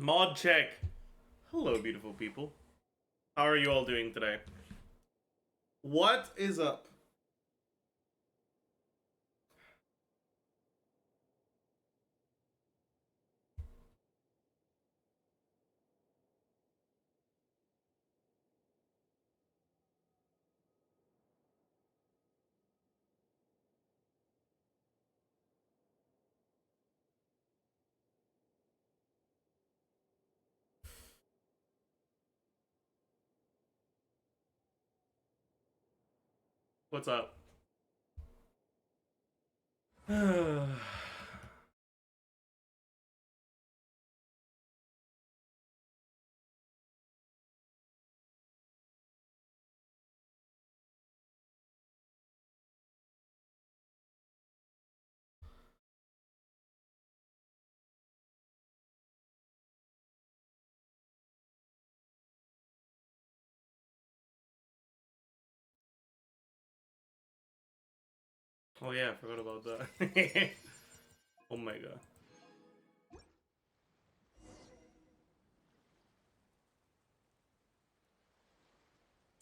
Mod check. Hello, beautiful people. How are you all doing today? What is up? What's up? Oh yeah, I forgot about that. Oh my god.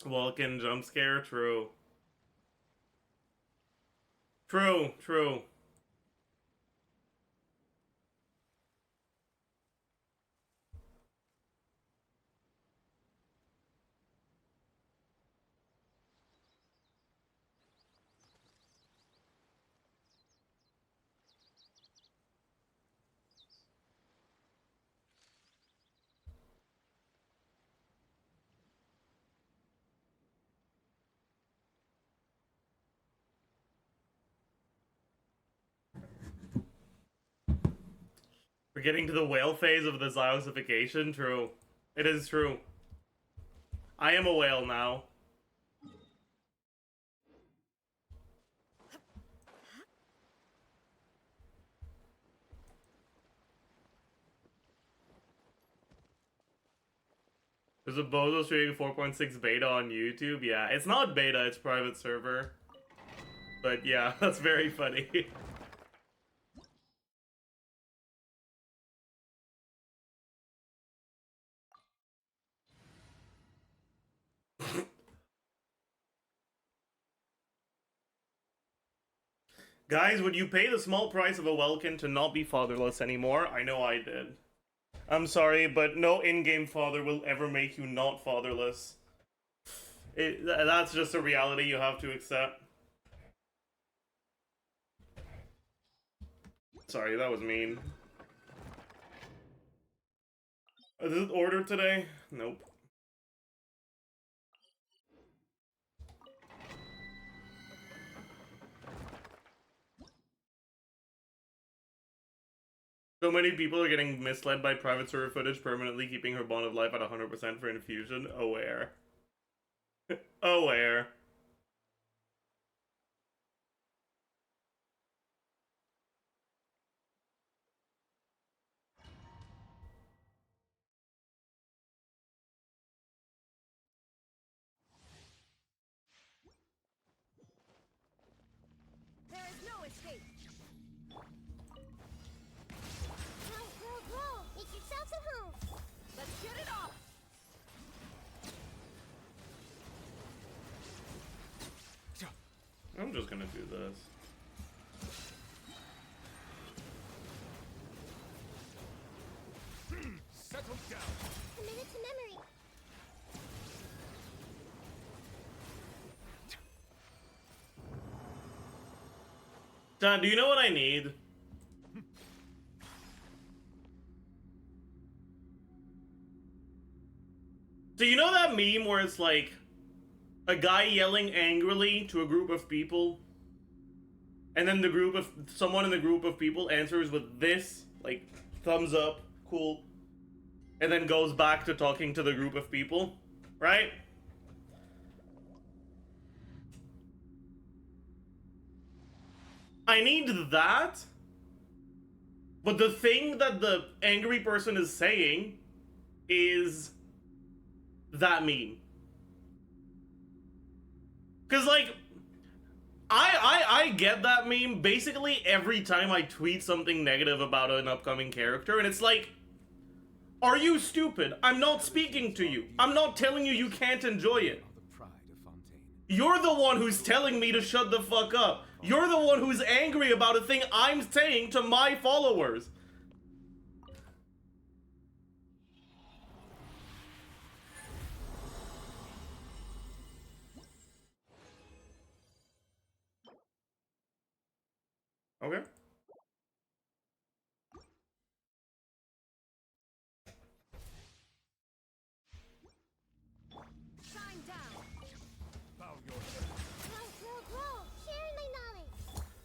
Vulcan jump scare? True. True. We're getting to the whale phase of the Zajeffification? True. It is true. I am a whale now. There's a Bozo streaming 4.6 beta on YouTube. Yeah, it's not beta, it's private server. But yeah, that's very funny. Guys, would you pay the small price of a Welkin to not be fatherless anymore? I know I did. I'm sorry, but no in-game father will ever make you not fatherless. That's just a reality you have to accept. Sorry, that was mean. Is it order today? Nope. So many people are getting misled by private server footage, permanently keeping her bond of life at 100% for infusion. Aware. Aware. There is no escape. Grow. Make yourselves at home. Let's get it off. I'm just gonna do this. Settle down. Committed to memory. Dad, do you know what I need? So you know that meme where it's like a guy yelling angrily to a group of people, and then someone in the group of people answers with this, like, thumbs up, cool, and then goes back to talking to the group of people, right? I need that, but the thing that the angry person is saying is that meme. Because, like, I get that meme basically every time I tweet something negative about an upcoming character, and it's like, Are you stupid? I'm not speaking to you. I'm not telling you you can't enjoy it. You're the one who's telling me to shut the fuck up. You're the one who's angry about a thing I'm saying to my followers. Okay. Shine down. Grow. Sharing my knowledge.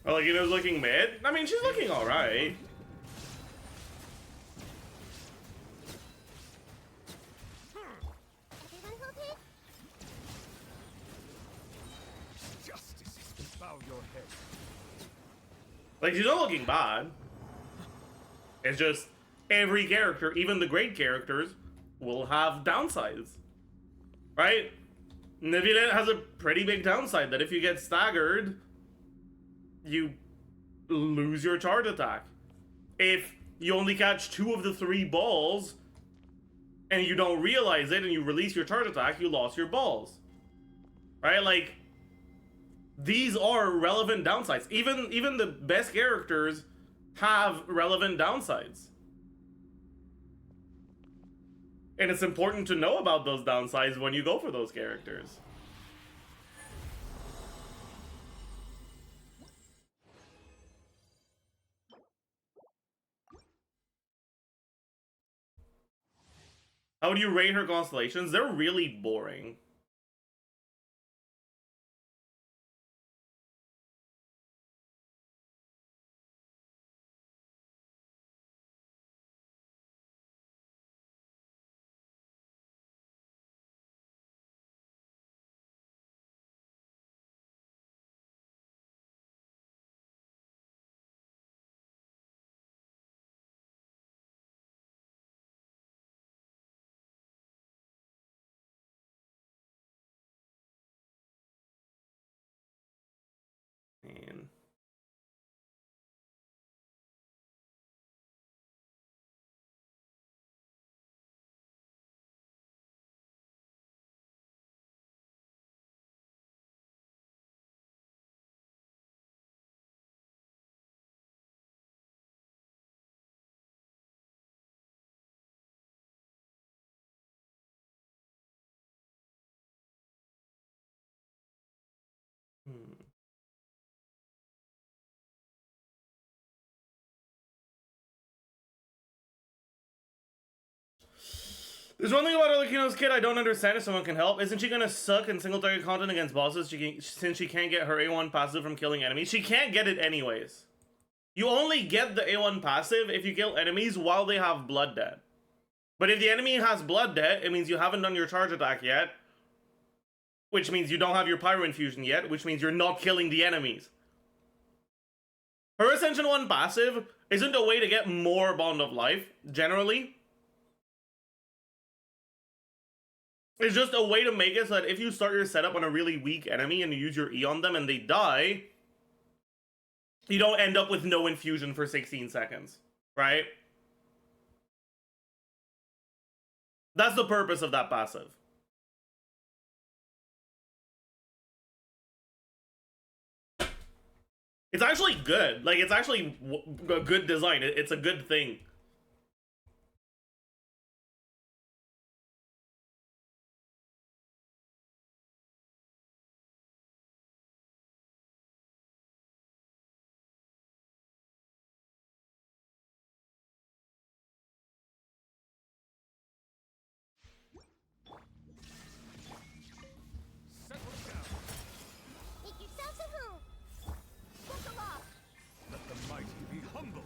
Arlecchino's looking mid? I mean, she's looking alright. Everyone hold it. Justice is to bow your head. Like, she's not looking bad. It's just every character, even the great characters, will have downsides. Right? Nivilet has a pretty big downside that if you get staggered, you lose your charge attack. If you only catch 2 of the 3 balls, and you don't realize it and you release your charge attack, you lost your balls. Right? Like, these are relevant downsides. Even the best characters have relevant downsides. And it's important to know about those downsides when you go for those characters. How would you rate her constellations? They're really boring. Man. There's one thing about Arlecchino's kid I don't understand if someone can help. Isn't she gonna suck in single target content against bosses since she can't get her A1 passive from killing enemies? She can't get it anyways. You only get the A1 passive if you kill enemies while they have blood debt. But if the enemy has blood debt, it means you haven't done your charge attack yet. Which means you don't have your pyro infusion yet, which means you're not killing the enemies. Her Ascension 1 passive isn't a way to get more Bond of Life, generally. It's just a way to make it so that if you start your setup on a really weak enemy and you use your E on them and they die, you don't end up with no infusion for 16 seconds, right? That's the purpose of that passive. It's actually good. Like, it's actually a good design. It's a good thing. Settle down. Make yourselves at home. Buckle up. Let the mighty be humble.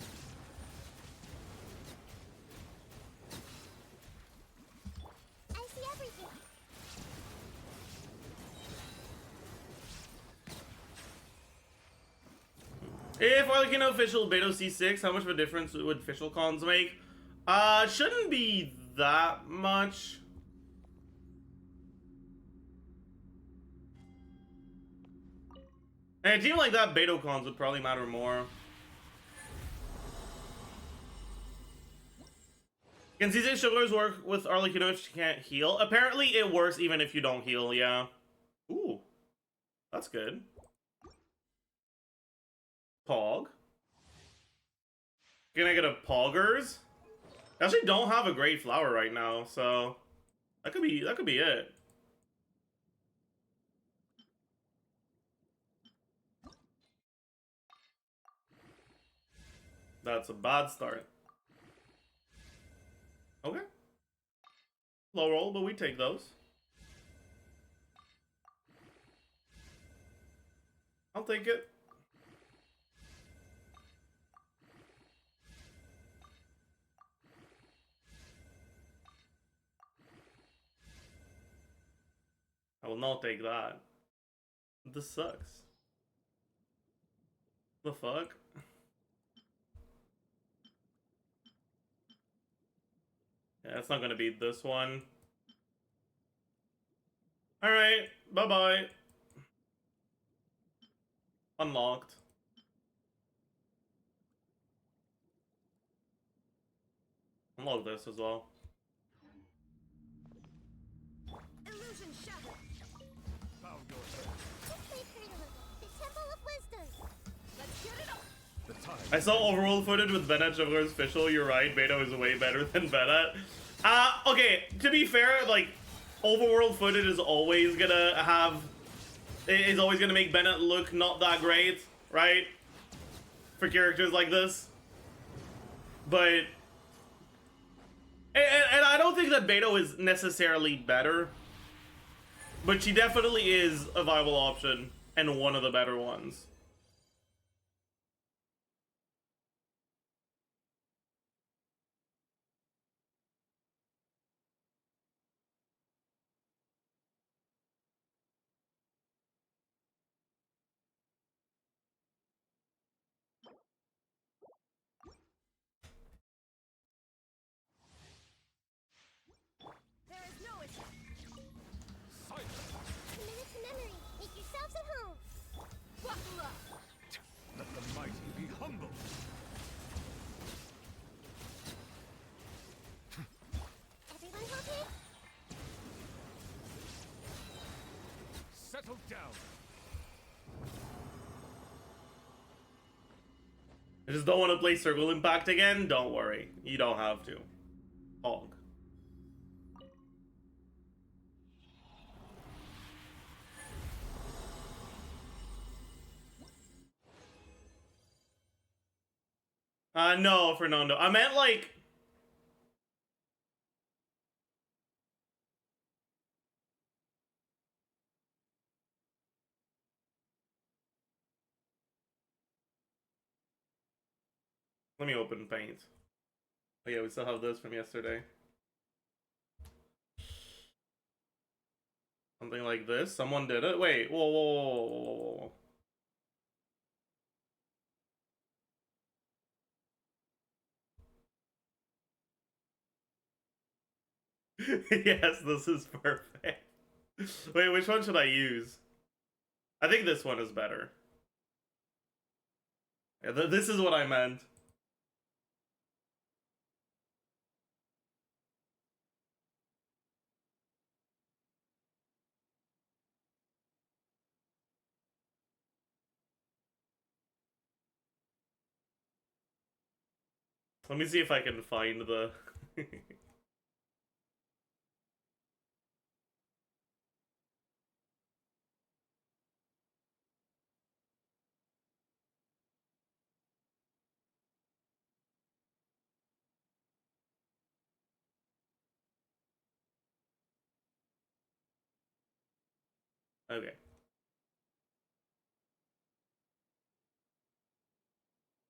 I see everything. If Arlecchino official Beto C6, how much of a difference would official cons make? Shouldn't be that much. And a team like that, Beto cons would probably matter more. Can CJ Sugar's work with Arlecchino if she can't heal? Apparently it works even if you don't heal, yeah. Ooh. That's good. Pog. Can I get a Poggers? I actually don't have a great flower right now, so that could be it. That's a bad start. Okay. Low roll, but we take those. I'll take it. I will not take that. This sucks. The fuck? Yeah, it's not gonna be this one. Alright, bye-bye. Unlocked. Unlock this as well. Illusion shattered. Bow your head. Wait for it a little. The Temple of Wisdom. Let's get it up. The time. I saw overworld footage with Bennett Chevrolet's official. You're right, Beto is way better than Bennett. Okay, to be fair, like, overworld footage is always gonna have... It's always gonna make Bennett look not that great, right? For characters like this. But... And I don't think that Beto is necessarily better. But she definitely is a viable option, and one of the better ones. There is no escape. Silence. Commit it to memory. Make yourselves at home. Buckle up. Let the mighty be humble. Everyone happy? Settle down. I just don't want to play Circle Impact again? Don't worry. You don't have to. Hog. No, Fernando. I meant like... Let me open Paint. Oh yeah, we still have this from yesterday. Something like this. Someone did it. Wait, whoa, whoa, whoa, whoa, whoa, whoa. Yes, this is perfect. Wait, which one should I use? I think this one is better. Yeah, this is what I meant. Let me see if I can find the... Okay.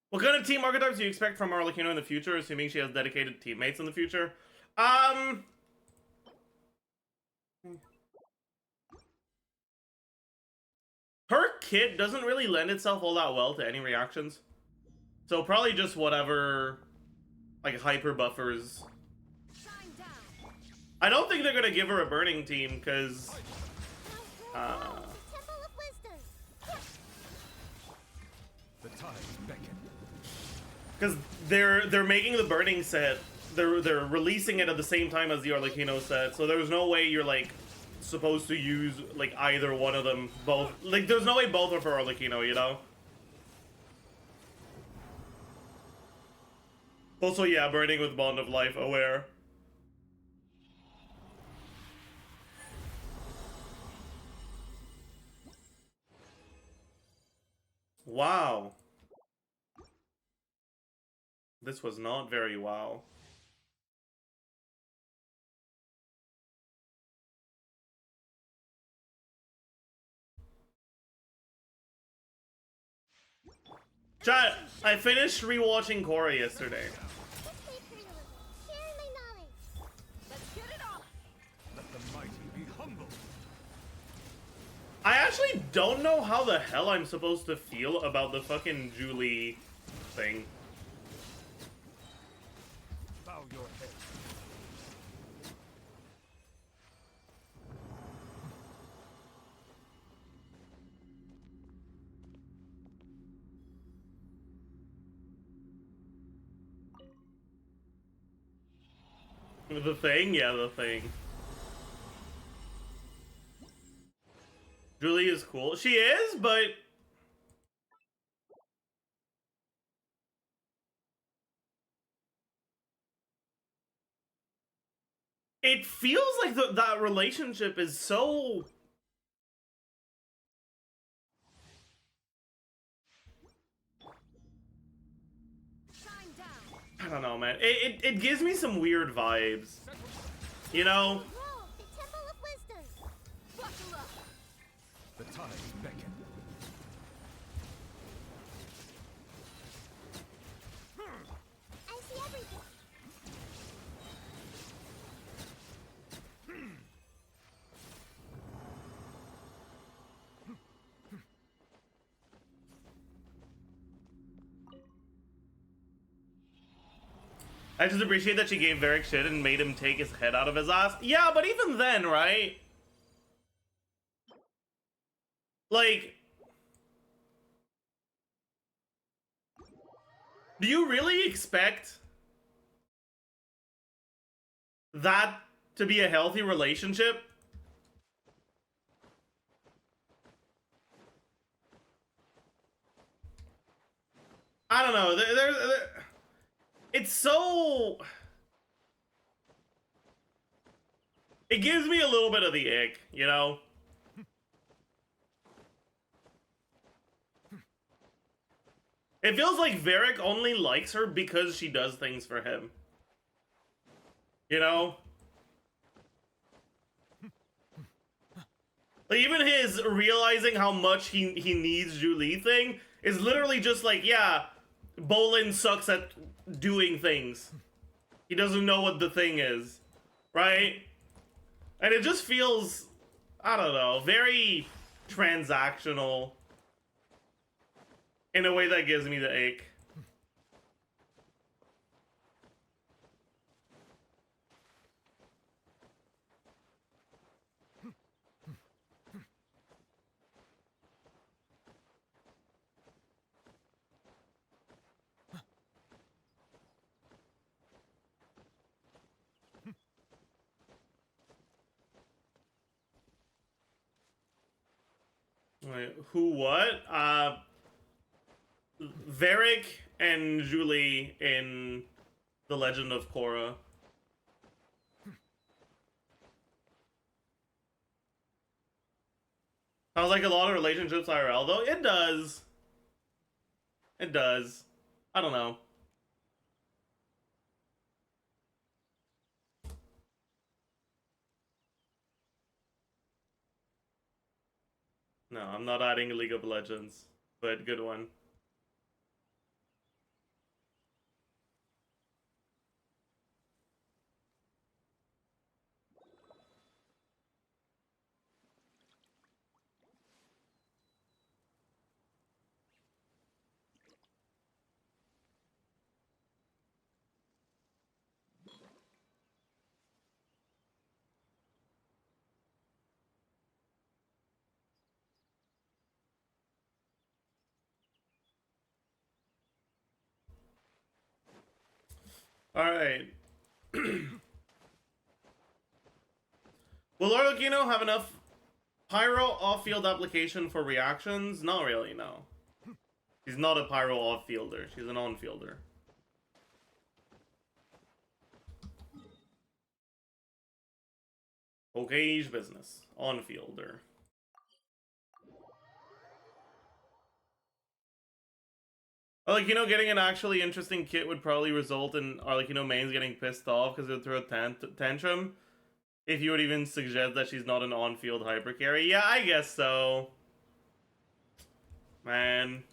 What kind of team archetypes do you expect from Arlecchino in the future, assuming she has dedicated teammates in the future? Her kit doesn't really lend itself all that well to any reactions. So probably just whatever, like, hyper buffers. Shine down. I don't think they're gonna give her a burning team, because... The Temple of Wisdom. The time beckon. Because they're making the burning set they're releasing it at the same time as the Arlecchino set, so there's no way you're like supposed to use like either one of them both. Like there's no way both are for Arlecchino, you know? Also, yeah, burning with Bond of Life, aware. Wow. This was not very wow. Chat, I finished rewatching Korra yesterday. Let's stay pretty little. Sharing my knowledge. Let's get it on. Let the mighty be humble. I actually don't know how the hell I'm supposed to feel about the fucking Julie thing. Bow your head. The thing? Yeah, the thing. Julie is cool. She is, but... it feels like that relationship is so... Shine down. I don't know, man. It gives me some weird vibes. You know? Whoa, the Temple of Wisdom. Buckle up. The tides beckon. I see everything. I just appreciate that she gave Varric shit and made him take his head out of his ass. Yeah, but even then, right? Like... do you really expect that to be a healthy relationship? I don't know. It's so... it gives me a little bit of the ick, you know? It feels like Varric only likes her because she does things for him. You know? Like, even his realizing how much he needs Julie thing is literally just like, yeah, Bolin sucks at doing things. He doesn't know what the thing is. Right? And it just feels, I don't know, very transactional in a way that gives me the ache. Wait, who what? Varric and Julie in The Legend of Korra. Sounds like a lot of relationships IRL, though. It does. It does. I don't know. No, I'm not adding League of Legends, but good one. Alright. Will Arlecchino have enough pyro off-field application for reactions? Not really, no. She's not a pyro off-fielder. She's an on-fielder. Okay, business. On-fielder. Arlecchino getting an actually interesting kit would probably result in Arlecchino mains getting pissed off because it would throw a tantrum. If you would even suggest that she's not an on-field hyper carry. Yeah, I guess so. Man.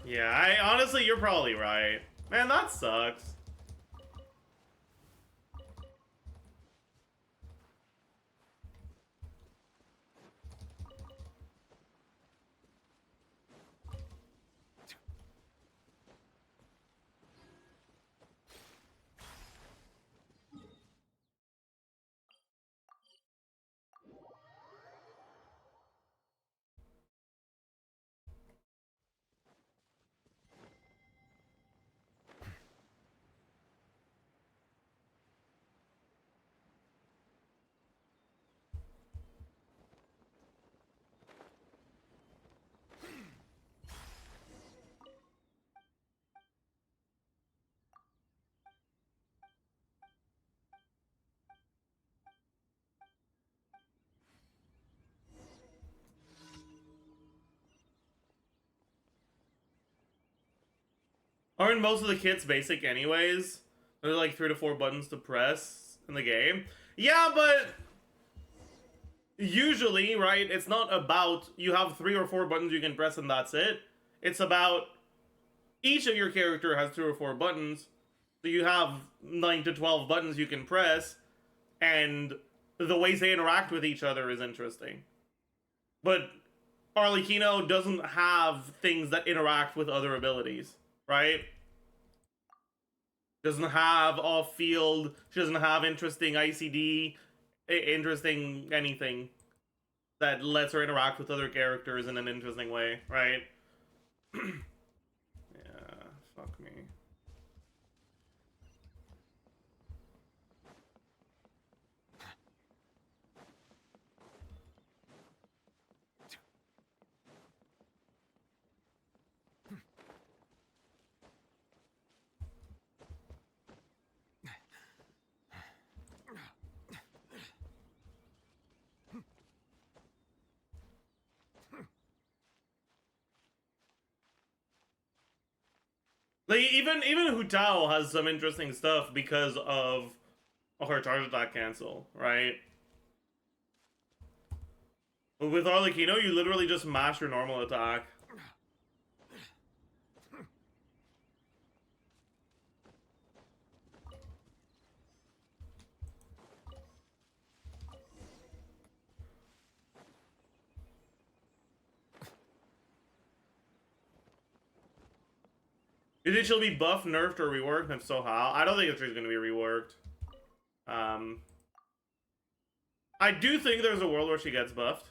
Yeah, honestly, you're probably right. Man, that sucks. Aren't most of the kits basic anyways? There's like 3 to 4 buttons to press in the game. Yeah, but usually, right, it's not about you have 3 or 4 buttons you can press and that's it. It's about each of your character has 2 or 4 buttons. So you have 9 to 12 buttons you can press, and the ways they interact with each other is interesting. But Arlecchino doesn't have things that interact with other abilities, right? Doesn't have off-field, she doesn't have interesting ICD, interesting anything that lets her interact with other characters in an interesting way, right? Yeah, fuck me. Like, even Hu Tao has some interesting stuff because of her charge attack cancel, right? But with Arlecchino, you literally just mash your normal attack. You think she'll be buffed, nerfed, or reworked? And if so, how? I don't think she's going to be reworked. I do think there's a world where she gets buffed.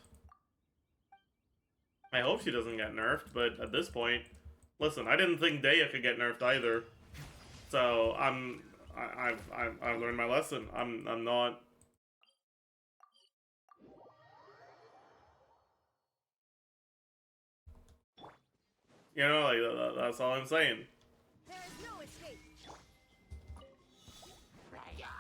I hope she doesn't get nerfed, but at this point, listen, I didn't think Daya could get nerfed either. So I've learned my lesson. I'm not. You know, like that's all I'm saying. There is no escape. Bow your head.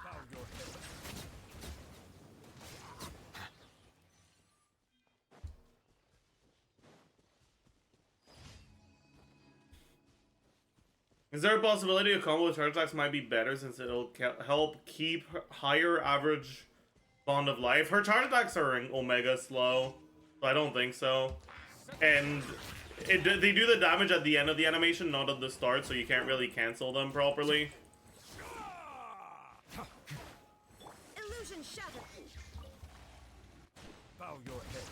Is there a possibility a combo with charge attacks might be better since it'll help keep higher average bond of life? Her charge attacks are in Omega slow, so I don't think so. And they do the damage at the end of the animation, not at the start, so you can't really cancel them properly. Illusion shattered. Bow your head.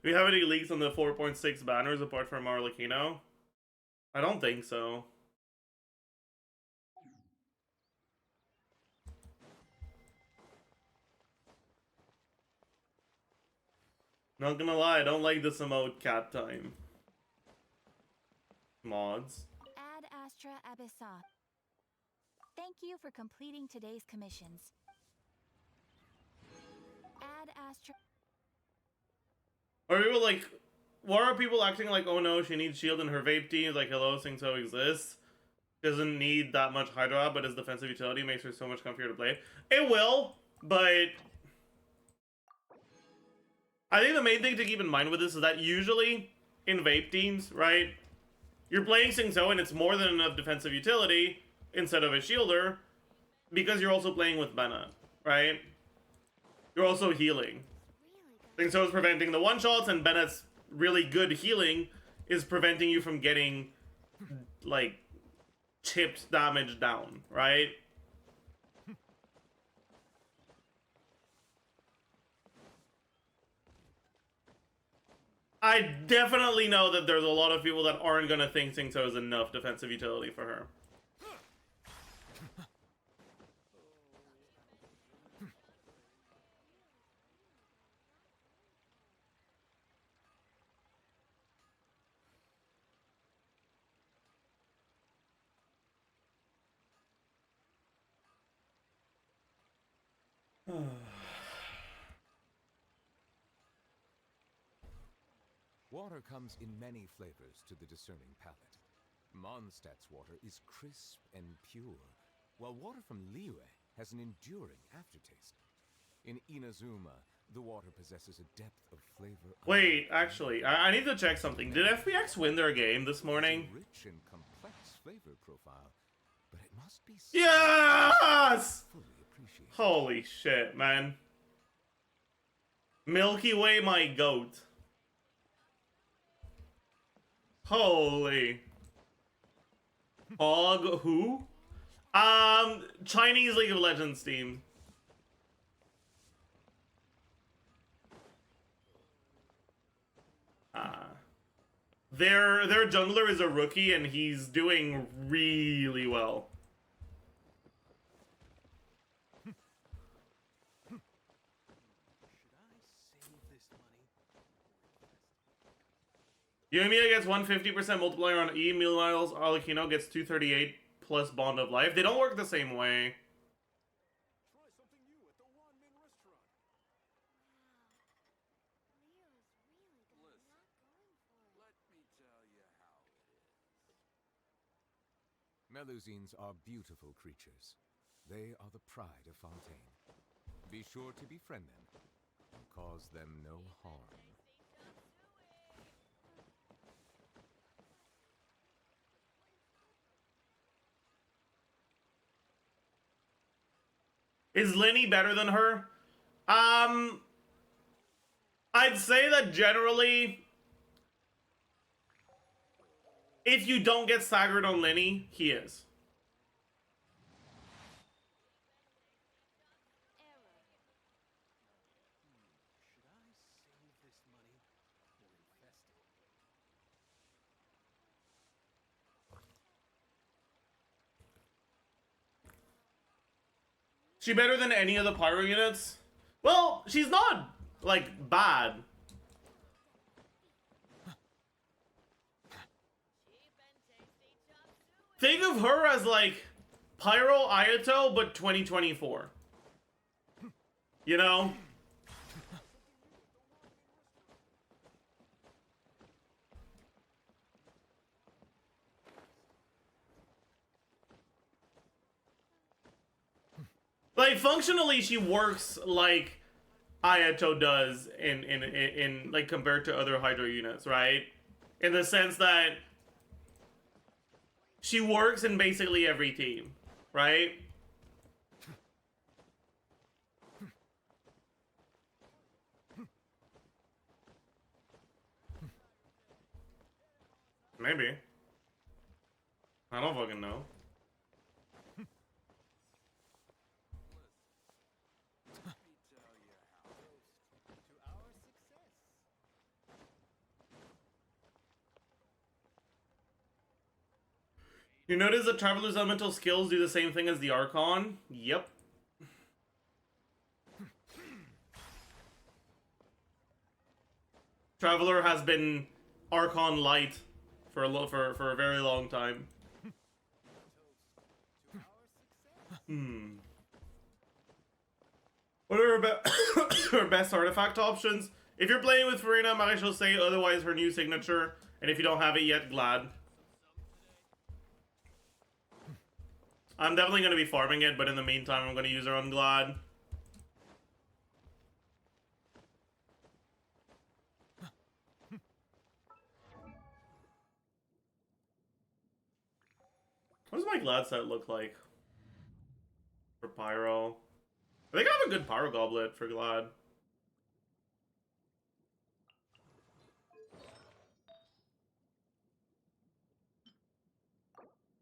Do we have any leaks on the 4.6 banners apart from Arlecchino? I don't think so. Not gonna lie, I don't like this emote cat time. Mods. Ad Astra Abyssa. Thank you for completing today's commissions. Ad Astra. Are people like, why are people acting like, oh no, she needs shield in her vape team? Like, hello, Singso exists. Doesn't need that much Hydra, but his defensive utility makes her so much comfier to play. It will, but I think the main thing to keep in mind with this is that usually in vape teams, right, you're playing Singso and it's more than enough defensive utility instead of a shielder because you're also playing with Bennett, right? You're also healing. Singso is preventing the one-shots, and Bennett's really good healing is preventing you from getting, like, chipped damage down, right? I definitely know that there's a lot of people that aren't gonna think Singso is enough defensive utility for her. Water comes in many flavors to the discerning palate. Mondstadt's water is crisp and pure, while water from Liyue has an enduring aftertaste. In Inazuma, the water possesses a depth of flavor. Wait, actually, I need to check something. Did FPX win their game this morning? Rich and complex flavor profile, but it must be Yes! fully appreciated. Holy shit, man. Milky Way, my goat. Holy. Hog who? Chinese League of Legends team. Their jungler is a rookie and he's doing really well. Yumiya gets 150% multiplier on E, meanwhile Arlecchino gets 238 plus Bond of Life. They don't work the same way. Try something new at the Wanmin restaurant. Leo's really not going for it. Let me tell you how it is. Melusines are beautiful creatures. They are the pride of Fontaine. Be sure to befriend them. Cause them no harm. Is Lenny better than her? I'd say that generally, if you don't get staggered on Lenny, he is. Should I save this money or invest it? She better than any of the pyro units? Well, she's not, like, bad. Think of her as, like, Pyro Ayato, but 2024. You know? Like, functionally, she works like Ayato does in like, compared to other Hydro units, right? In the sense that she works in basically every team, right? Maybe. I don't fucking know. You notice that Traveler's elemental skills do the same thing as the Archon? Yep. Traveler has been Archon light for a very long time. What are her best artifact options? If you're playing with Farina, Maréchal say otherwise her new signature, and if you don't have it yet, Glad. I'm definitely going to be farming it, but in the meantime, I'm going to use her on Glad. What does my Glad set look like? For Pyro. I think I have a good Pyro Goblet for Glad.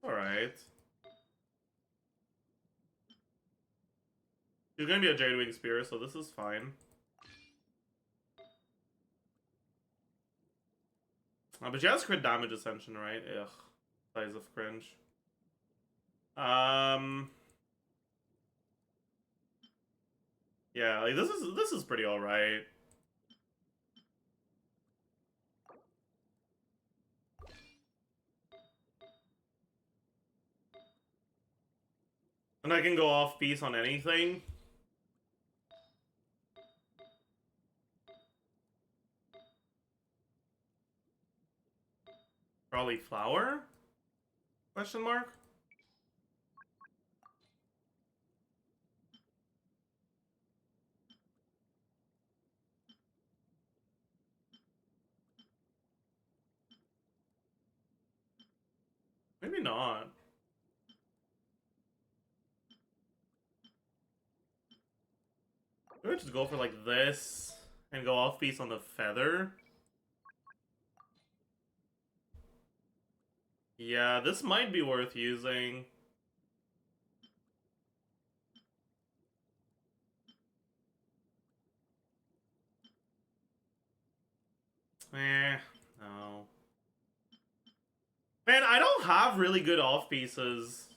Alright. She's gonna be a Jadewing Spear, so this is fine. But she has crit damage ascension, right? Ugh. Size of cringe. Yeah, like this is pretty alright. And I can go off piece on anything. Probably flower? Question mark? Maybe not. Maybe I just go for like this and go off piece on the feather. Yeah, this might be worth using. No. Man, I don't have really good off pieces.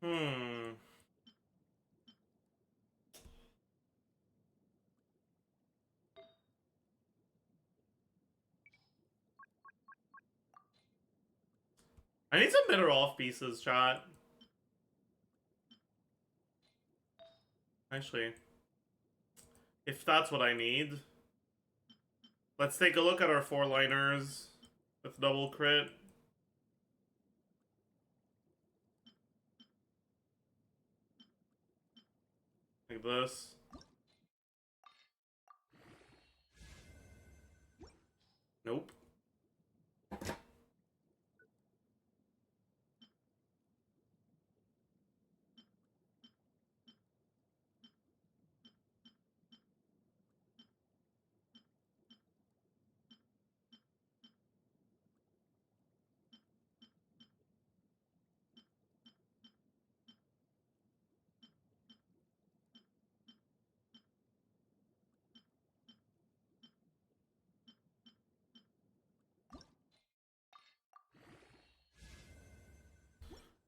Hmm. I need some better off pieces, chat. Actually, if that's what I need. Let's take a look at our 4-liners with double crit. Like this. Nope.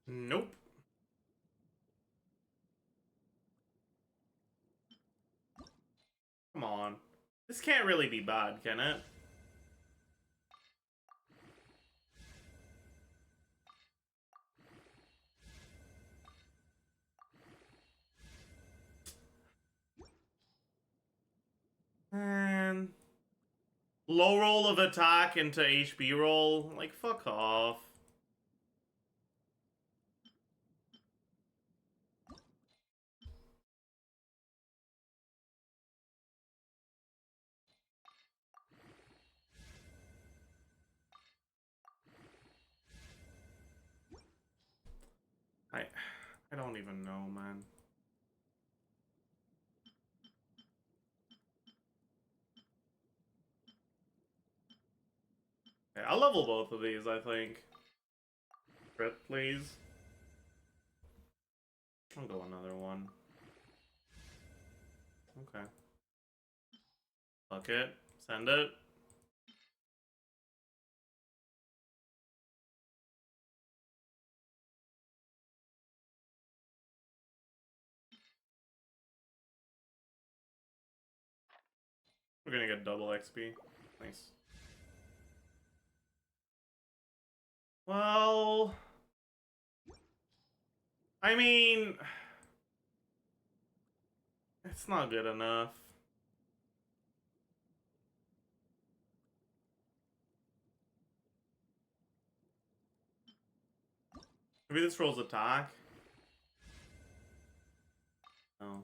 Nope. Come on. This can't really be bad, can it? Man. Low roll of attack into HP roll? Like, fuck off. I don't even know, man. Okay, I'll level both of these, I think. Crit, please. I'll go another one. Okay. Fuck it. Send it. We're gonna get double XP. Nice. Well... I mean... It's not good enough. Maybe this rolls attack? No.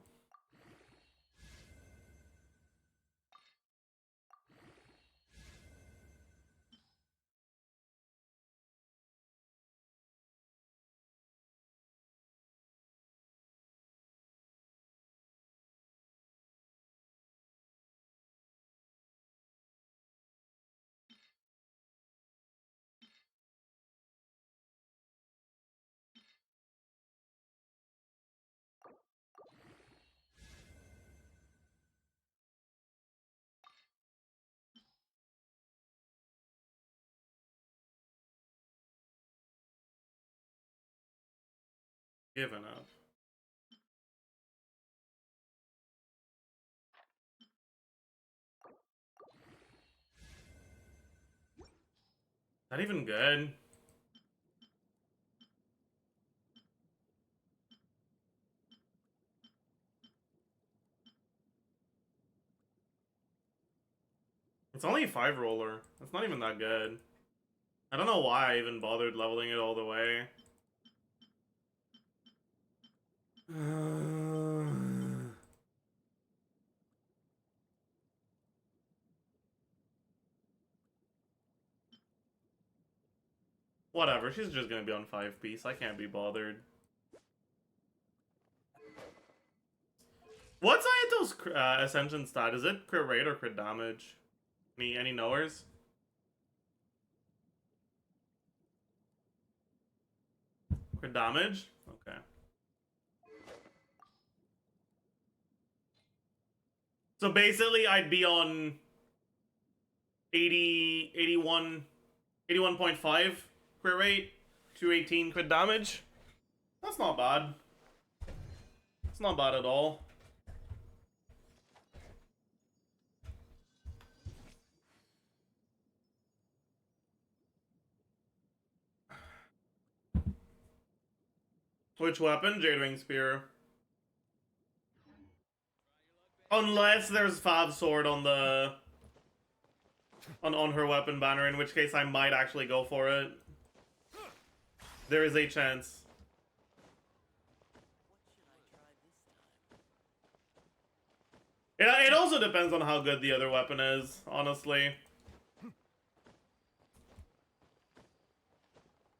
Given up. Not even good. It's only a 5 roller. That's not even that good. I don't know why I even bothered leveling it all the way. Whatever, she's just gonna be on 5-piece. I can't be bothered. What's Ayato's Ascension stat? Is it crit rate or crit damage? Any knowers? Crit damage? Okay. So basically, I'd be on 80, 81, 81.5 crit rate, 218 crit damage. That's not bad. It's not bad at all. Which weapon? Jadewing Spear. Unless there's Fab Sword on the... on her weapon banner, in which case I might actually go for it. There is a chance. It also depends on how good the other weapon is, honestly.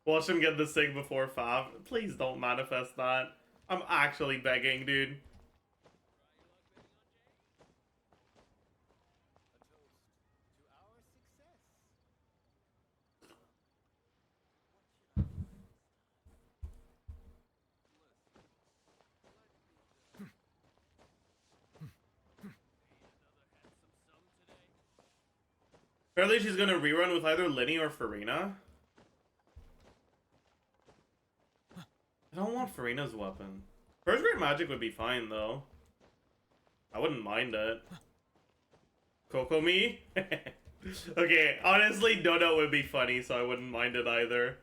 Watch him get the sig before Fab. Please don't manifest that. I'm actually begging, dude. Apparently she's gonna rerun with either Linny or Farina. I don't want Farina's weapon. First grade magic would be fine, though. I wouldn't mind it. Kokomi? Okay, honestly, Dodo would be funny, so I wouldn't mind it either.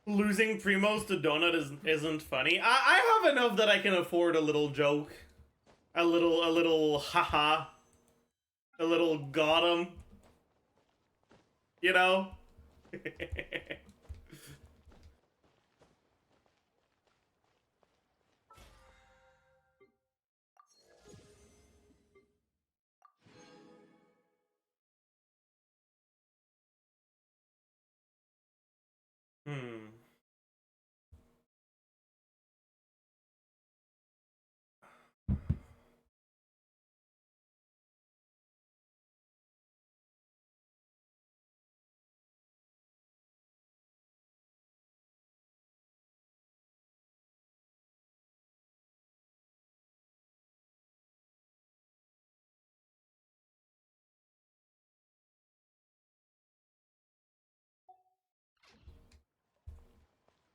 Losing Primos to Donut isn't funny. I have enough that I can afford a little joke. A little haha. A little got 'em. You know? Hmm.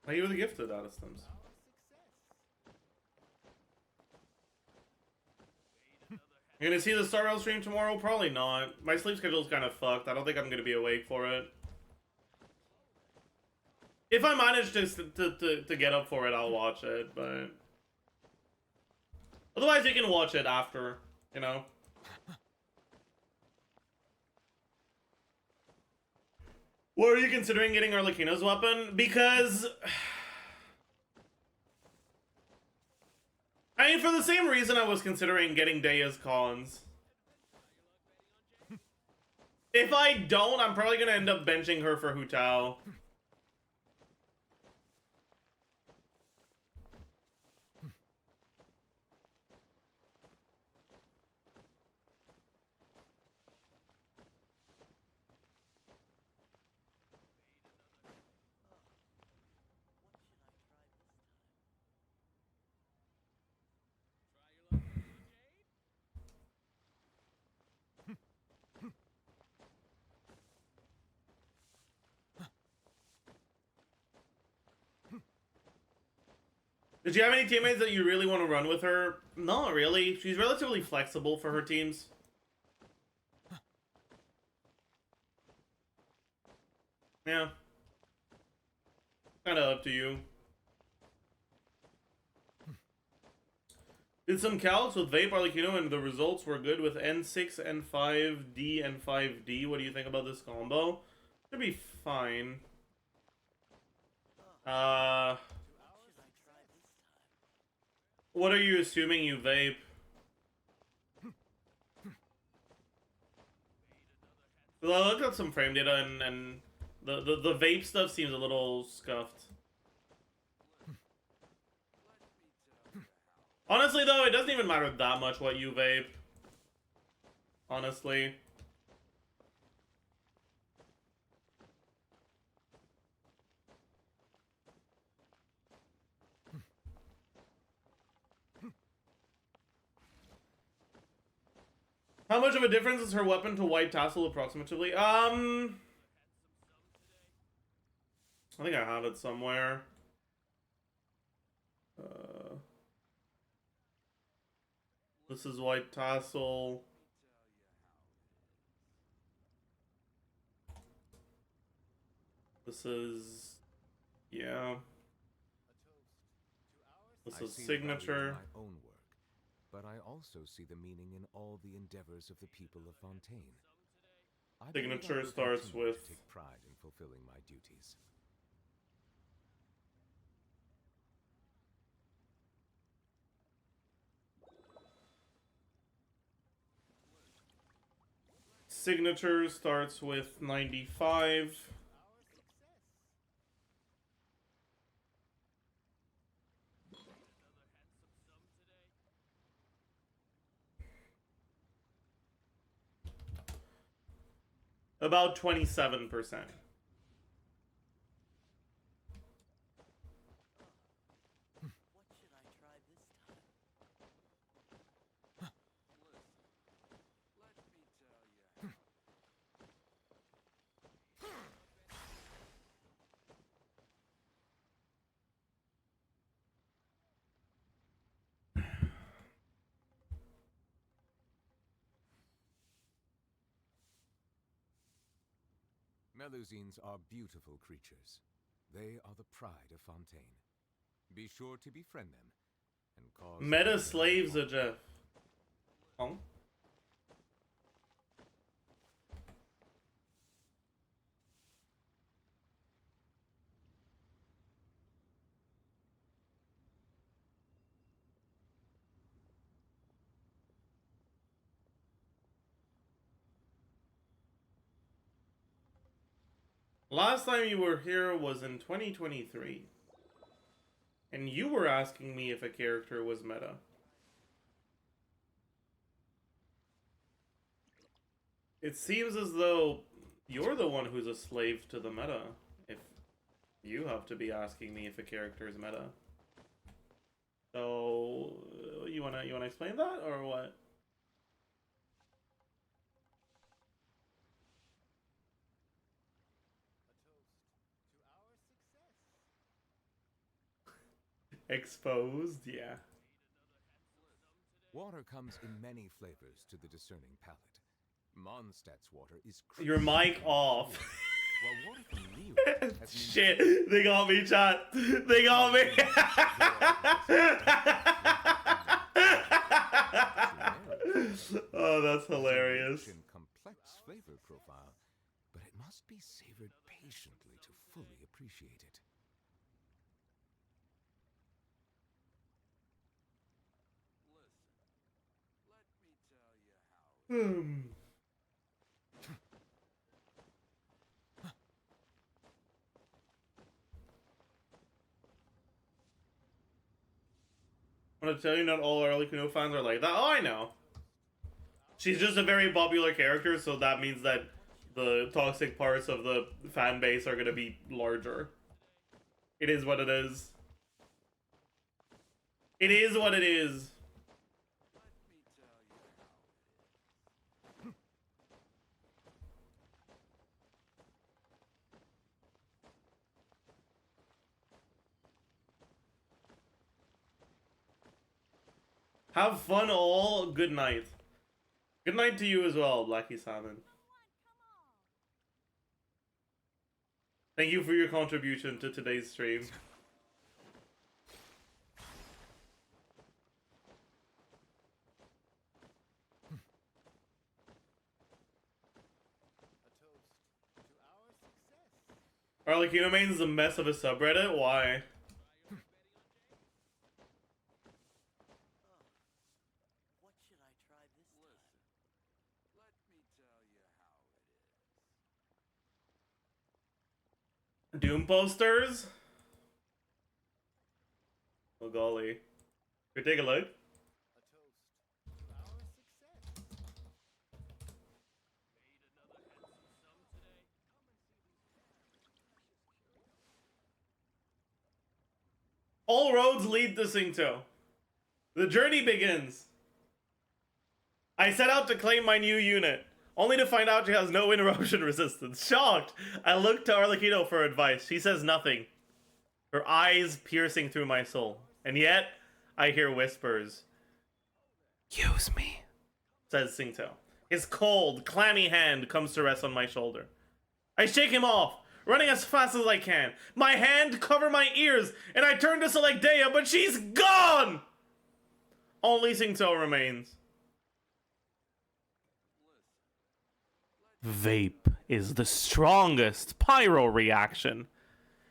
Are you the gifted out of stems? You're gonna see the Star Rail stream tomorrow? Probably not. My sleep schedule's kind of fucked. I don't think I'm gonna be awake for it. If I manage to get up for it, I'll watch it, but... Otherwise, you can watch it after, you know? What are you considering getting Arlecchino's weapon? Because... I mean, for the same reason I was considering getting Daya's cons. If I don't, I'm probably gonna end up benching her for Hu Tao. Did you have any teammates that you really want to run with her? Not really. She's relatively flexible for her teams. Yeah. Kinda up to you. Did some calcs with Vape Arlecchino and the results were good with N6, N5D, and 5D. What do you think about this combo? Should be fine. What are you assuming you vape? Well, I looked at some frame data and the vape stuff seems a little scuffed. Honestly, though, it doesn't even matter that much what you vape. Honestly. How much of a difference is her weapon to White Tassel approximately? I think I have it somewhere. This is White Tassel. This is... yeah. This is Signature. My own work, but I also see the meaning in all the endeavors of the people of Fontaine. I believe I Signature will starts continue with... to take pride in fulfilling my duties. Signature starts with 95. About 27%. Melusines are beautiful creatures. They are the pride of Fontaine. Be sure to befriend them and cause... Meta slaves, Zajef. Oh? Last time you were here was in 2023. And you were asking me if a character was meta. It seems as though you're the one who's a slave to the meta. If you have to be asking me if a character is meta. So you wanna explain that or what? Exposed, yeah. Water comes in many flavors to the discerning palate. Mondstadt's water is Your mic off. While water from Liyue has Shit, they got me, chat. They got me. Oh, that's hilarious. Complex flavor profile, but it must be savored patiently to fully appreciate it. I'm gonna tell you, not all Arlecchino fans are like that. Oh, I know. She's just a very popular character, so that means that the toxic parts of the fan base are gonna be larger. It is what it is. It is what it is. Have fun all. Good night. Good night to you as well, Blackie Salmon. Thank you for your contribution to today's stream. Arlecchino main is a mess of a subreddit? Why? What should I try this time? Let me tell you how it is. Doom posters? Oh golly. Here, take a look. A toast to our success. Made another handsome sum today. Come and see these. All roads lead to Singto. The journey begins. I set out to claim my new unit, only to find out she has no interruption resistance. Shocked, I look to Arlecchino for advice. She says nothing, her eyes piercing through my soul. And yet, I hear whispers. Use me, says Singto. His cold, clammy hand comes to rest on my shoulder. I shake him off, running as fast as I can. My hand cover my ears, and I turn to select Dea, but she's gone! Only Singto remains. Vape is the strongest pyro reaction.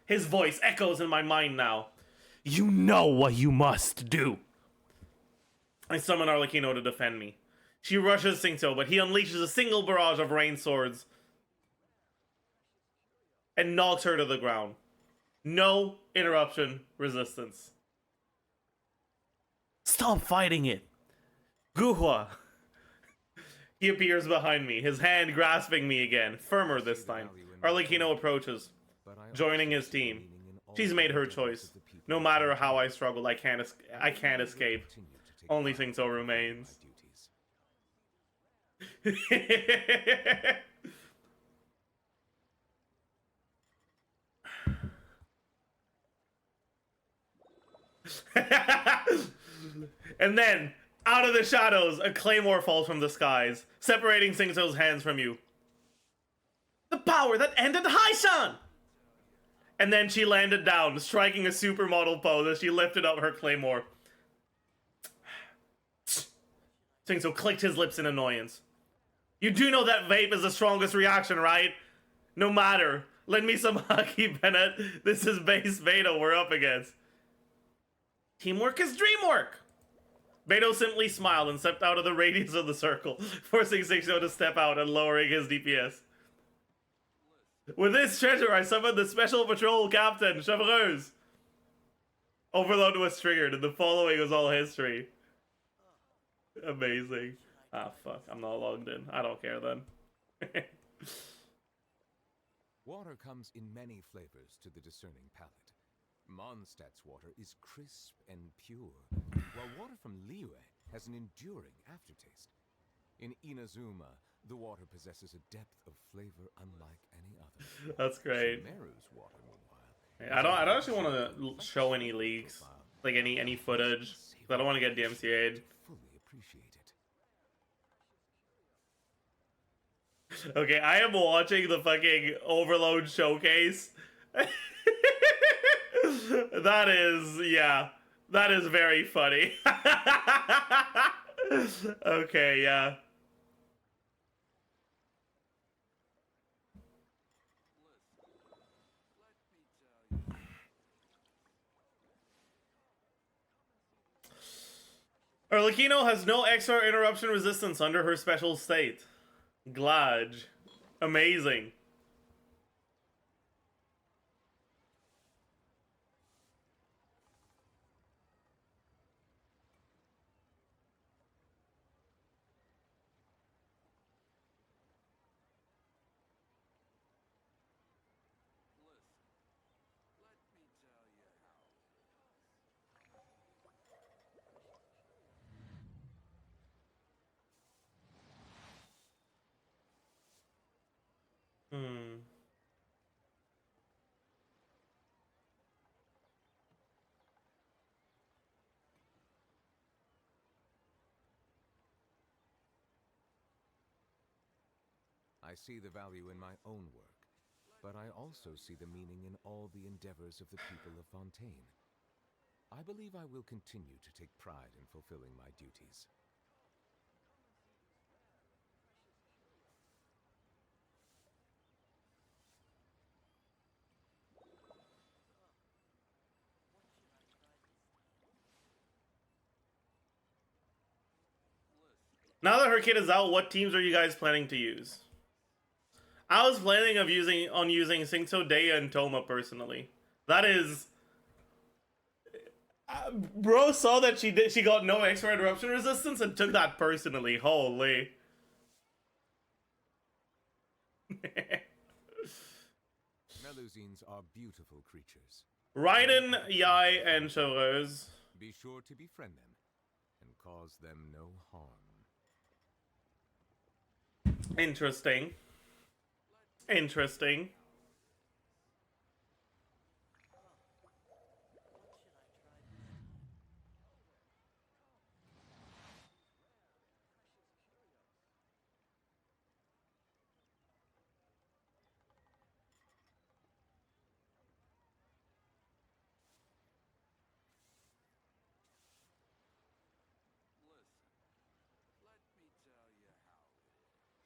His voice echoes in my mind now. You know what you must do. I summon Arlecchino to defend me. She rushes Singto, but he unleashes a single barrage of rain swords and knocks her to the ground. No interruption resistance. Stop fighting it. Guhua. He appears behind me, his hand grasping me again, firmer this time. Arlecchino approaches, joining his team. She's made her choice. No matter how I struggle, I can't escape. Only Singto remains. And then, out of the shadows, a claymore falls from the skies, separating Singto's hands from you. The power that ended Haishan! And then she landed down, striking a supermodel pose as she lifted up her claymore. Singso clicked his lips in annoyance. You do know that vape is the strongest reaction, right? No matter. Lend me some hockey, Bennett. This is base Beto we're up against. Teamwork is dreamwork! Beto simply smiled and stepped out of the radius of the circle, forcing Singso to step out and lowering his DPS. With this treasure, I summoned the Special Patrol Captain, Chevreuse. Overload was triggered, and the following was all history. Amazing. Ah, fuck. I'm not logged in. I don't care then. Water comes in many flavors to the discerning palate. Mondstadt's water is crisp and pure, while water from Liyue has an enduring aftertaste. In Inazuma, the water possesses a depth of flavor unlike any other. That's great. Shimeru's water, meanwhile, I don't actually want to show any leaks, like any footage. 'Cause I don't want to get DMCA'd. fully appreciate it. Okay, I am watching the fucking Overload showcase. That is, yeah. That is very funny. Okay, yeah. Arlecchino has no XR interruption resistance under her special state. Glad. Amazing. Hmm. I see the value in my own work, but I also see the meaning in all the endeavors of the people of Fontaine. I believe I will continue to take pride in fulfilling my duties. Now that her kid is out, what teams are you guys planning to use? I was planning on using Singso, Dea, and Toma personally. That is, bro saw that she got no extra interruption resistance and took that personally. Holy. Melusines are beautiful creatures. Raiden, Yai, and Chevreuse. Be sure to befriend them and cause them no harm. Interesting. Interesting.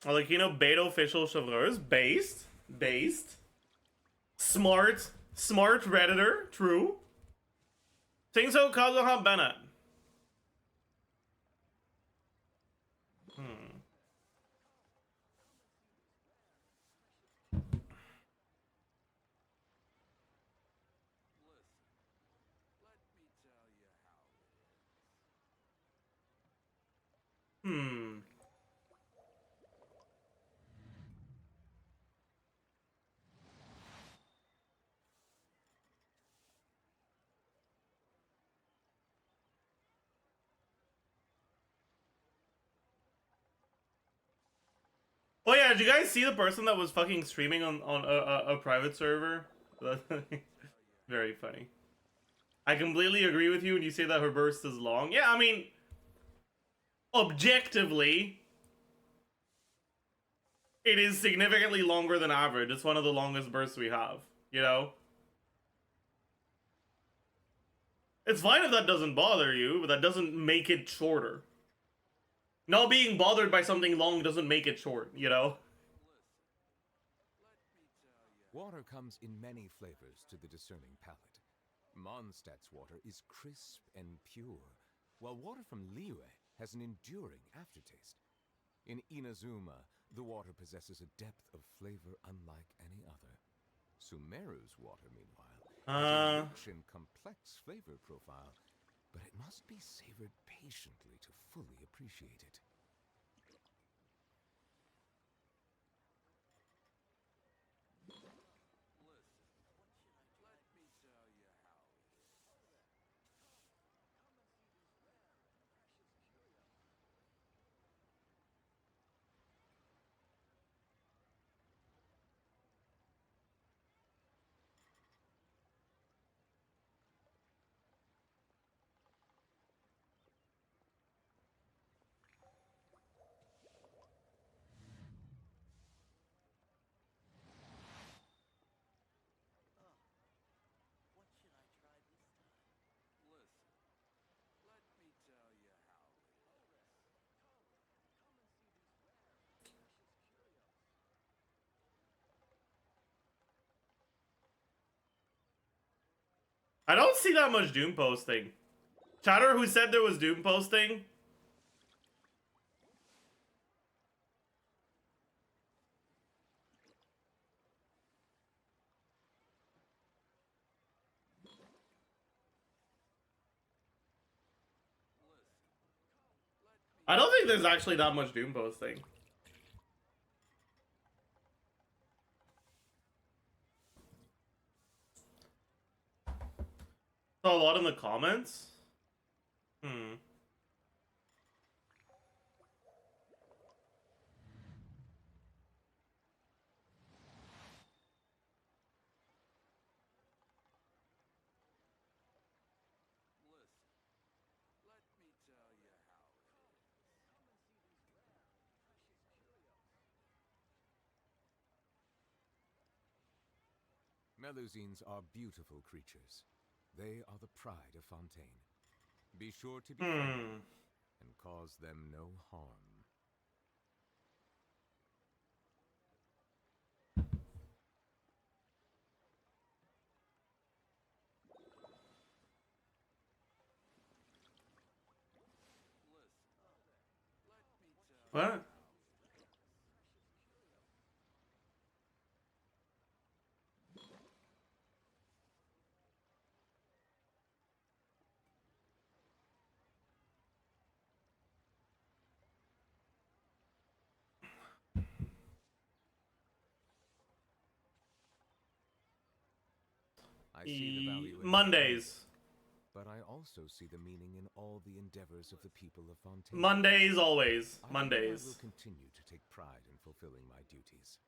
Arlecchino, Beto, official, Chevreuse. Based. Smart Redditor. True. Singso, Kazuha, Bennett. Oh yeah, did you guys see the person that was fucking streaming on a private server? Very funny. I completely agree with you when you say that her burst is long. Yeah, I mean, objectively, it is significantly longer than average. It's one of the longest bursts we have, you know? It's fine if that doesn't bother you, but that doesn't make it shorter. Not being bothered by something long doesn't make it short, you know? Water comes in many flavors to the discerning palate. Mondstadt's water is crisp and pure, while water from Liyue has an enduring aftertaste. In Inazuma, the water possesses a depth of flavor unlike any other. Sumeru's water, meanwhile, has a rich and complex flavor profile, but it must be savored patiently to fully appreciate it. I don't see that much Doom posting. Chatter, who said there was Doom posting? I don't think there's actually that much Doom posting. Saw a lot in the comments. Melusines are beautiful creatures. They are the pride of Fontaine. Be sure to be friendly and cause them no harm. What? I see the value in Mondays. but I also see the meaning in all the endeavors of the people of Fontaine. Mondays, always. I Mondays. will continue to take pride in fulfilling my duties.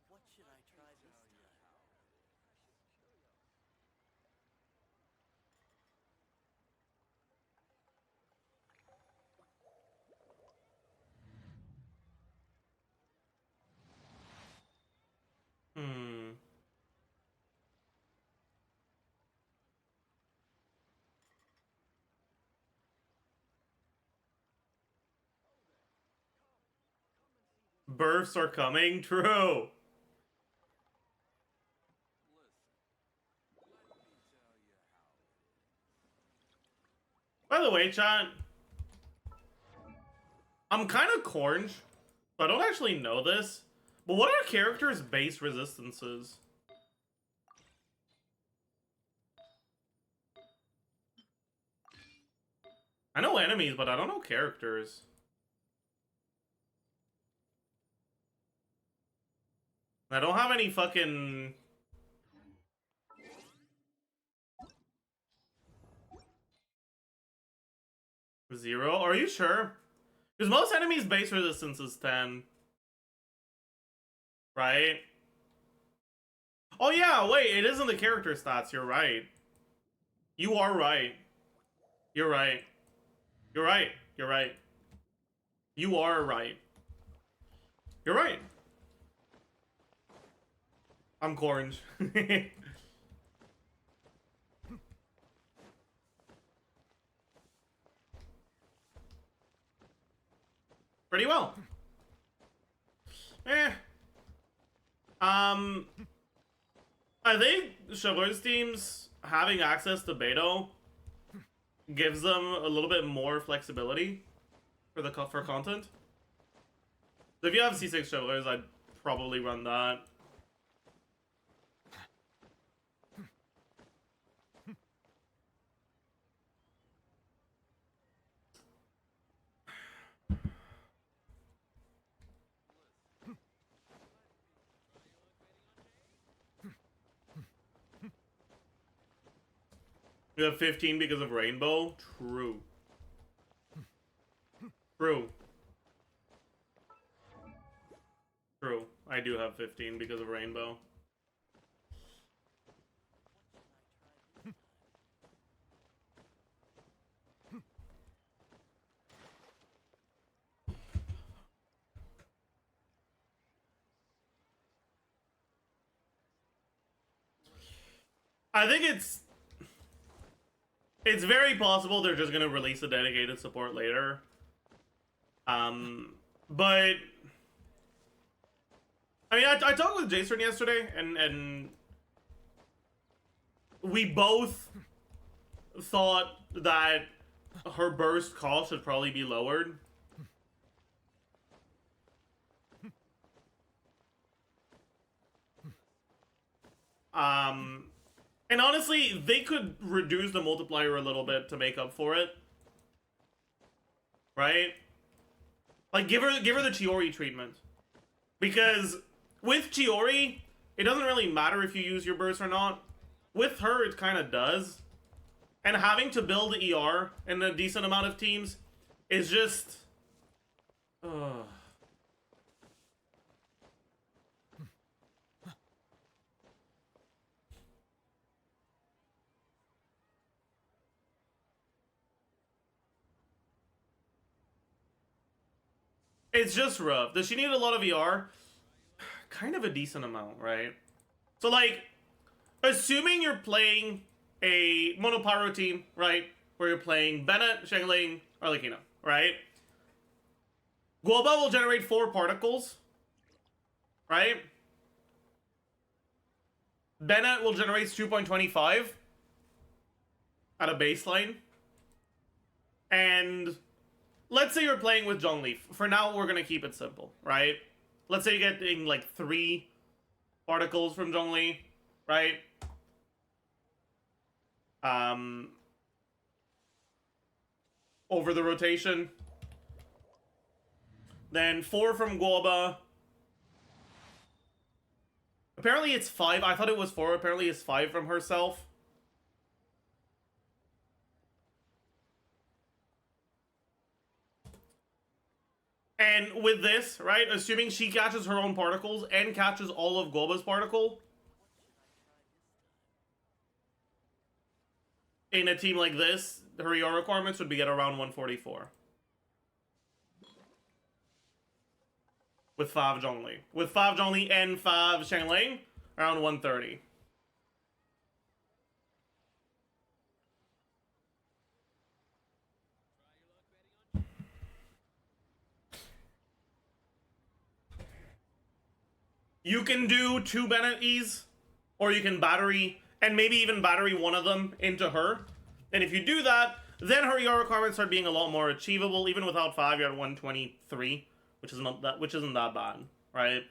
What should I try this time? Births are coming. True. By the way, chat, I'm kind of corned, so I don't actually know this. But what are characters' base resistances? I know enemies, but I don't know characters. I don't have any fucking... Zero? Are you sure? Because most enemies' base resistance is 10. Right? Oh yeah, wait, it isn't the character stats, you're right. You are right. You're right. You're right. You're right. You are right. You're right. I'm Corns. Pretty well. I think Chivalrous teams having access to Beto gives them a little bit more flexibility for content. So if you have C6 Chivalrous, I'd probably run that. You have 15 because of Rainbow? True. True. True. I do have 15 because of Rainbow. I think it's very possible they're just gonna release a dedicated support later. But I mean, I talked with Jason yesterday, and we both thought that her burst cost should probably be lowered. And honestly, they could reduce the multiplier a little bit to make up for it. Right? Like, give her the Chiori treatment. Because with Chiori, it doesn't really matter if you use your burst or not. With her, it kind of does. And having to build ER in a decent amount of teams is just... It's just rough. Does she need a lot of ER? Kind of a decent amount, right? So, like, assuming you're playing a Monopyro team, right? Where you're playing Bennett, Xiangling, Arlecchino, right? Guoba will generate 4 particles, right? Bennett will generate 2.25 at a baseline. And let's say you're playing with Zhongli. For now, we're gonna keep it simple, right? Let's say you're getting like 3 particles from Zhongli, right? Over the rotation. Then 4 from Guoba. Apparently it's 5. I thought it was 4. Apparently it's 5 from herself. And with this, right, assuming she catches her own particles and catches all of Guoba's particle, in a team like this, her ER requirements would be at around 144. With 5 Zhongli. With 5 Zhongli and 5 Xiangling, around 130. You can do 2 Bennett E's, or you can battery, and maybe even battery one of them into her. And if you do that, then her ER requirements start being a lot more achievable. Even without 5, you're at 123, which isn't that bad, right?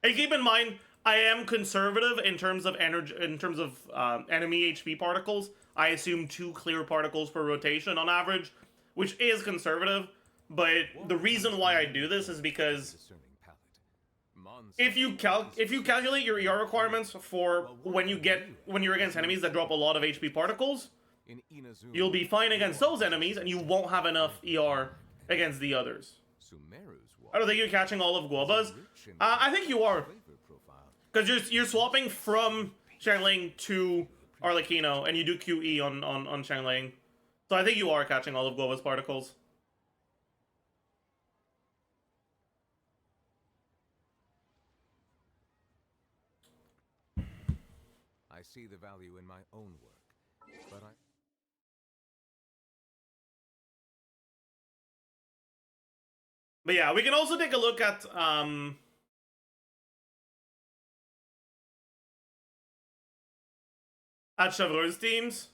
And keep in mind, I am conservative in terms of energy, in terms of enemy HP particles. I assume 2 clear particles per rotation on average, which is conservative. But the reason why I do this is because if you calculate your ER requirements for when you're against enemies that drop a lot of HP particles, you'll be fine against those enemies, and you won't have enough ER against the others, Sumeru's I don't think you're catching all of Guoba's. I think you are. flavor profile. Because you're swapping from Xiangling to Arlecchino, and you do QE on Xiangling. So I think you are catching all of Guoba's particles. I see the value in my own work, but But yeah, we can also take a look at Chevreau's teams.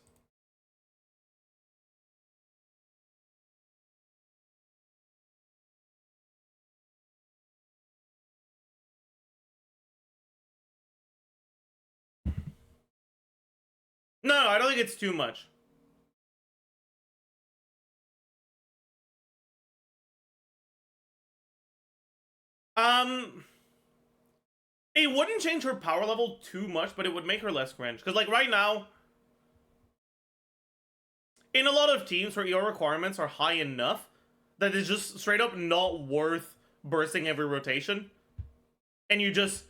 No, I don't think it's too much. It wouldn't change her power level too much, but it would make her less cringe. Because, like, right now, in a lot of teams where your requirements are high enough that it's just straight up not worth bursting every rotation, and you just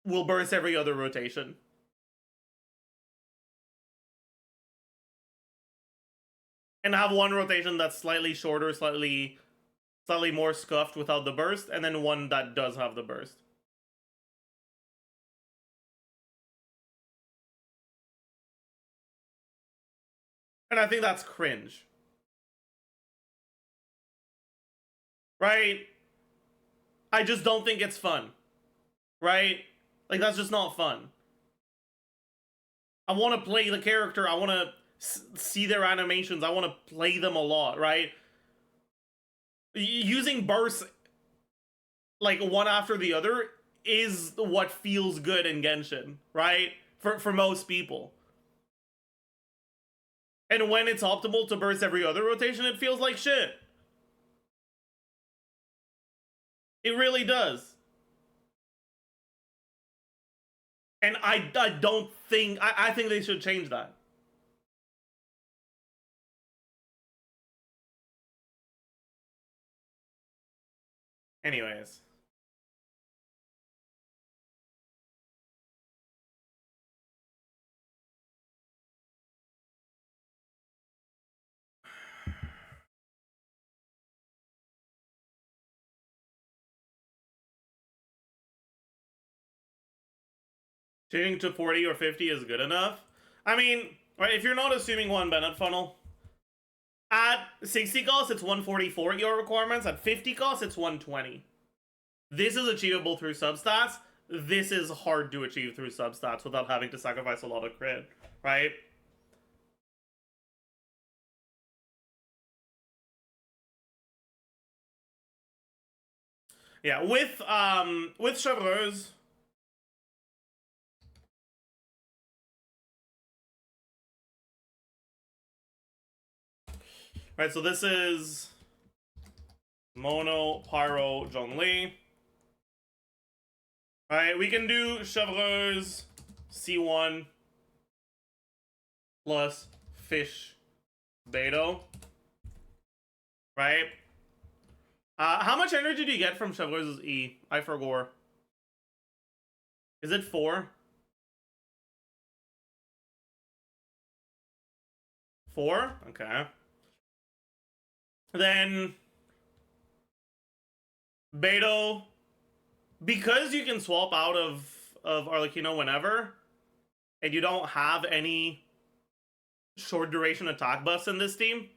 will burst every other rotation. And have one rotation that's slightly shorter, slightly more scuffed without the burst, and then one that does have the burst. And I think that's cringe. Right? I just don't think it's fun. Right? Like, that's just not fun. I want to play the character, I want to see their animations, I want to play them a lot, right? Using bursts like one after the other is what feels good in Genshin, right? For most people. And when it's optimal to burst every other rotation, it feels like shit. It really does. And I don't think... I think they should change that. Anyways. Changing to 40 or 50 is good enough. I mean, right, if you're not assuming one Bennett funnel, at 60 cost, it's 144 at your requirements. At 50 cost, it's 120. This is achievable through substats. This is hard to achieve through substats without having to sacrifice a lot of crit, right? Yeah, with Chevreuse, right, so this is Mono, Pyro, Zhongli. Alright, we can do Chevreuse C1 plus Fish Beto. Right? How much energy do you get from Chevreuse's E? I forgot. Is it 4? 4? Okay. Then Beto, because you can swap out of Arlecchino whenever, and you don't have any short duration attack buffs in this team,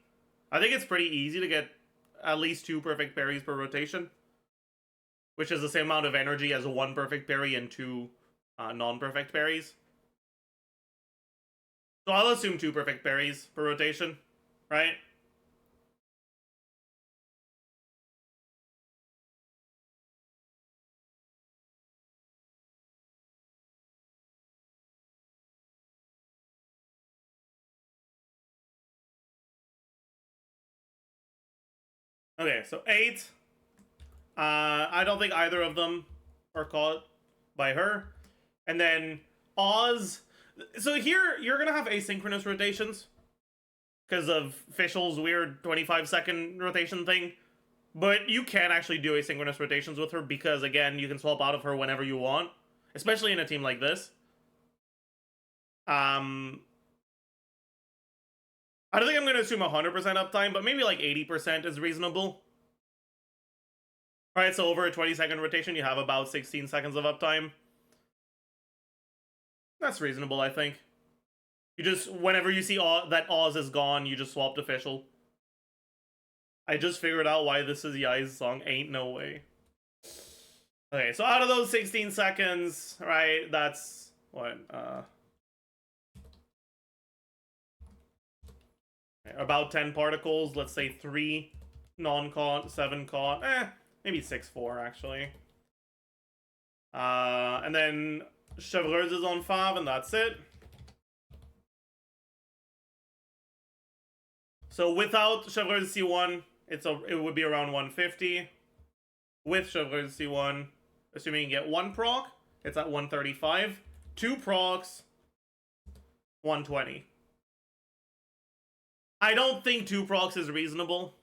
I think it's pretty easy to get at least 2 perfect parries per rotation, which is the same amount of energy as 1 perfect parry and 2 non-perfect parries. So I'll assume 2 perfect parries per rotation, right? Okay, so 8. I don't think either of them are caught by her. And then Oz. So here, you're going to have asynchronous rotations. because of Fischl's weird 25-second rotation thing. But you can actually do asynchronous rotations with her because, again, you can swap out of her whenever you want, especially in a team like this. I don't think I'm going to assume 100% uptime, but maybe like 80% is reasonable. Alright, so over a 20-second rotation, you have about 16 seconds of uptime. That's reasonable, I think. You just, whenever you see that Oz is gone, you just swap to Fischl. I just figured out why this is Yai's song, Ain't No Way. Okay, so out of those 16 seconds, right, that's, what, about 10 particles, let's say 3 non-caught, 7 caught, maybe 6-4, actually. And then Chevreuse is on 5, and that's it. So without Chevreuse C1, it would be around 150. With Chevreuse C1, assuming you get 1 proc, it's at 135. 2 procs, 120. I don't think 2 procs is reasonable.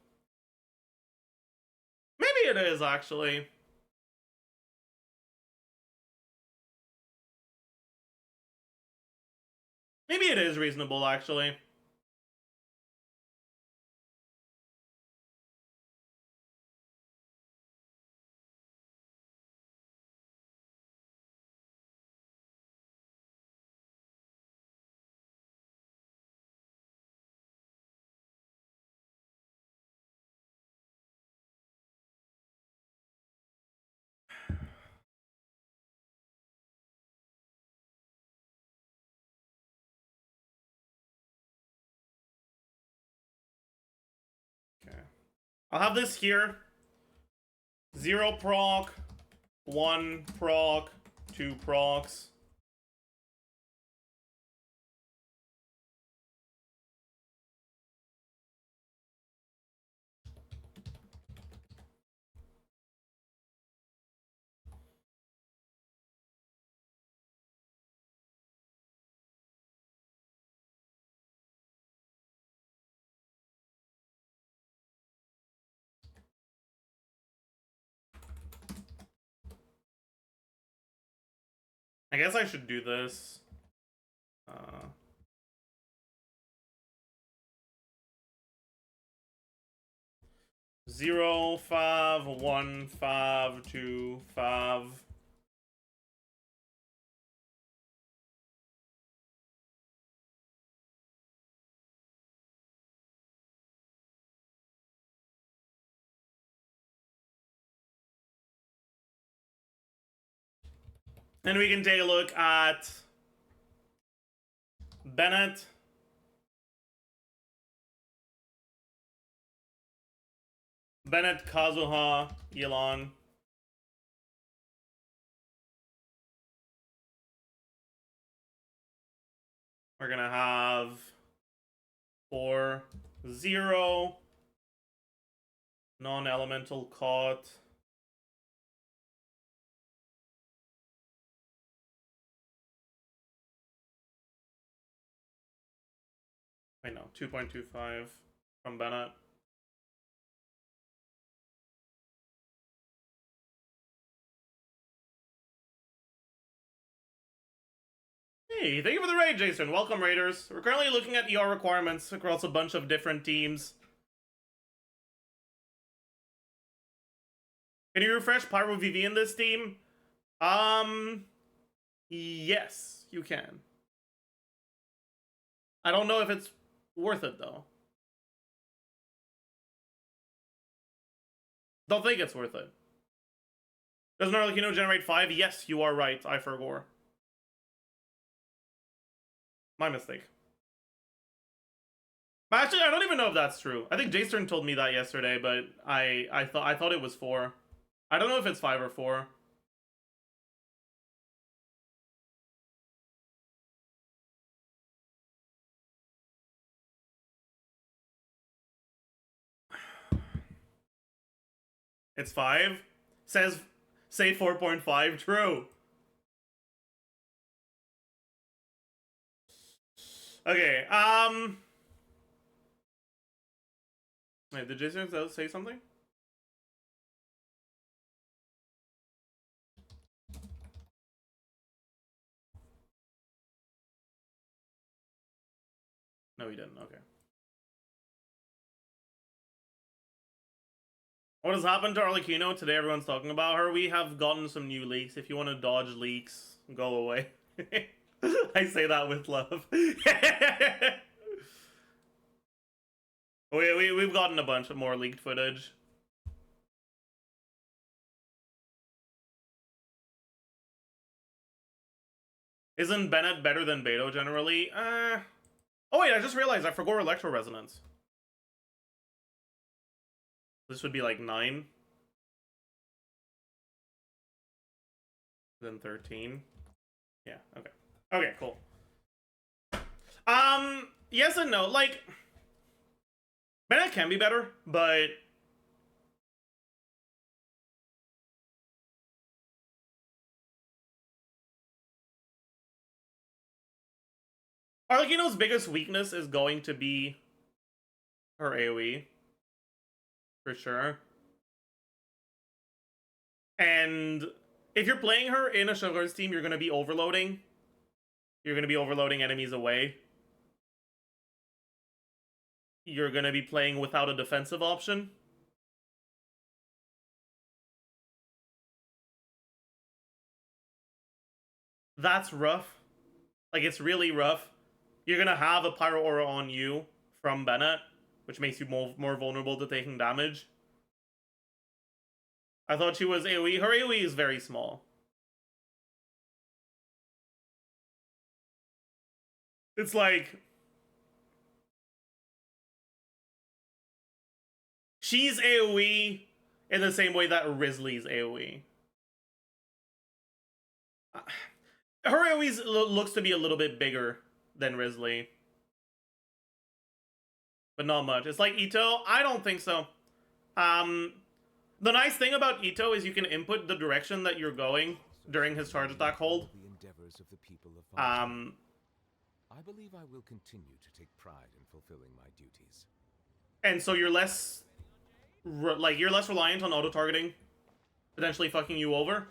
Maybe it is, actually. Maybe it is reasonable, actually. Okay. I'll have this here. 0 proc, 1 proc, 2 procs. I guess I should do this. 0, 5, 1, 5, 2, 5. And we can take a look at Bennett. Bennett, Kazuha, Elon. We're gonna have 4, 0. Non-elemental caught. Wait, no, 2.25 from Bennett. Hey, thank you for the raid, Jason. Welcome, Raiders. We're currently looking at ER requirements across a bunch of different teams. Can you refresh Pyro VV in this team? Yes, you can. I don't know if it's worth it, though. Don't think it's worth it. Doesn't Arlecchino generate 5? Yes, you are right, I forgot. My mistake. But actually, I don't even know if that's true. I think Jason told me that yesterday, but I thought it was 4. I don't know if it's 5 or 4. It's 5? Say 4.5, true. Okay, Wait, did Jason say something? No, he didn't. Okay. What has happened to Arlecchino? Today everyone's talking about her. We have gotten some new leaks. If you want to dodge leaks, go away. I say that with love. We've gotten a bunch of more leaked footage. Isn't Bennett better than Beto generally? Oh wait, I just realized I forgot electro resonance. This would be like 9. Then 13. Yeah, okay. Okay, cool. Yes and no. Like, Bennett can be better, but Arlecchino's biggest weakness is going to be her AoE. For sure. And if you're playing her in a Sugar's team, you're going to be overloading. You're going to be overloading enemies away. You're going to be playing without a defensive option. That's rough. Like, it's really rough. You're going to have a Pyro Aura on you from Bennett, which makes you more vulnerable to taking damage. I thought she was AoE. Her AoE is very small. It's like, she's AoE in the same way that Risley's AoE. Her AoE looks to be a little bit bigger than Risley. But not much. It's like Ito? I don't think so. The nice thing about Ito is you can input the direction that you're going during his charge attack hold. I believe I will continue to take pride in fulfilling my duties. And so you're less you're less reliant on auto targeting potentially fucking you over.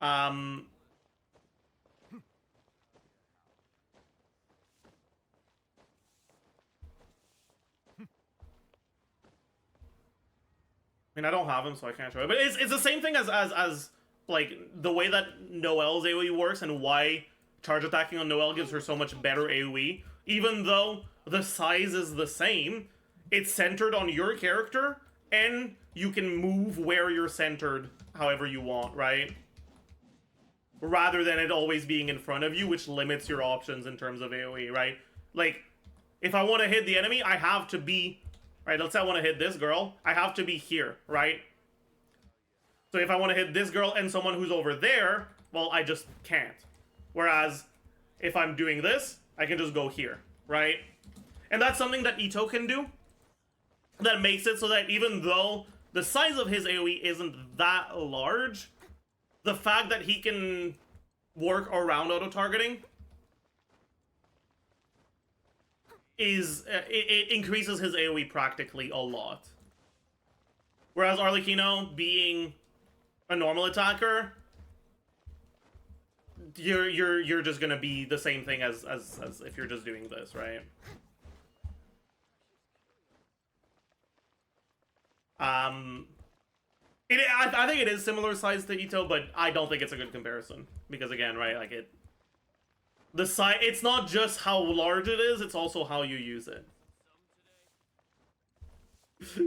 I mean, I don't have him, so I can't show it. But it's the same thing as like the way that Noelle's AoE works and why charge attacking on Noelle gives her so much better AoE. Even though the size is the same, it's centered on your character, and you can move where you're centered however you want, right? Rather than it always being in front of you, which limits your options in terms of AoE, right? Like, if I want to hit the enemy, I have to be... Right, let's say I want to hit this girl, I have to be here, right? So if I want to hit this girl and someone who's over there, well, I just can't. Whereas, if I'm doing this, I can just go here, right? And that's something that Ito can do. That makes it so that even though the size of his AoE isn't that large, the fact that he can work around auto-targeting is it increases his AoE practically a lot. Whereas Arlecchino, being a normal attacker, you're just gonna be the same thing as if you're just doing this, right? I think it is similar size to Ito, but I don't think it's a good comparison because again, right, like the size, it's not just how large it is, it's also how you use it.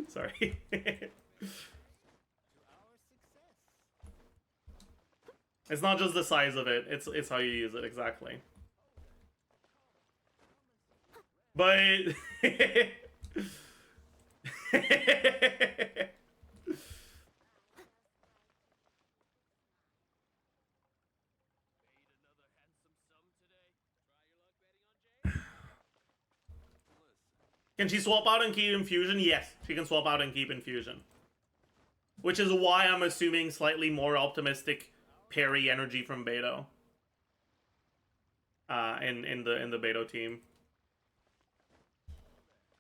Sorry. It's not just the size of it, it's how you use it, exactly. But can she swap out and keep Infusion? Yes, she can swap out and keep Infusion. Which is why I'm assuming slightly more optimistic parry energy from Beto. In the Beto team.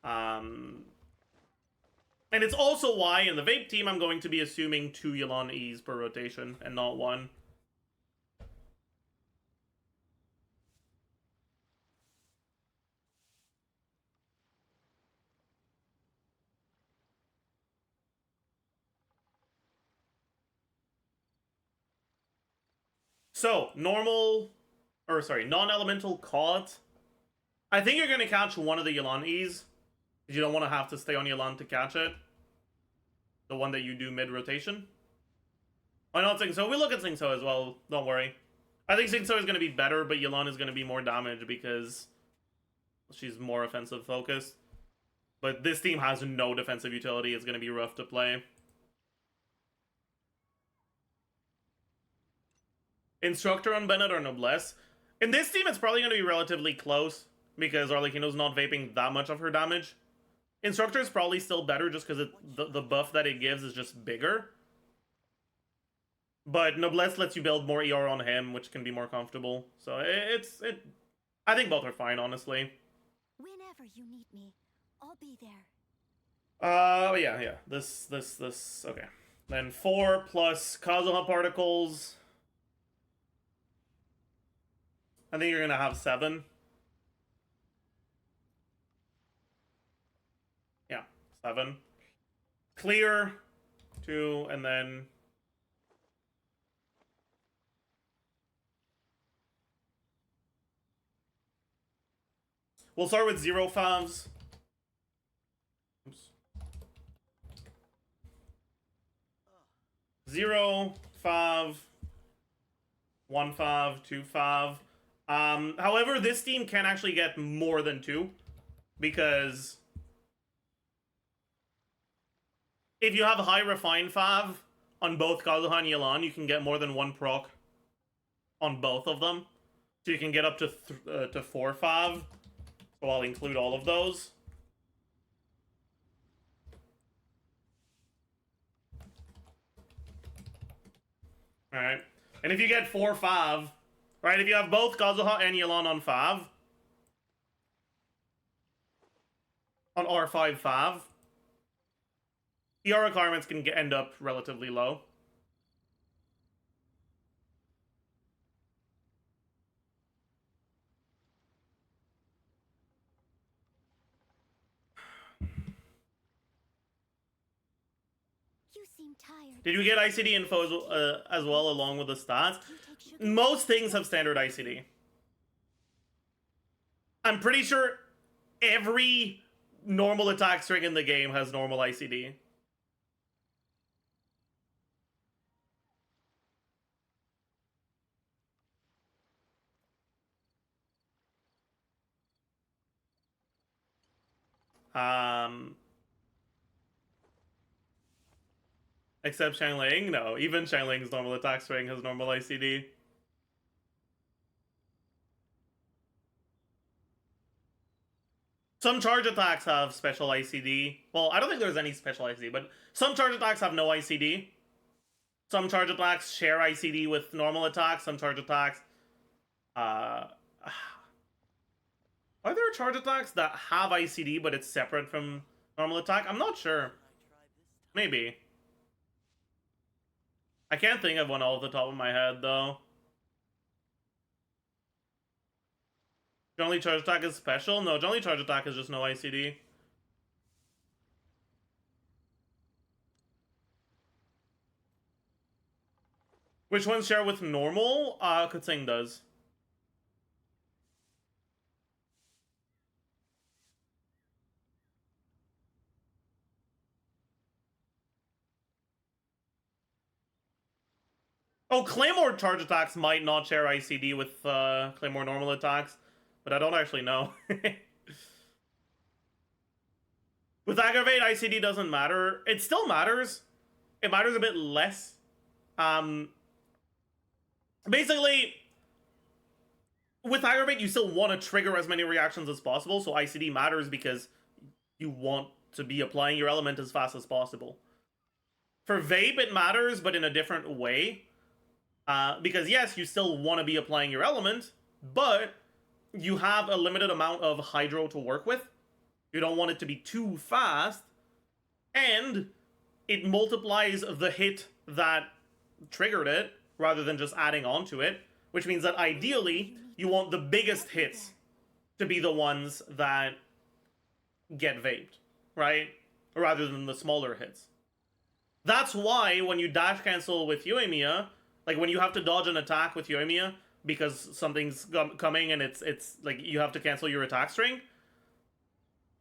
And it's also why in the vape team I'm going to be assuming 2 Yelan E's per rotation and not 1. So, non-elemental caught. I think you're going to catch one of the Yelan E's. Because you don't want to have to stay on Yelan to catch it. The one that you do mid-rotation. I don't think so. We look at Singso as well. Don't worry. I think Singso is going to be better, but Yelan is going to be more damage because she's more offensive focused. But this team has no defensive utility. It's going to be rough to play. Instructor on Bennett or Noblesse. In this team, it's probably going to be relatively close because Arlecchino's not vaping that much of her damage. Instructor is probably still better just because the buff that it gives is just bigger. But Noblesse lets you build more ER on him, which can be more comfortable. So I think both are fine, honestly. Whenever you need me, I'll be there. Yeah. This, okay. Then 4 plus Kazuha particles. I think you're gonna have 7. Yeah, 7. Clear, 2, and then... We'll start with 0 favs. Oops. 0 fav, 1 fav, 2 fav. However, this team can actually get more than 2, because if you have a high refine fav on both Kazuha and Yelan, you can get more than 1 proc on both of them. So you can get up to 4 fav. So I'll include all of those. Alright. And if you get 4 fav, right, if you have both Kazuha and Yelan on fav, on R5 fav, ER requirements can end up relatively low. You seem tired. Did you get ICD info as well along with the stats? Do you take sugar? Most things have standard ICD. I'm pretty sure every normal attack string in the game has normal ICD. Except Shangling? No, even Shangling's normal attack string has normal ICD. Some charge attacks have special ICD. Well, I don't think there's any special ICD, but some charge attacks have no ICD. Some charge attacks share ICD with normal attacks. Some charge attacks... Are there charge attacks that have ICD, but it's separate from normal attack? I'm not sure. Maybe. I can't think of one off the top of my head, though. Jolly Charge Attack is special? No, Jolly Charge Attack is just no ICD. Which ones share with normal? Kutsing does. Oh, Claymore charge attacks might not share ICD with Claymore normal attacks, but I don't actually know. With Aggravate, ICD doesn't matter. It still matters. It matters a bit less. Basically, with Aggravate, you still want to trigger as many reactions as possible, so ICD matters because you want to be applying your element as fast as possible. For Vape, it matters, but in a different way. Because yes, you still want to be applying your element, but you have a limited amount of hydro to work with. You don't want it to be too fast. And it multiplies the hit that triggered it, rather than just adding on to it. Which means that ideally, you want the biggest hits to be the ones that get vaped, right? Rather than the smaller hits. That's why when you dash cancel with Yoimiya, like when you have to dodge an attack with Yoimiya because something's coming and it's like you have to cancel your attack string,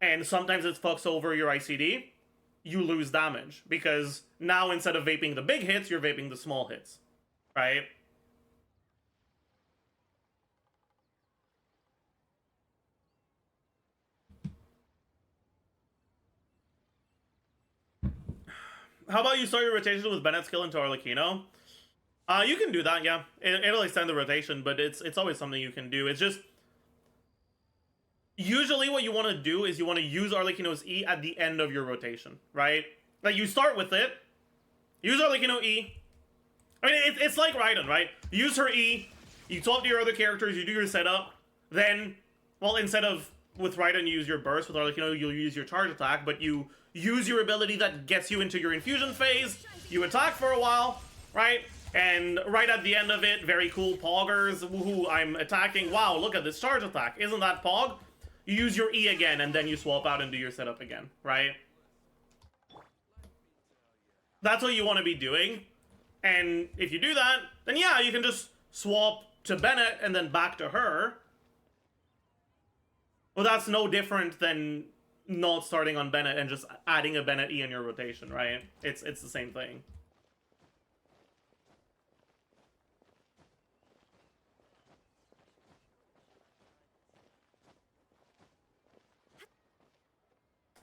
and sometimes it fucks over your ICD, you lose damage because now instead of vaping the big hits, you're vaping the small hits, right? How about you start your rotation with Bennett's skill into Arlecchino? You can do that, yeah. It'll extend the rotation, but it's always something you can do. It's just... Usually what you want to do is you want to use Arlecchino's E at the end of your rotation, right? Like, you start with it, use Arlecchino E. I mean, it's like Raiden, right? Use her E, you swap to your other characters, you do your setup, then, well, instead of with Raiden you use your burst, with Arlecchino you'll use your charge attack, but you use your ability that gets you into your infusion phase, you attack for a while, right? And right at the end of it, very cool poggers, woohoo, I'm attacking, wow, look at this charge attack, isn't that pog? You use your E again, and then you swap out and do your setup again, right? That's what you want to be doing. And if you do that, then yeah, you can just swap to Bennett and then back to her. Well, that's no different than not starting on Bennett and just adding a Bennett E in your rotation, right? It's the same thing.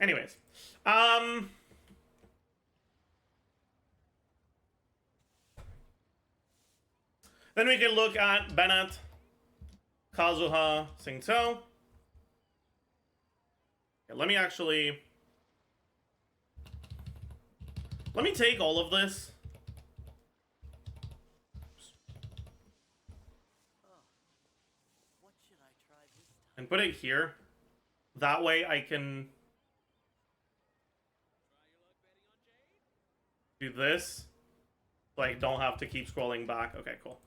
Anyways, then we can look at Bennett, Kazuha, Singto. Okay, let me take all of this. What should I try this time? And put it here. That way I can do this. So I don't have to keep scrolling back. Okay, cool.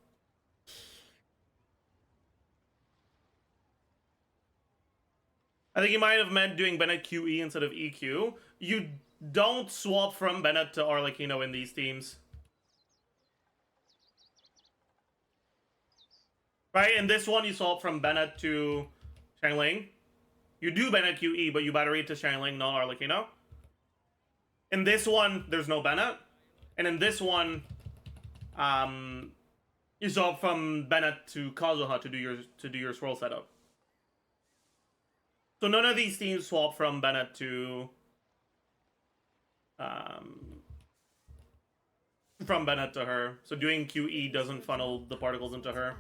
I think you might have meant doing Bennett QE instead of EQ. You don't swap from Bennett to Arlecchino in these teams. Right, in this one you swap from Bennett to Xiangling. You do Bennett QE, but you battery to Xiangling, not Arlecchino. In this one, there's no Bennett. And in this one, you swap from Bennett to Kazuha to do your swirl setup. So none of these teams swap from Bennett to from Bennett to her. So doing QE doesn't funnel the particles into her.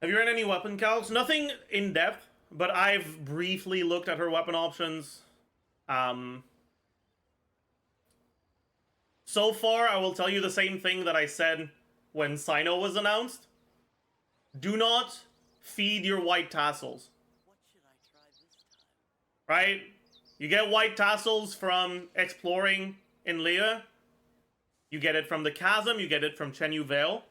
Have you read any weapon calcs? Nothing in depth, but I've briefly looked at her weapon options. So far, I will tell you the same thing that I said when Sino was announced. Do not feed your white tassels. What should I try this time? Right? You get white tassels from exploring in Liyue. You get it from the Chasm, you get it from Chenyu Vale.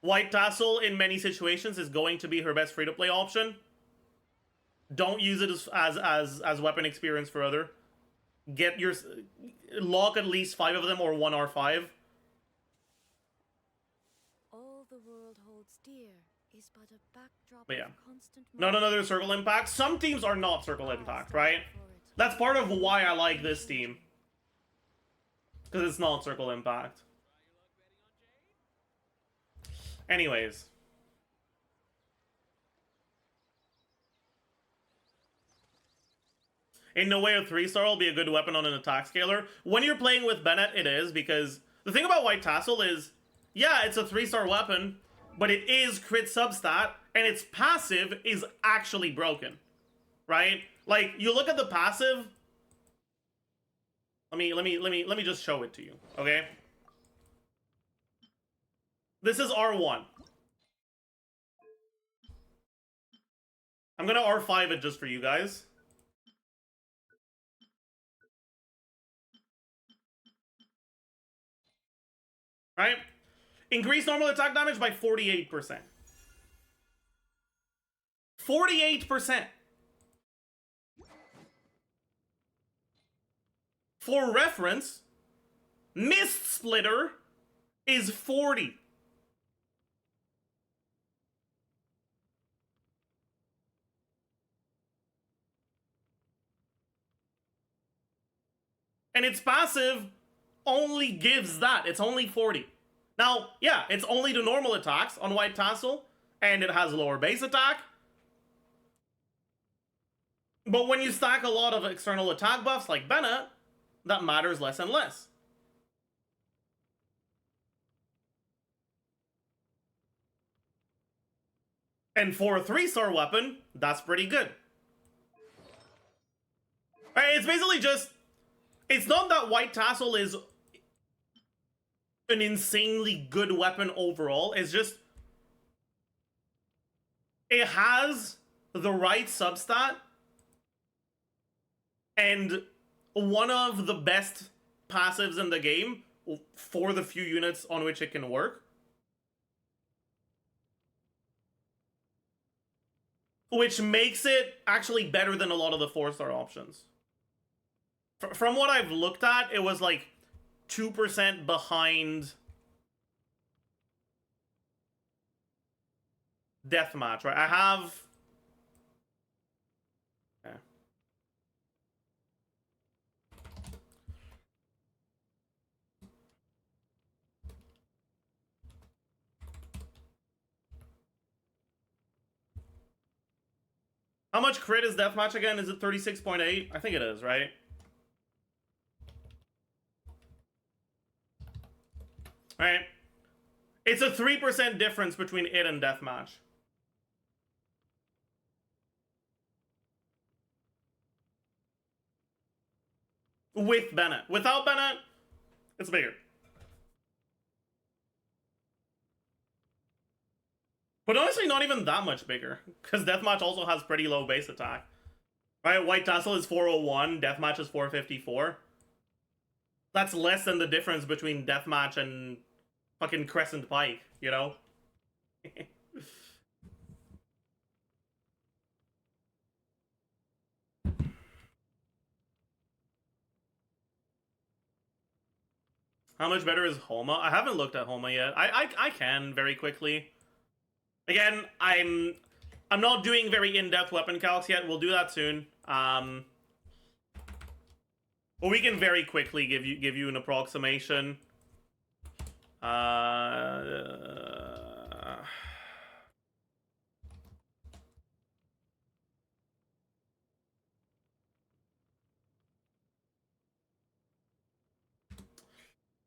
White tassel in many situations is going to be her best free-to-play option. Don't use it as weapon experience for other. Get your lock at least 5 of them or 1 R5. All the world holds dear is but a backdrop But yeah. of constant Not another Circle Impact. Some teams are not Circle Impact, right? That's part of why I like this team. Because it's not Circle Impact. Anyways. In no way a 3-star will be a good weapon on an attack scaler. When you're playing with Bennett, it is, because the thing about White Tassel is, yeah, it's a 3-star weapon, but it is crit substat, and its passive is actually broken. Right? Like, you look at the passive. Let me just show it to you, okay? This is R1. I'm gonna R5 it just for you guys. Right? Increase normal attack damage by 48%. 48%! For reference, Mist Splitter is 40. And its passive only gives that. It's only 40. Now, yeah, it's only the normal attacks on White Tassel, and it has lower base attack. But when you stack a lot of external attack buffs like Bennett, that matters less and less. And for a 3-star weapon, that's pretty good. It's basically just... It's not that White Tassel is an insanely good weapon overall. It's just... It has the right substat and one of the best passives in the game for the few units on which it can work. Which makes it actually better than a lot of the 4-star options. From what I've looked at, it was like 2% behind Deathmatch, right? I have... Yeah. How much crit is Deathmatch again? Is it 36.8? I think it is, right? Alright. It's a 3% difference between it and Deathmatch. With Bennett. Without Bennett, it's bigger. But honestly, not even that much bigger. Because Deathmatch also has pretty low base attack. Right? White Tassel is 401, Deathmatch is 454. That's less than the difference between Deathmatch and fucking Crescent Pike, you know? How much better is Homa? I haven't looked at Homa yet. I can very quickly. Again, I'm not doing very in-depth weapon calcs yet. We'll do that soon. But we can very quickly give you an approximation.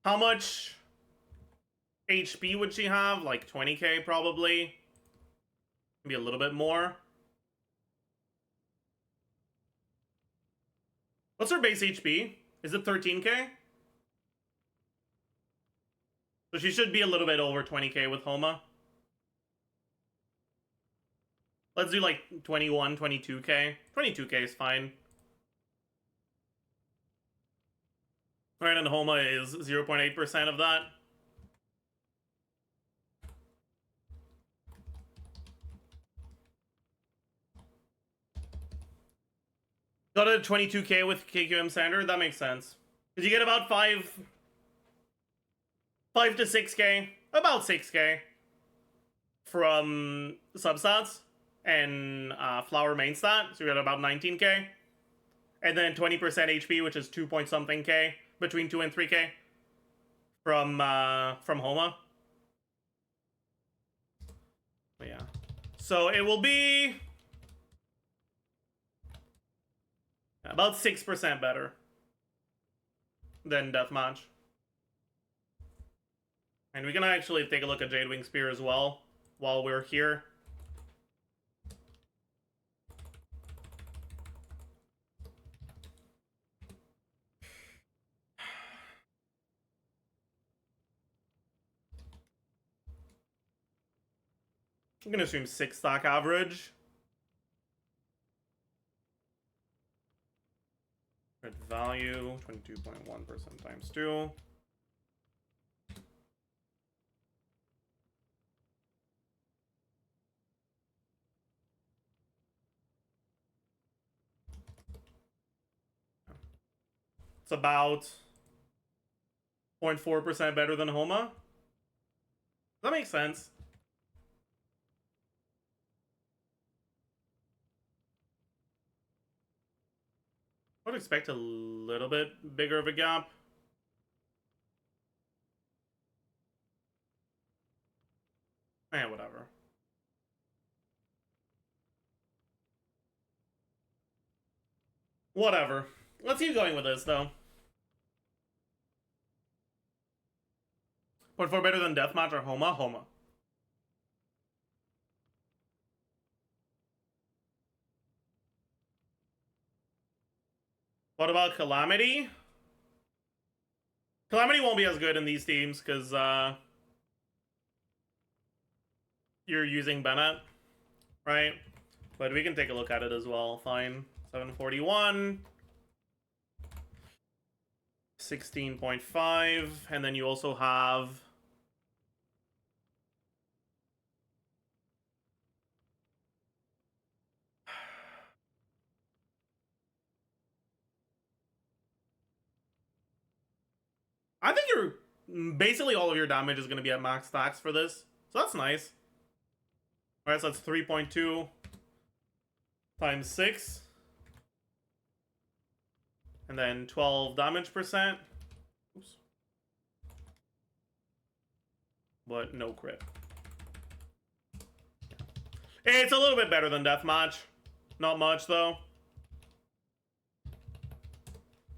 How much HP would she have? Like 20k probably. Maybe a little bit more. What's her base HP? Is it 13k? So she should be a little bit over 20k with Homa. Let's do like 21, 22k. 22k is fine. Alright, and Homa is 0.8% of that. Got a 22k with KQM standard, that makes sense. Because you get about 5 to 6k, about 6k from substats and flower main stat, so you got about 19k. And then 20% HP, which is 2 point something k, between 2 and 3k from Homa. But yeah. So it will be about 6% better than Deathmatch. And we can actually take a look at Jadewing Spear as well while we're here. I'm gonna assume 6 stock average. Crit value, 22.1% times 2. It's about 0.4% better than Homa. That makes sense. I would expect a little bit bigger of a gap. Eh, whatever. Whatever. Let's keep going with this, though. 0.4 better than Deathmatch or Homa? Homa. What about Calamity? Calamity won't be as good in these teams, because, you're using Bennett, right? But we can take a look at it as well. Fine. 741. 16.5. And then you also have... I think you're... Basically all of your damage is going to be at max stacks for this. So that's nice. Alright, so that's 3.2 times 6. And then 12 damage percent. Oops. But no crit. It's a little bit better than Deathmatch. Not much, though.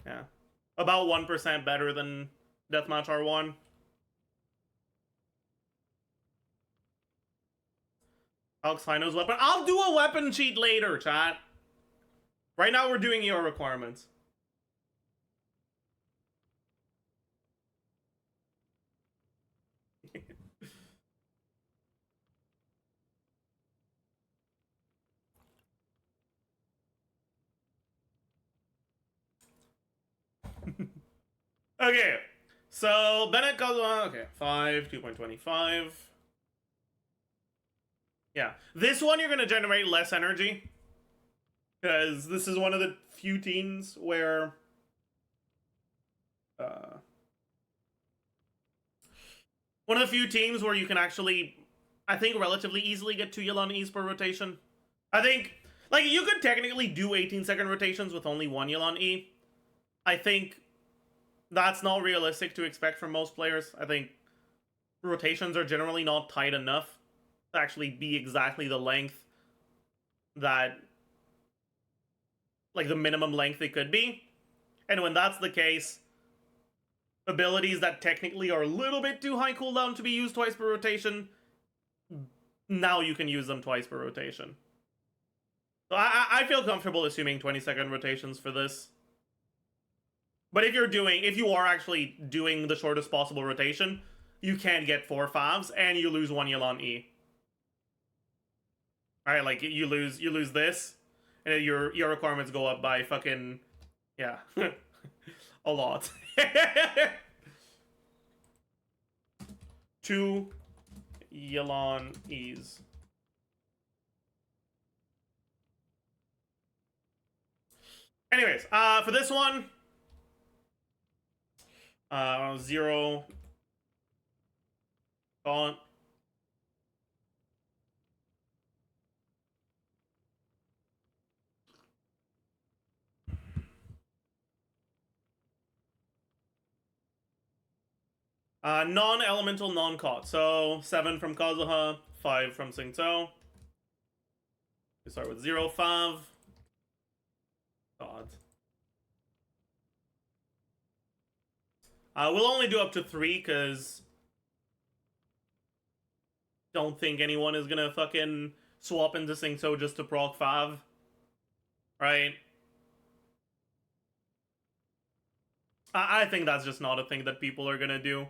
Yeah. About 1% better than Deathmatch R1. Alexino's weapon. I'll do a weapon cheat later, chat. Right now we're doing your requirements. Okay. So, Bennett goes on. Okay. 5, 2.25. Yeah. This one you're going to generate less energy. Because this is one of the few teams where... one of the few teams where you can actually, I think, relatively easily get 2 Yelan E's per rotation. I think, like, you could technically do 18-second rotations with only 1 Yelan E. I think that's not realistic to expect from most players. I think rotations are generally not tight enough to actually be exactly the length that, like, the minimum length they could be. And when that's the case, abilities that technically are a little bit too high cooldown to be used twice per rotation, now you can use them twice per rotation. So I feel comfortable assuming 20-second rotations for this. But if you are actually doing the shortest possible rotation, you can get 4 favs and you lose 1 Yelan E. Alright, like you lose this, and your requirements go up by fucking, yeah, a lot. 2 Yelan E's. Anyways, for this one, 0 gaunt. Non-elemental, non-caught. So 7 from Kazuha, 5 from Singto. We start with 0 fav. God. We'll only do up to 3 because don't think anyone is gonna fucking swap into Singto just to proc fav. Right? I think that's just not a thing that people are gonna do.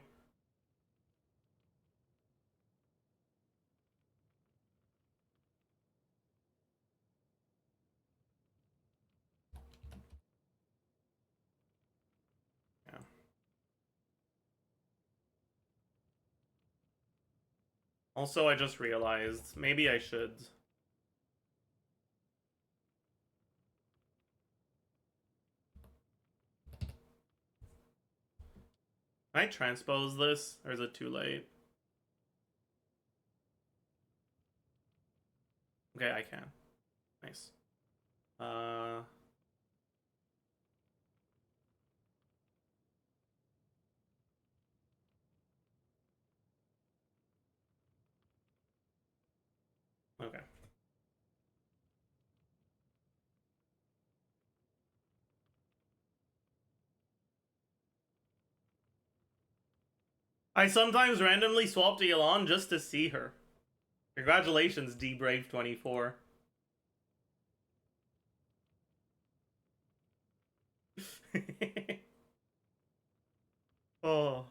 Also, I just realized, maybe I should. Can I transpose this, or is it too late? Okay, I can. Nice. Okay. I sometimes randomly swap to Elon just to see her. Congratulations, dbrave24. Oh.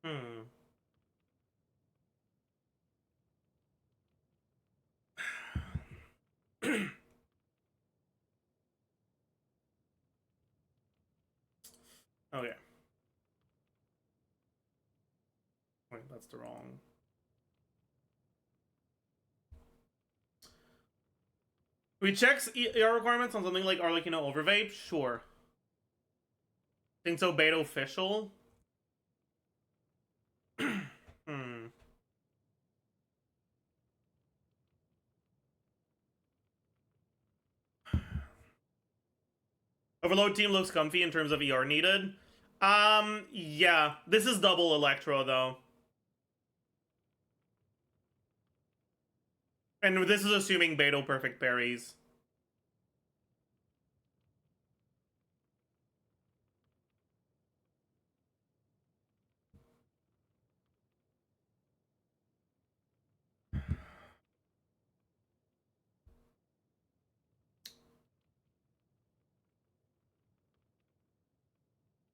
Hmm. Okay. Wait, that's the wrong. We check ER requirements on something like Arlecchino Overvape? Sure. Think so, beta official? Hmm. Overload team looks comfy in terms of ER needed. Yeah. This is double Electro, though. And this is assuming Beto perfect parries.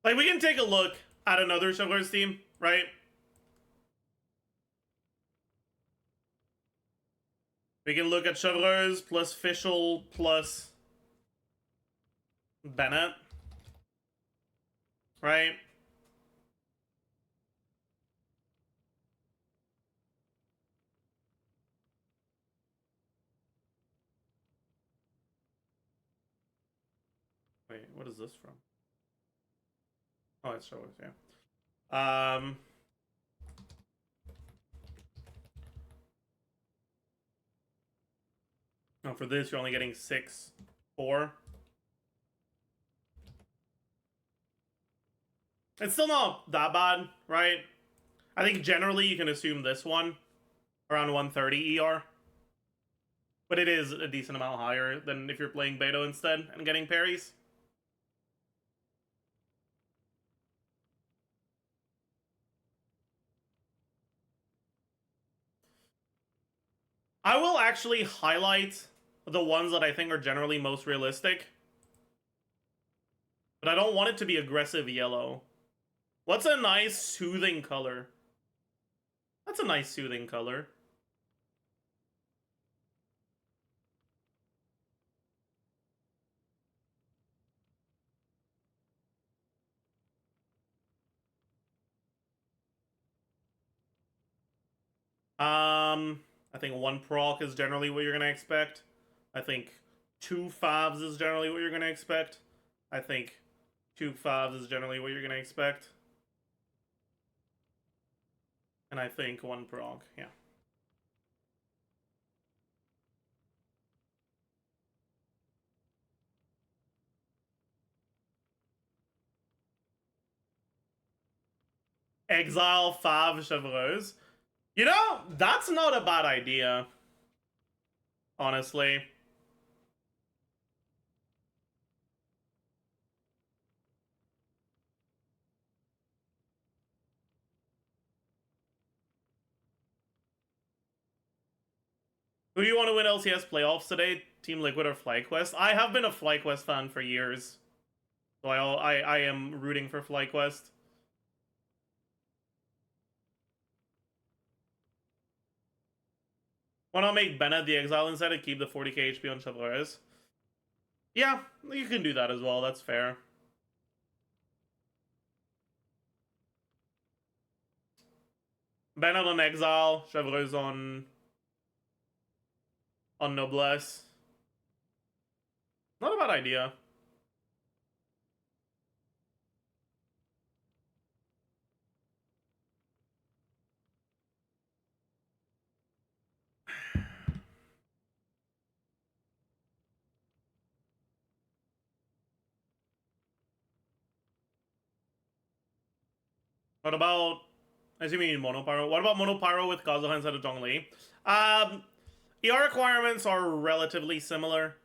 Like, we can take a look at another Shovel's team, right? We can look at Shovelers plus Fischl plus Bennett, right? Wait, what is this from? Oh, it's Shovelers, yeah. No, for this, you're only getting 6, 4. It's still not that bad, right? I think generally you can assume this one around 130 ER. But it is a decent amount higher than if you're playing Beto instead and getting parries. I will actually highlight the ones that I think are generally most realistic. But I don't want it to be aggressive yellow. What's a nice soothing color? That's a nice soothing color. I think 1 proc is generally what you're gonna expect. I think 2 5s is generally what you're gonna expect. I think 2 5s is generally what you're gonna expect. And I think 1 proc, yeah. Exile 5 Chevreuse. You know, that's not a bad idea. Honestly. Who do you want to win LCS playoffs today? Team Liquid or FlyQuest? I have been a FlyQuest fan for years. So I am rooting for FlyQuest. Why not make Bennett the Exile instead and keep the 40k HP on Chevaliers? Yeah, you can do that as well, that's fair. Bennett on Exile, Chevaliers on Noblesse. Not a bad idea. What about... I assume you mean Monopyro. What about Monopyro with Kazuha instead of Zhongli? ER requirements are relatively similar.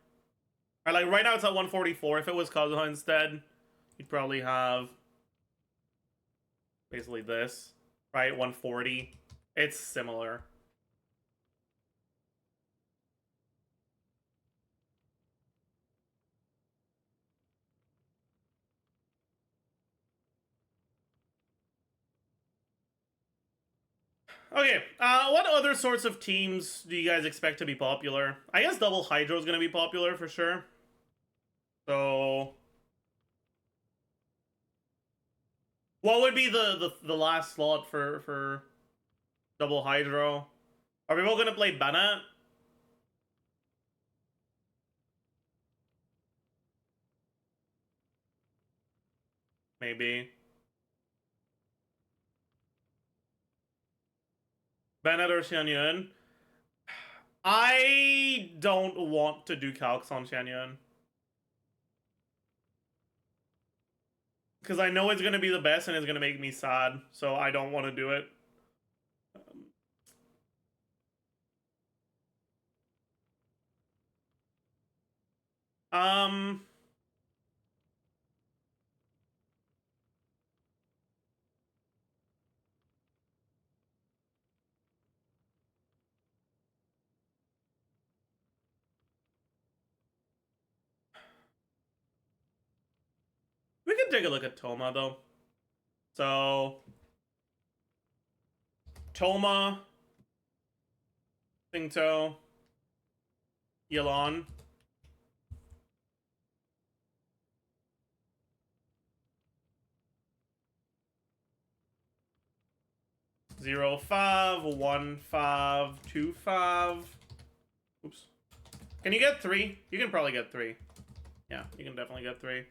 Or like right now it's at 144. If it was Kazuha instead, you'd probably have basically this, right? 140. It's similar. Okay, what other sorts of teams do you guys expect to be popular? I guess Double Hydro is going to be popular for sure. So... what would be the last slot for Double Hydro? Are we all going to play Bennett? Maybe. Bennett or Xianyun? I don't want to do calcs on Xianyun. Because I know it's going to be the best and it's going to make me sad. So I don't want to do it. We can take a look at Toma, though. So... Toma... Singto... Yelan... 0-5, 1-5, 2-5. Oops. Can you get 3? You can probably get 3. Yeah, you can definitely get 3.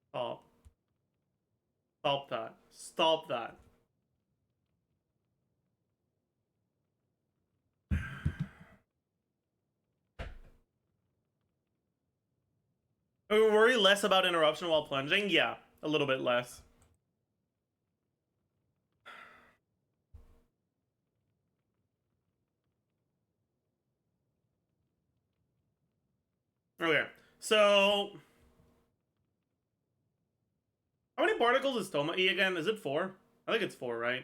Stop. Stop that. Stop that. We worry less about interruption while plunging? Yeah, a little bit less. Okay, so... how many particles is Toma E again? Is it 4? I think it's 4, right?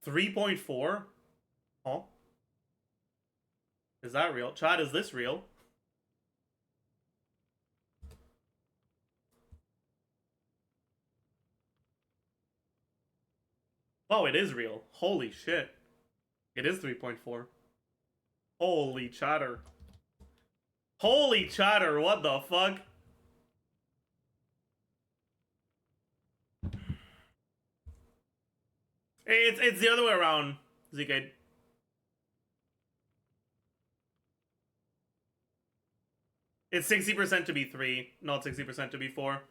$3.4? Huh? Is that real? Chad, is this real? Oh, it is real. Holy shit. It is 3.4. Holy chatter. Holy chatter, what the fuck? It's the other way around, ZK. It's 60% to be 3, not 60% to be 4.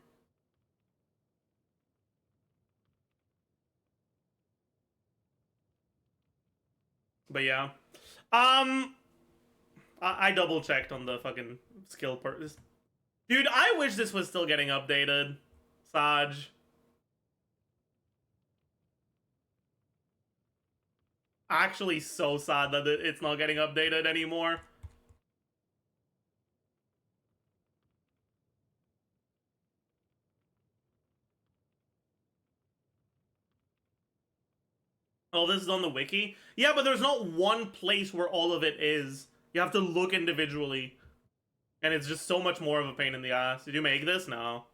But yeah. I double checked on the fucking skill part. Dude, I wish this was still getting updated. Saj. Actually so sad that it's not getting updated anymore. Oh, this is on the wiki? Yeah, but there's not one place where all of it is. You have to look individually. And it's just so much more of a pain in the ass. Did you make this? No.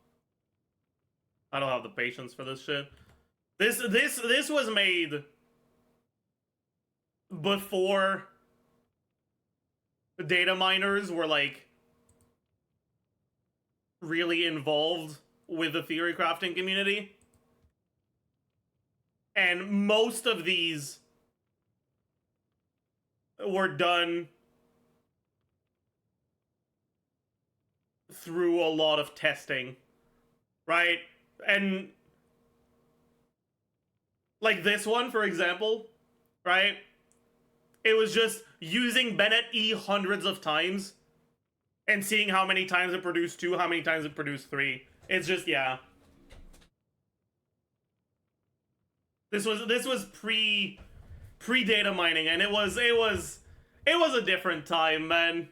I don't have the patience for this shit. This was made before the data miners were like really involved with the theory crafting community. And most of these were done through a lot of testing, right? And like this one, for example, right? It was just using Bennett E hundreds of times and seeing how many times it produced 2, how many times it produced 3. It's just, yeah. This was pre data mining, and it was a different time, man.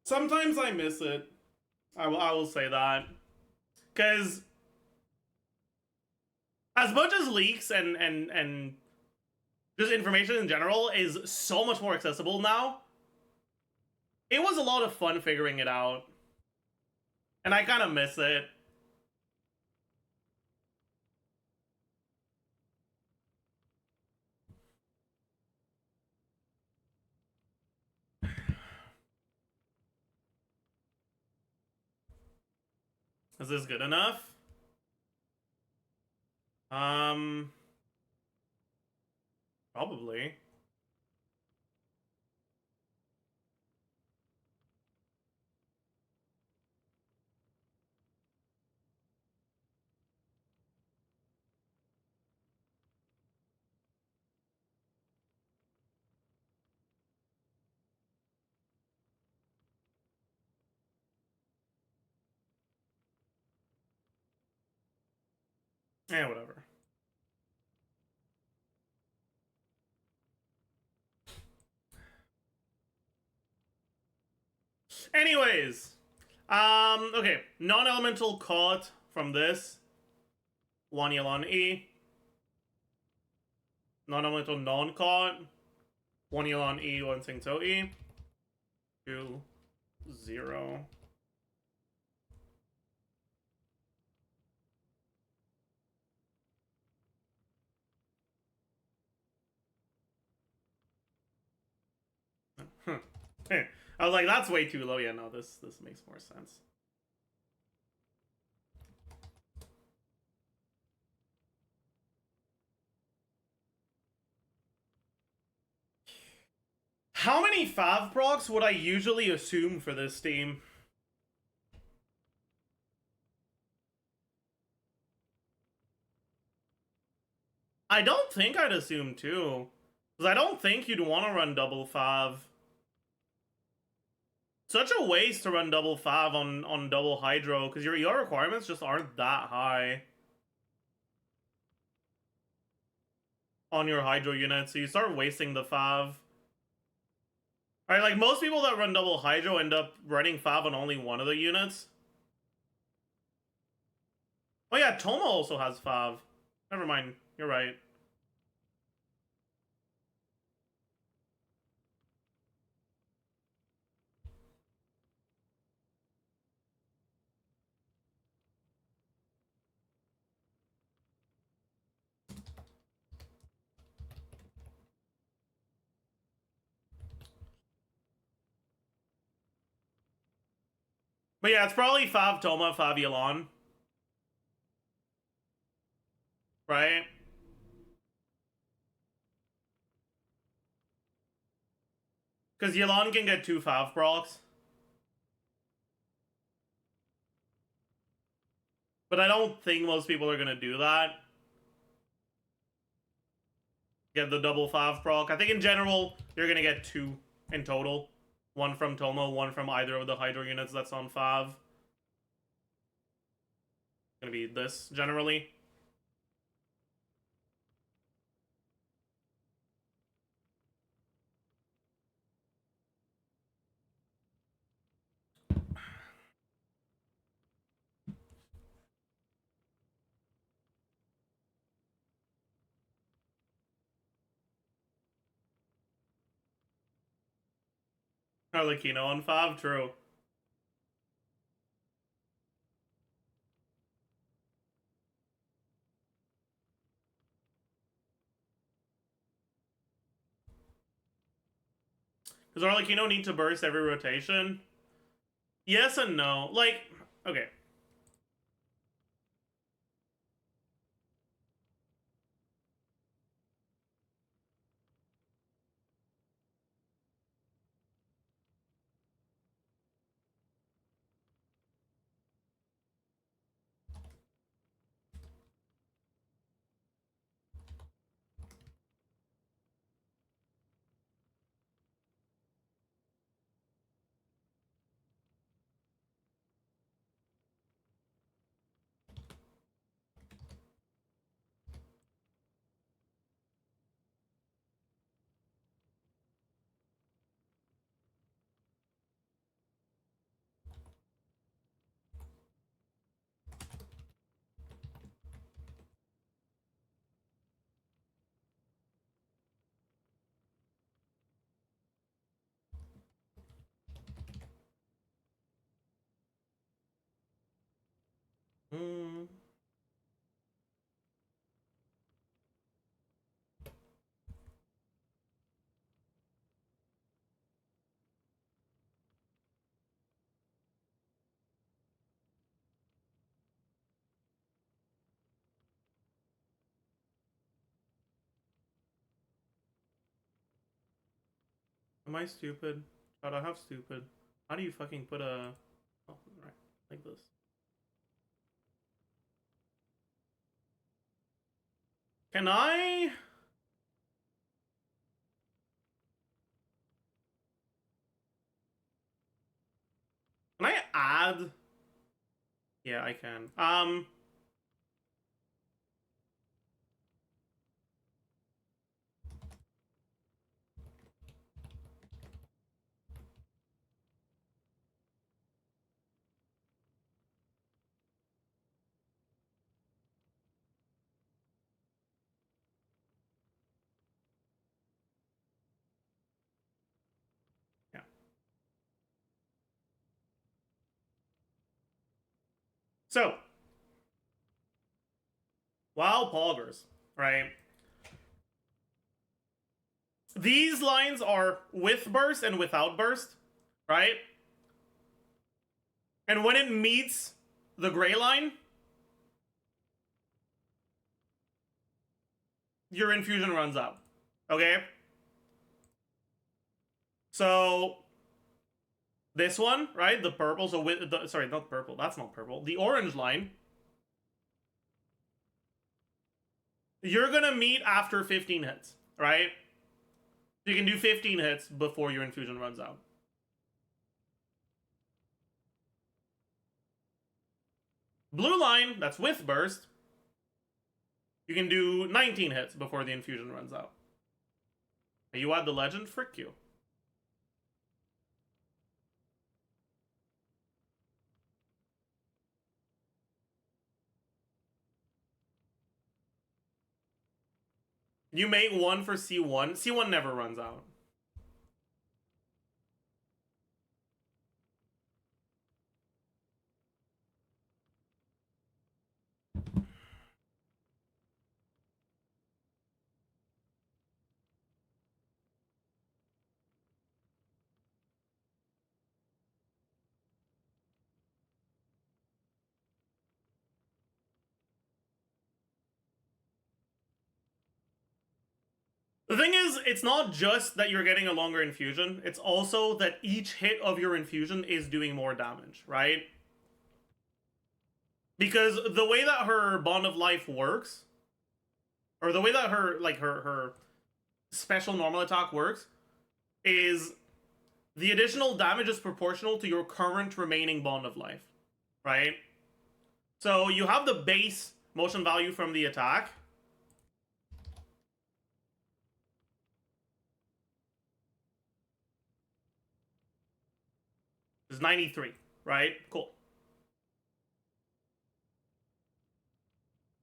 Sometimes I miss it. I will say that. Cause as much as leaks and just information in general is so much more accessible now, it was a lot of fun figuring it out. And I kind of miss it. Is this good enough? Probably. Yeah, whatever. Anyways, okay, non-elemental caught from this. 1 Elon E. Non-elemental non-caught. 1 Elon E, 1 Singto E. 2, 0. I was like, that's way too low. Yeah, no, this makes more sense. How many Fav procs would I usually assume for this team? I don't think I'd assume 2. Because I don't think you'd want to run double Fav. Such a waste to run double Fav on double Hydro, because your ER requirements just aren't that high on your Hydro unit, so you start wasting the Fav. Alright, like, most people that run double Hydro end up running Fav on only one of the units. Oh yeah, Toma also has Fav. Never mind, you're right. But yeah, it's probably Fav Toma, Fav Elon. Right? Because Elon can get 2 Fav procs. But I don't think most people are going to do that. Get the double Fav proc. I think in general, you're going to get 2 in total. 1 from Toma, 1 from either of the Hydro units that's on Fav. Gonna be this, generally. Arlecchino on 5, true. Does Arlecchino need to burst every rotation? Yes and no. Like, okay. Hmm. Am I stupid? God, I have stupid. How do you fucking put a... Oh, right. Like this. Can I... Can I add... Yeah, I can. Yeah. So, while poggers, right? These lines are with burst and without burst, right? And when it meets the gray line, your infusion runs out. Okay? So, this one, right? The purple, so with the, sorry, not purple, that's not purple. The orange line, you're gonna meet after 15 hits, right? You can do 15 hits before your infusion runs out. Blue line, that's with burst. You can do 19 hits before the infusion runs out. You add the legend, frick you. You make one for C1. C1 never runs out. The thing is, it's not just that you're getting a longer infusion, it's also that each hit of your infusion is doing more damage, right? Because the way that her Bond of Life works, or the way that her, like, her special normal attack works, is the additional damage is proportional to your current remaining Bond of Life, right? So you have the base motion value from the attack, is 93, right? Cool.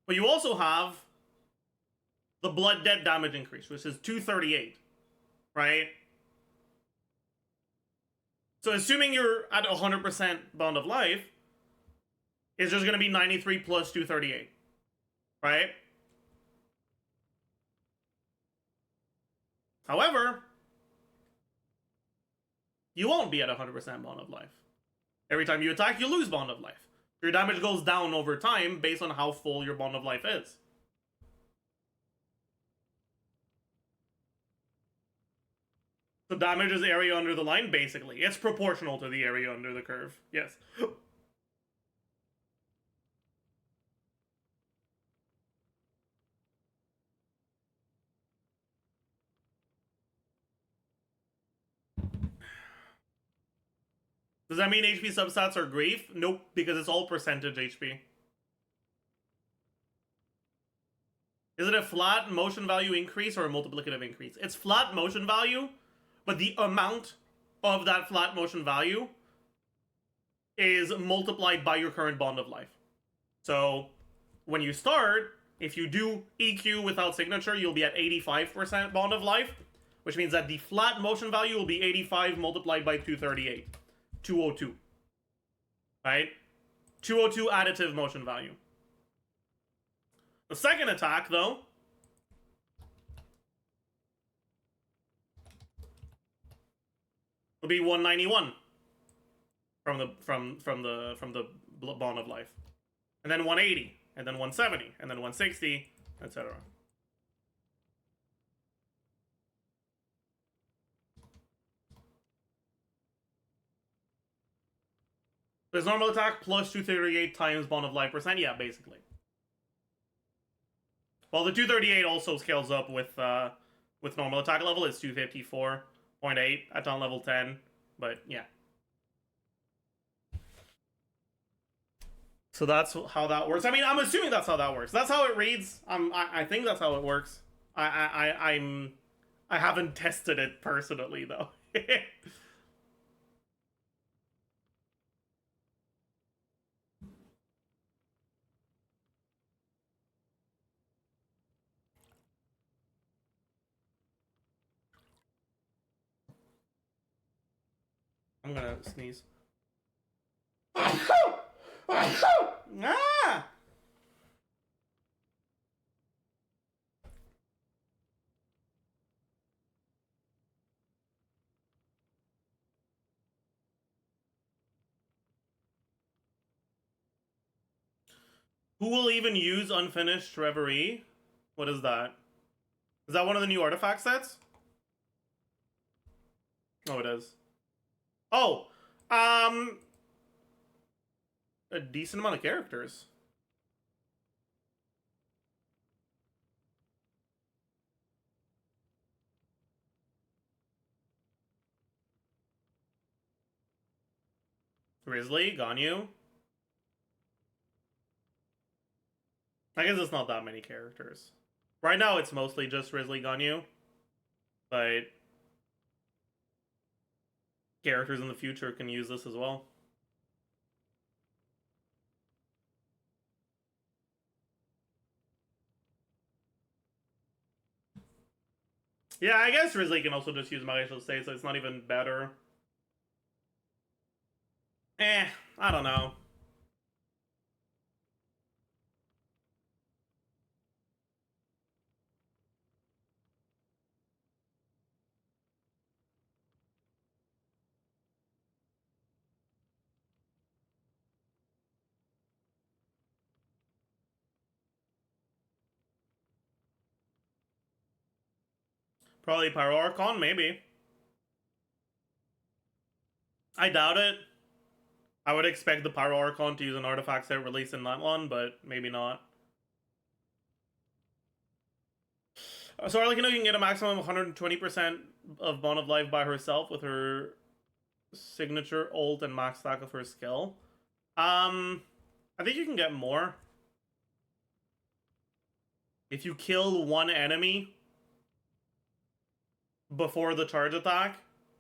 But you also have the blood dead damage increase, which is 238, right? So assuming you're at 100% Bond of Life, it's just going to be 93 plus 238. Right? However, you won't be at 100% Bond of Life. Every time you attack, you lose Bond of Life. Your damage goes down over time based on how full your Bond of Life is. The damage is area under the line, basically. It's proportional to the area under the curve. Yes. Does that mean HP substats are grief? Nope, because it's all percentage HP. Is it a flat motion value increase or a multiplicative increase? It's flat motion value, but the amount of that flat motion value is multiplied by your current Bond of Life. So, when you start, if you do EQ without signature, you'll be at 85% Bond of Life, which means that the flat motion value will be 85 multiplied by 238. 202. Right? 202 additive motion value. The second attack, though, will be 191 from the Bond of Life, and then 180, and then 170, and then 160, etc. There's normal attack plus 238 times Bond of Life percent. Yeah, basically. Well, the 238 also scales up with normal attack level. It's 254.8 at on level 10. But yeah. So that's how that works. I mean, I'm assuming that's how that works. That's how it reads. I think that's how it works. I haven't tested it personally though. I'm gonna sneeze. Ah! Who will even use Unfinished Reverie? What is that? Is that one of the new artifact sets? Oh, it is. Oh! A decent amount of characters. Grizzly, Ganyu. I guess it's not that many characters. Right now it's mostly just Grizzly, Ganyu. But characters in the future can use this as well. Yeah, I guess Grizzly can also just use Marital State, so it's not even better. I don't know. Probably Pyro Archon, maybe. I doubt it. I would expect the Pyro Archon to use an artifact set released in that one, but maybe not. So Arlecchino can get a maximum of 120% of Bond of Life by herself with her signature, ult, and max stack of her skill. I think you can get more. If you kill one enemy before the charge attack.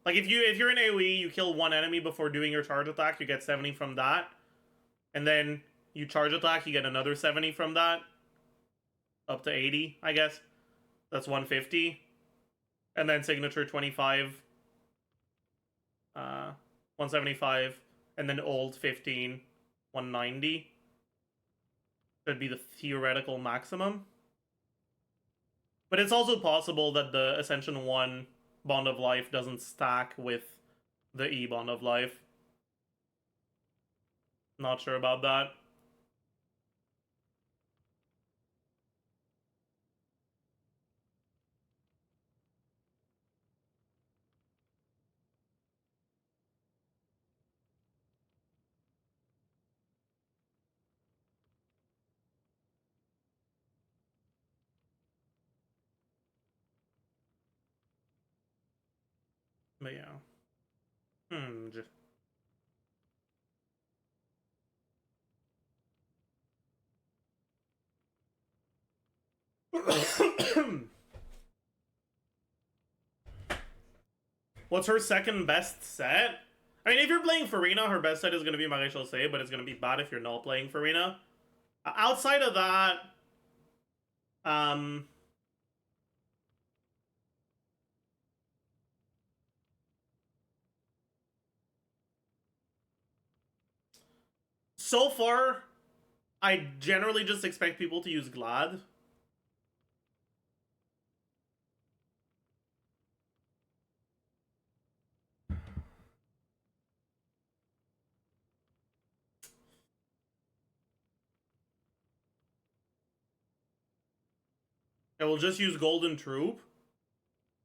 Like if you're in AoE, you kill one enemy before doing your charge attack, you get 70 from that. And then you charge attack, you get another 70 from that. Up to 80, I guess. That's 150. And then signature 25. 175, and then old 15, 190. Should be the theoretical maximum. But it's also possible that the Ascension 1 Bond of Life doesn't stack with the E Bond of Life. Not sure about that. But yeah. What's her second best set? I mean, if you're playing Farina, her best set is going to be Maréchal Say, but it's going to be bad if you're not playing Farina. Outside of that, so far, I generally just expect people to use Glad. I will just use Golden Troop.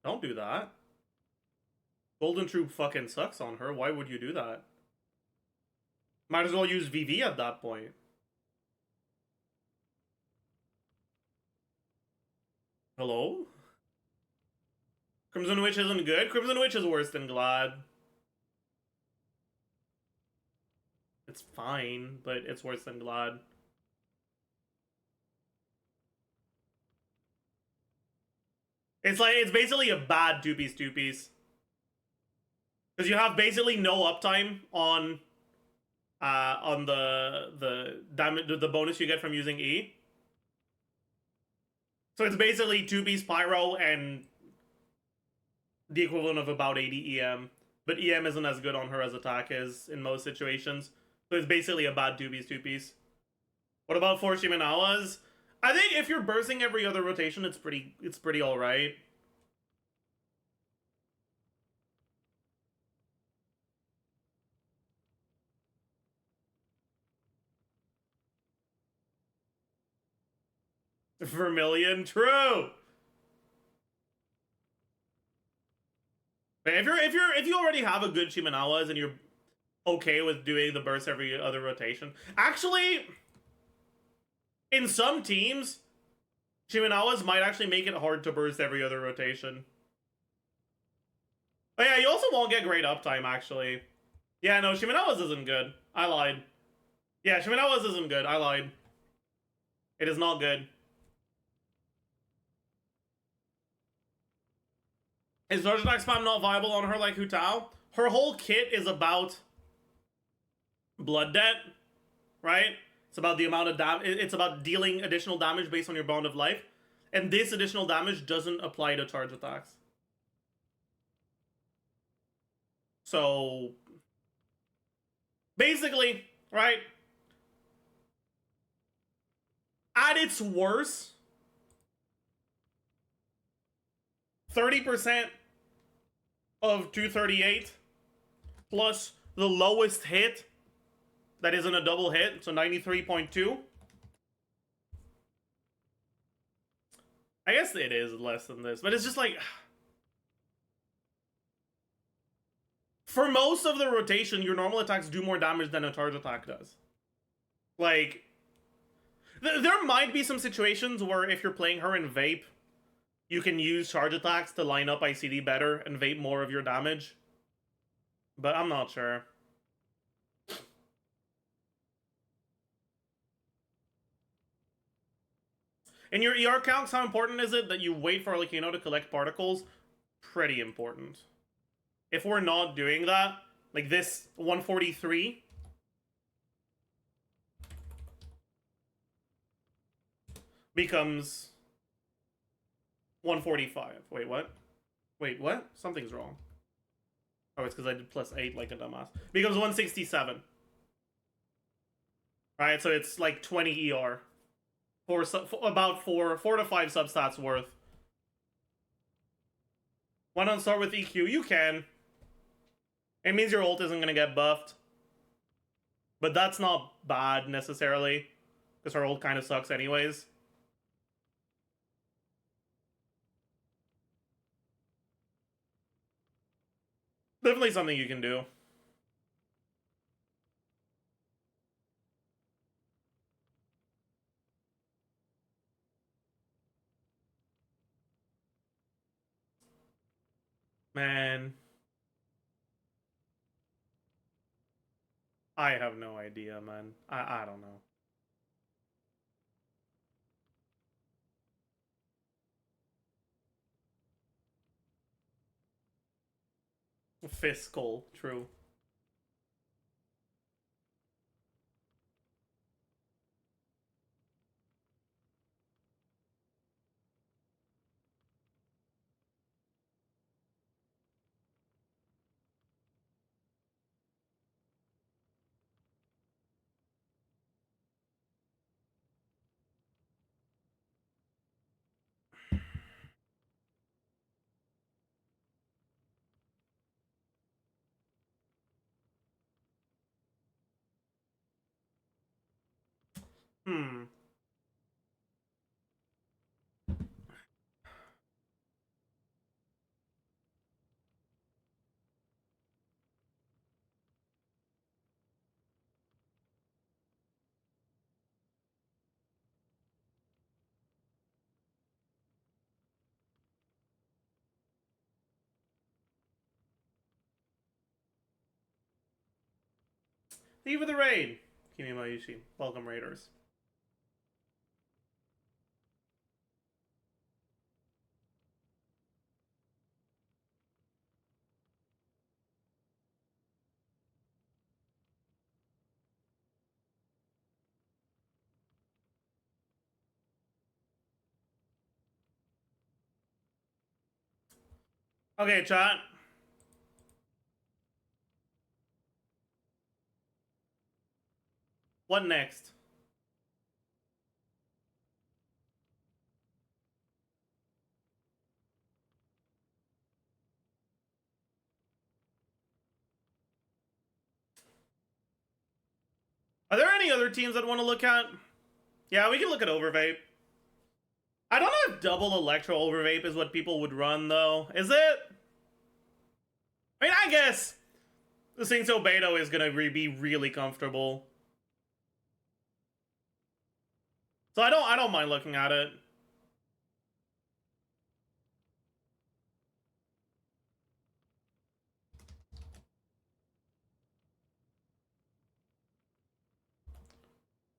Don't do that. Golden Troop fucking sucks on her. Why would you do that? Might as well use VV at that point. Hello? Crimson Witch isn't good? Crimson Witch is worse than Glad. It's fine, but it's worse than Glad. It's basically a bad 2-piece 2-piece. Because you have basically no uptime on the damage, the bonus you get from using E. So it's basically 2-piece Pyro and the equivalent of about 80 EM. But EM isn't as good on her as attack is in most situations. So it's basically a bad 2-piece 2-piece. What about 4 Shimenawas? I think if you're bursting every other rotation, it's pretty alright. Vermilion, true. But if you already have a good Shimenawas and you're okay with doing the burst every other rotation, actually, in some teams, Shimenawas might actually make it hard to burst every other rotation. But yeah, you also won't get great uptime, actually. Yeah, no, Shimenawas isn't good. I lied. Yeah, Shimenawas isn't good. I lied. It is not good. Is Charge Attack spam not viable on her like Hu Tao? Her whole kit is about blood debt, right? It's about the amount of damage. It's about dealing additional damage based on your Bond of Life. And this additional damage doesn't apply to charge attacks. So, basically, right? At its worst, 30% of 238 plus the lowest hit that isn't a double hit, so 93.2. I guess it is less than this, but it's just like, for most of the rotation, your normal attacks do more damage than a charge attack does. Like, there might be some situations where if you're playing her in Vape, you can use charge attacks to line up ICD better and Vape more of your damage. But I'm not sure. In your ER counts, how important is it that you wait for Arlecchino to collect particles? Pretty important. If we're not doing that, like this 143... becomes 145. Wait, what? Wait, what? Something's wrong. Oh, it's because I did +8 like a dumbass. Becomes 167. Alright, so it's like 20 ER. About 4 to 5 substats worth. Why not start with EQ? You can. It means your ult isn't gonna get buffed. But that's not bad, necessarily. Because her ult kind of sucks anyways. Definitely something you can do. Man. I have no idea, man. I don't know. Fiscal, true. Hmm. Leave with the raid. Kimi Mayushi. Welcome, Raiders. Okay, chat. What next? Are there any other teams that want to look at? Yeah, we can look at Overvape. I don't know if double Electro Overvape is what people would run, though. Is it? I mean, I guess the Singso Beto is gonna be really comfortable. So I don't mind looking at it.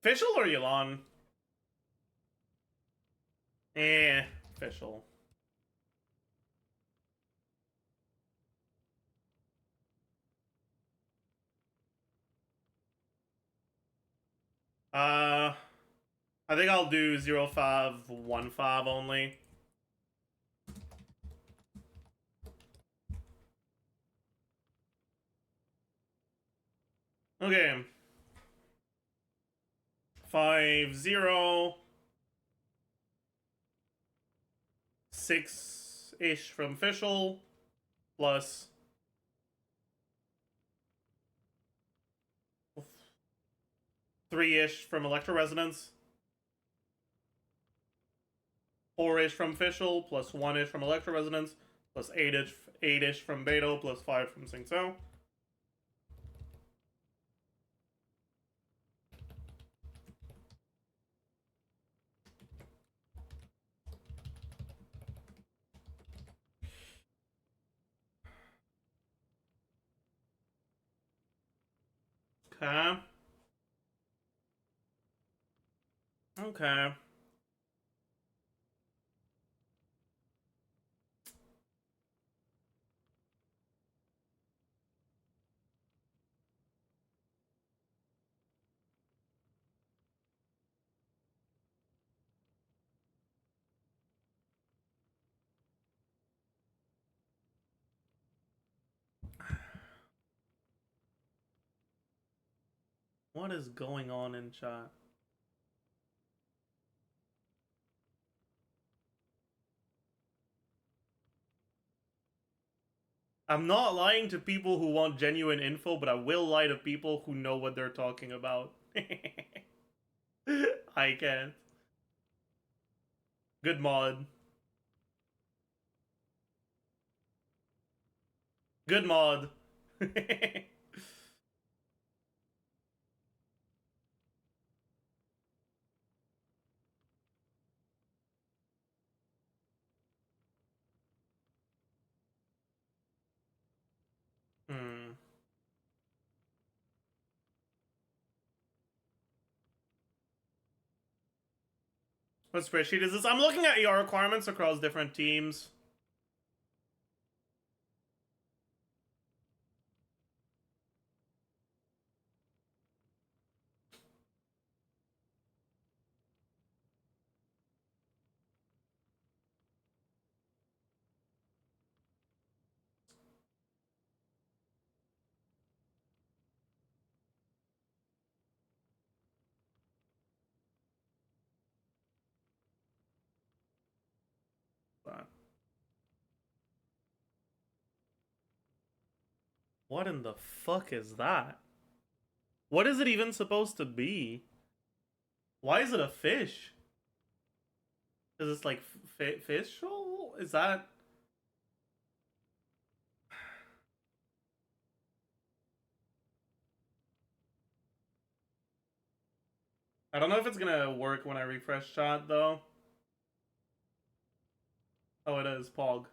Fischl or Yelan? Fischl. I think I'll do 0515 only. Okay. 5-0. 6-ish from Fischl. Plus 3-ish from Electro Resonance. 4-ish from Fischl, plus 1-ish from Electro Resonance, plus 8-ish from Beto, plus 5 from Singso. Okay. Okay. What is going on in chat? I'm not lying to people who want genuine info, but I will lie to people who know what they're talking about. I can't. Good mod. Good mod. Hmm. What spreadsheet is this? I'm looking at ER requirements across different teams. What in the fuck is that? What is it even supposed to be? Why is it a fish? Is this like fish roll? Is that... I don't know if it's gonna work when I refresh chat though. Oh, it is. Pog.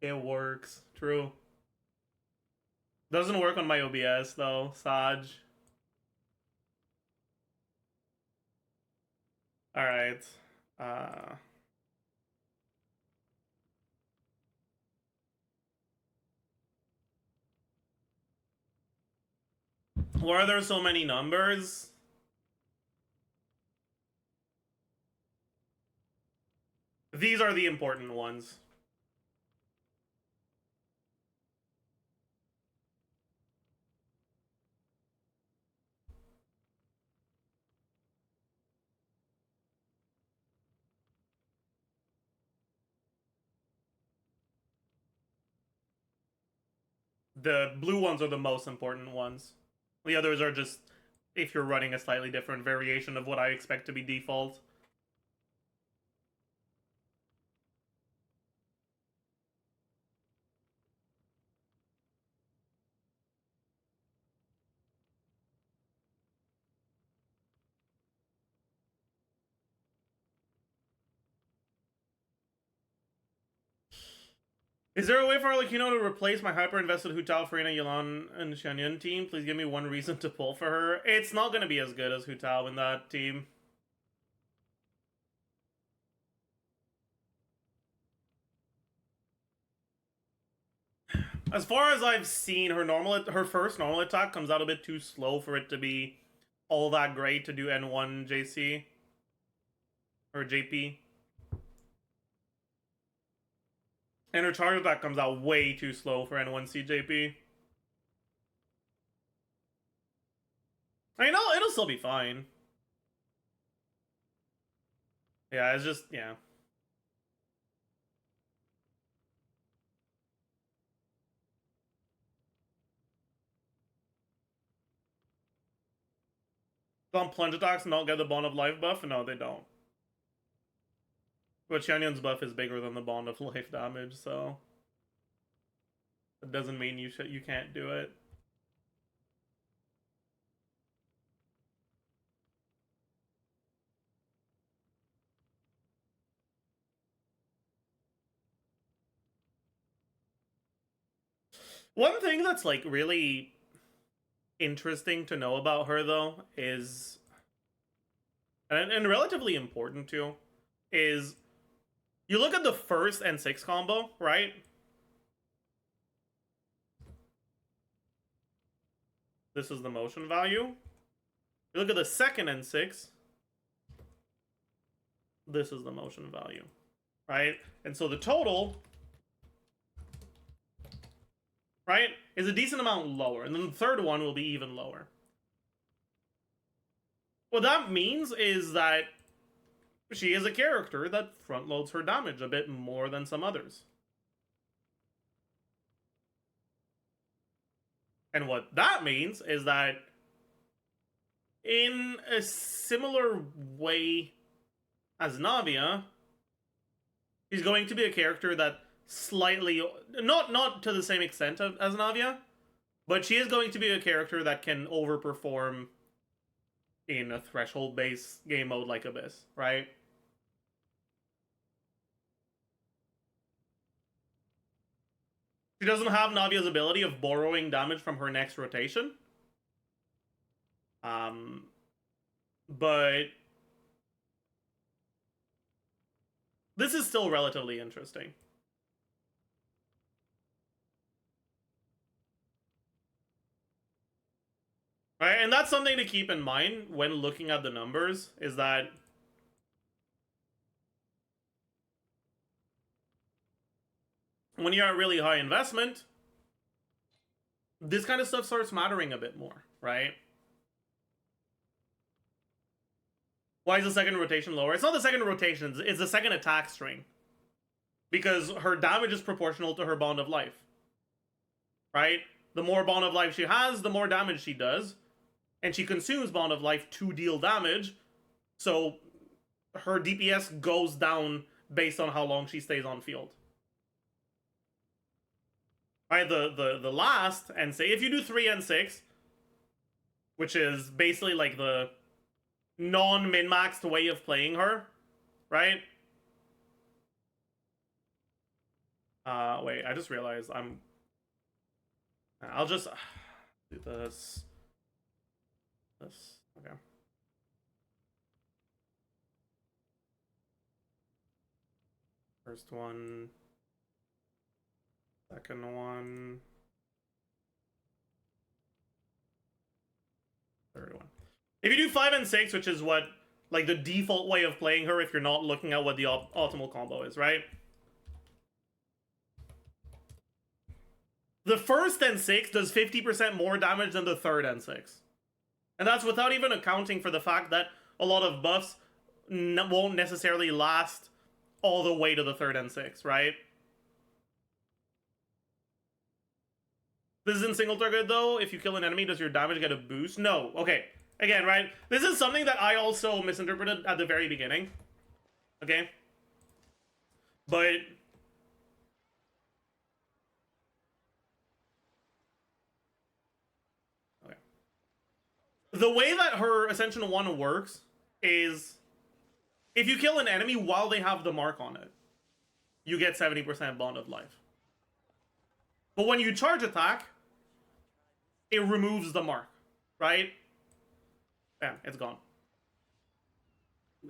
It works. True. Doesn't work on my OBS though, Saj. Alright. Why are there so many numbers? These are the important ones. The blue ones are the most important ones. The others are just if you're running a slightly different variation of what I expect to be default. Is there a way for Arlecchino to replace my hyper-invested Hu Tao, Farina, Yelan, and Xianyun team? Please give me one reason to pull for her. It's not going to be as good as Hu Tao in that team. As far as I've seen, her first normal attack comes out a bit too slow for it to be all that great to do N1 JC. Or JP. And her charge attack comes out way too slow for N1 CJP. I mean, it'll still be fine. Yeah, it's just, yeah. Don't plunge attacks and don't get the Bond of Life buff? No, they don't. But Xianyun's buff is bigger than the Bond of Life damage, so... It doesn't mean you can't do it. One thing that's, like, really interesting to know about her, though, is... And relatively important, too, is... You look at the first N6 combo, right? This is the motion value. You look at the second N6. This is the motion value, right? And so the total right, is a decent amount lower. And then the third one will be even lower. What that means is that she is a character that front loads her damage a bit more than some others. And what that means is that in a similar way as Navia, she's going to be a character that slightly, not to the same extent as Navia, but she is going to be a character that can overperform in a threshold-based game mode like Abyss, right? She doesn't have Navia's ability of borrowing damage from her next rotation. But this is still relatively interesting. Right, and that's something to keep in mind when looking at the numbers, is that when you're at really high investment, this kind of stuff starts mattering a bit more, right? Why is the second rotation lower? It's not the second rotation, it's the second attack string. Because her damage is proportional to her bond of life. Right? The more bond of life she has, the more damage she does. And she consumes bond of life to deal damage. So her DPS goes down based on how long she stays on field. Right, the last and say if you do 3 and 6, which is basically like the non-min-maxed way of playing her, right? Wait, I just realized I'll just do this. Okay. First one. Second one. Third one. If you do 5 and 6, which is what, like, the default way of playing her if you're not looking at what the optimal combo is, right? The first and 6 does 50% more damage than the third and 6. And that's without even accounting for the fact that a lot of buffs won't necessarily last all the way to the third and 6, right? This is in single target though. If you kill an enemy, does your damage get a boost? No. Okay. Again, right? This is something that I also misinterpreted at the very beginning. Okay? But okay. The way that her Ascension 1 works is if you kill an enemy while they have the mark on it, you get 70% bond of life. But when you charge attack, it removes the mark, right? Bam, it's gone.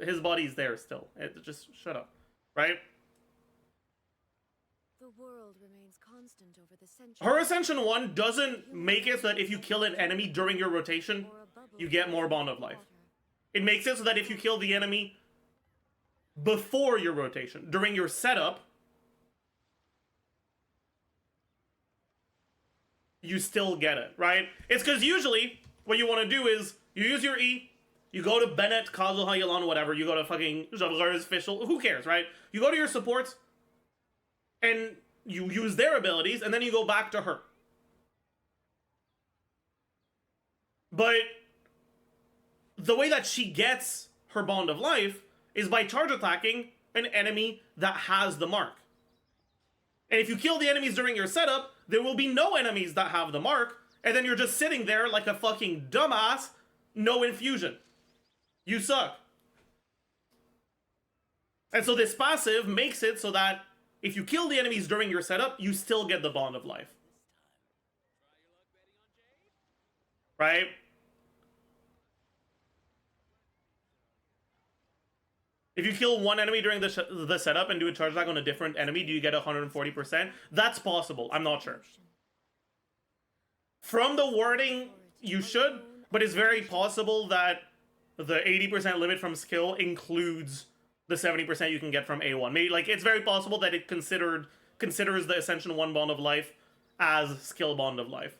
His body's there still. Just shut up, right? The world remains constant over the centuries. Her Ascension 1 doesn't make it so that if you kill an enemy during your rotation, you get more bond of life. It makes it so that if you kill the enemy before your rotation, during your setup, you still get it, right? It's because usually what you want to do is you use your E, you go to Bennett, Kazuha, Yolanda, whatever, you go to fucking Javier, Fischl, who cares, right? You go to your supports and you use their abilities and then you go back to her. But the way that she gets her bond of life is by charge attacking an enemy that has the mark. And if you kill the enemies during your setup, there will be no enemies that have the mark, and then you're just sitting there like a fucking dumbass, no infusion. You suck. And so this passive makes it so that if you kill the enemies during your setup, you still get the bond of life. Right? If you kill one enemy during the setup and do a charge attack on a different enemy, do you get 140%? That's possible. I'm not sure. From the wording, you should, but it's very possible that the 80% limit from skill includes the 70% you can get from A1. Maybe, like, it's very possible that it considers the Ascension 1 bond of life as skill bond of life.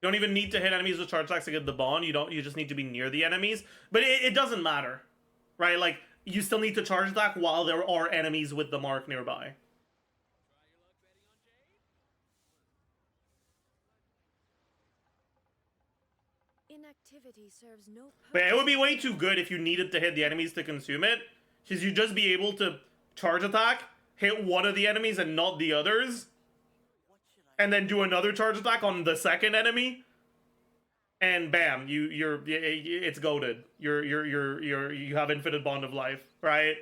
You don't even need to hit enemies with charge attacks to get the bond. You just need to be near the enemies. But it doesn't matter. Right? Like, you still need to charge attack while there are enemies with the mark nearby. Inactivity serves no purpose. But it would be way too good if you needed to hit the enemies to consume it. Because you'd just be able to charge attack, hit one of the enemies and not the others, and then do another charge attack on the second enemy, and bam, it's goated. You have infinite bond of life, right?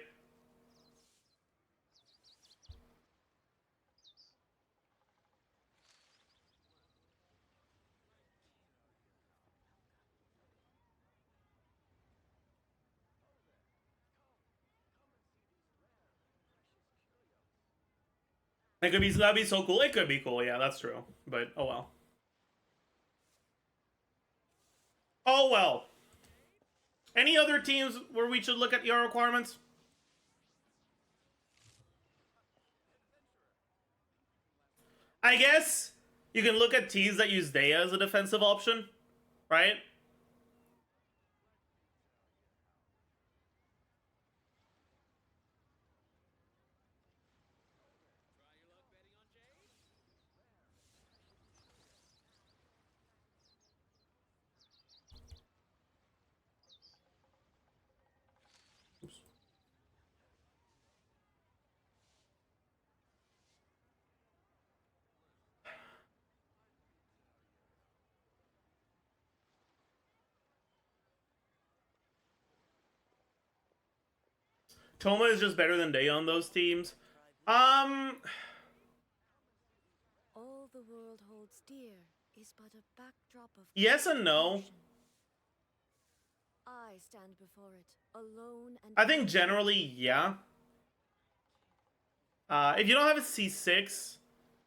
That'd be so cool. It could be cool, yeah, that's true. But oh well. Oh well. Any other teams where we should look at ER requirements? I guess you can look at teams that use Daya as a defensive option, right? Toma is just better than Day on those teams. All the world holds dear is but a backdrop of Yes and no. confusion. I stand before it alone and I think generally, yeah. If you don't have a C6,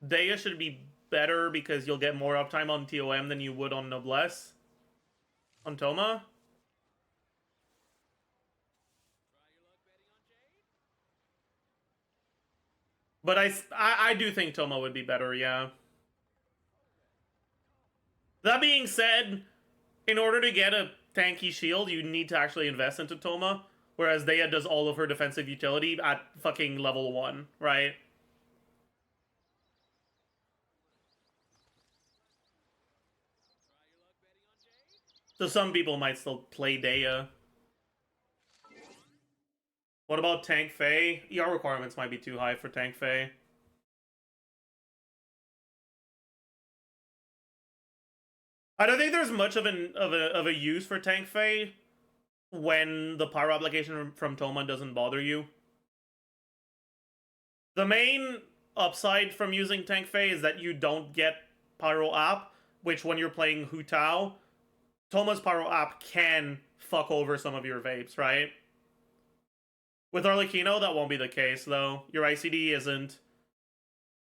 Daya should be better because you'll get more uptime on TOM than you would on Noblesse. On Toma. But I do think Toma would be better, yeah. That being said, in order to get a tanky shield, you need to actually invest into Toma, whereas Daya does all of her defensive utility at fucking level 1, right? So some people might still play Daya. What about Tank Faye? ER requirements might be too high for Tank Faye. I don't think there's much of a use for Tank Faye when the pyro application from Toma doesn't bother you. The main upside from using Tank Faye is that you don't get pyro app, which when you're playing Hu Tao, Toma's pyro app can fuck over some of your vapes, right? With Arlecchino, that won't be the case, though. Your ICD isn't,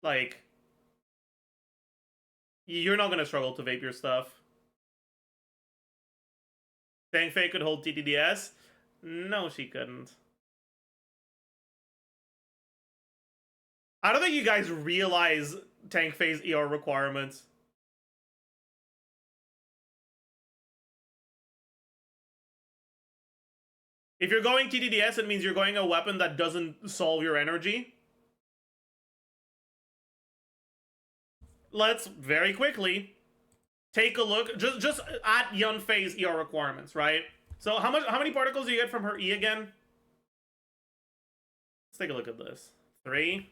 like... You're not gonna struggle to vape your stuff. Tank Faye could hold TTDS? No, she couldn't. I don't think you guys realize Tank Faye's ER requirements. If you're going TTDS, it means you're going a weapon that doesn't solve your energy. Let's very quickly take a look. Just at Yun Fei's ER requirements, right? So how many particles do you get from her E again? Let's take a look at this. 3.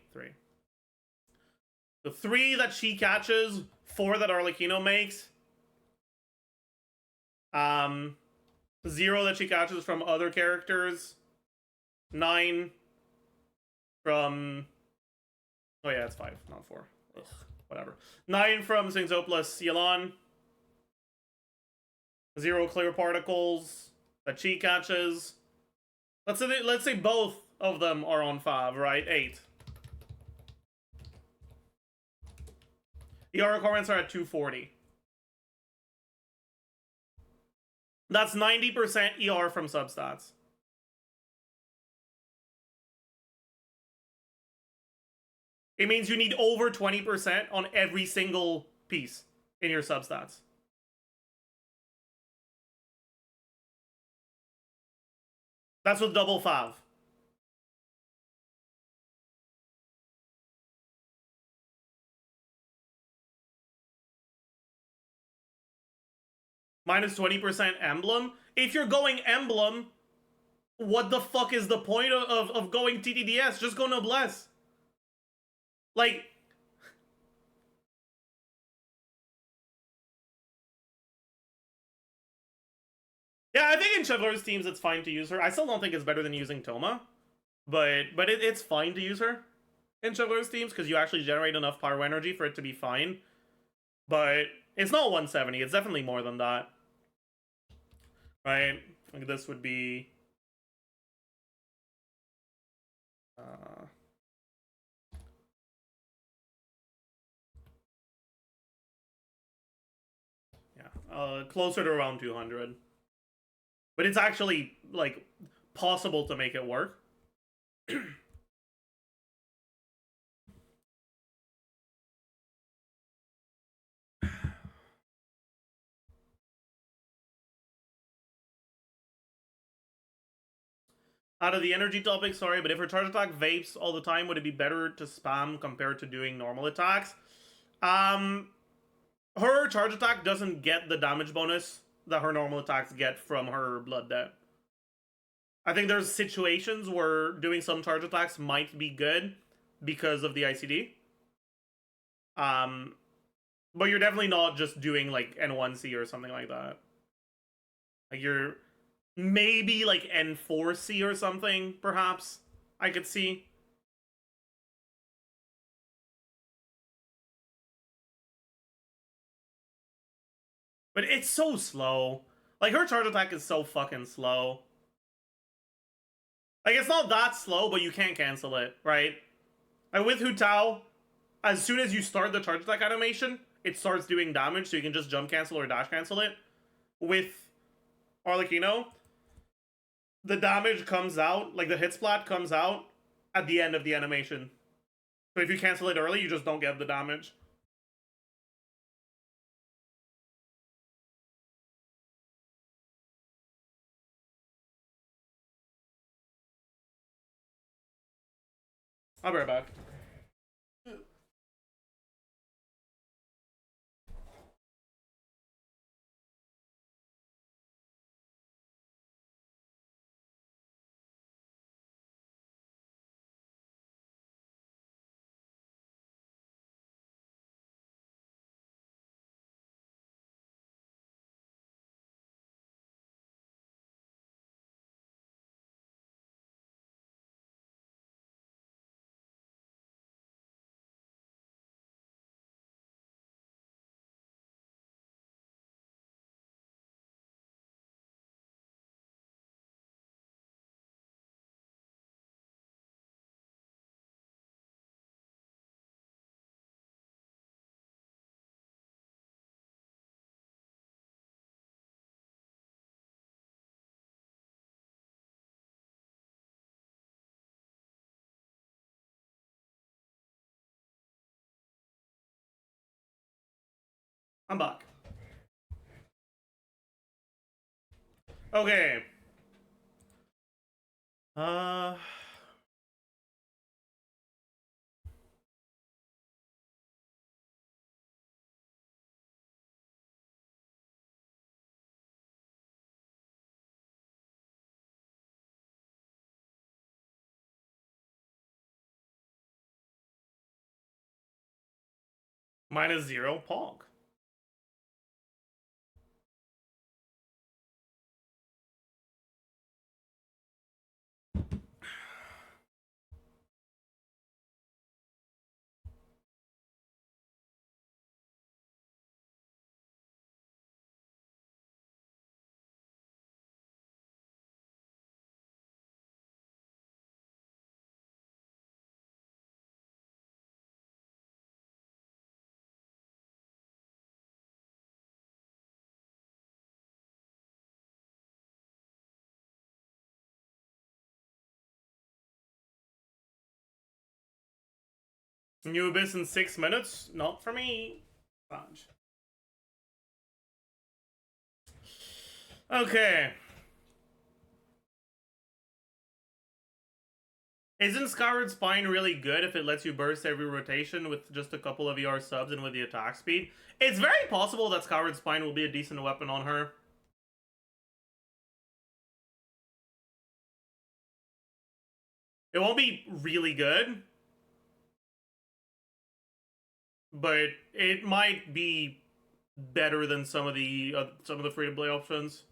The 3 that she catches, 4 that Arlecchino makes. 0 that she catches from other characters. 9 from... Oh yeah, it's 5, not 4. Ugh, whatever. 9 from Singzo plus Yelan. 0 clear particles that she catches. Let's say both of them are on 5, right? 8. ER requirements are at 240. That's 90% ER from substats. It means you need over 20% on every single piece in your substats. That's with double fav. Minus 20% emblem. If you're going emblem, what the fuck is the point of going TTDS? Just go noblesse. Like, yeah, I think in Chevrolet's teams it's fine to use her. I still don't think it's better than using Toma, but it's fine to use her in Chevrolet's teams because you actually generate enough power energy for it to be fine. But it's not 170. It's definitely more than that, right? Like this would be. Closer to around 200. But it's actually, like, possible to make it work. Out of the energy topic, sorry, but if her charge attack vapes all the time, would it be better to spam compared to doing normal attacks? Her charge attack doesn't get the damage bonus that her normal attacks get from her blood debt. I think there's situations where doing some charge attacks might be good because of the ICD. But you're definitely not just doing like N1C or something like that. Like you're maybe like N4C or something, perhaps. I could see. But it's so slow. Like, her charge attack is so fucking slow. Like, it's not that slow, but you can't cancel it, right? Like, with Hu Tao, as soon as you start the charge attack animation, it starts doing damage, so you can just jump cancel or dash cancel it. With Arlecchino, the damage comes out, like, the hit splat comes out at the end of the animation. So if you cancel it early, you just don't get the damage. I'll be right back. I'm back. Okay. -0 Pog. New Abyss in 6 minutes? Not for me. Fudge. Okay. Isn't Skyward Spine really good if it lets you burst every rotation with just a couple of ER subs and with the attack speed? It's very possible that Skyward Spine will be a decent weapon on her. It won't be really good, but it might be better than some of the free-to-play options.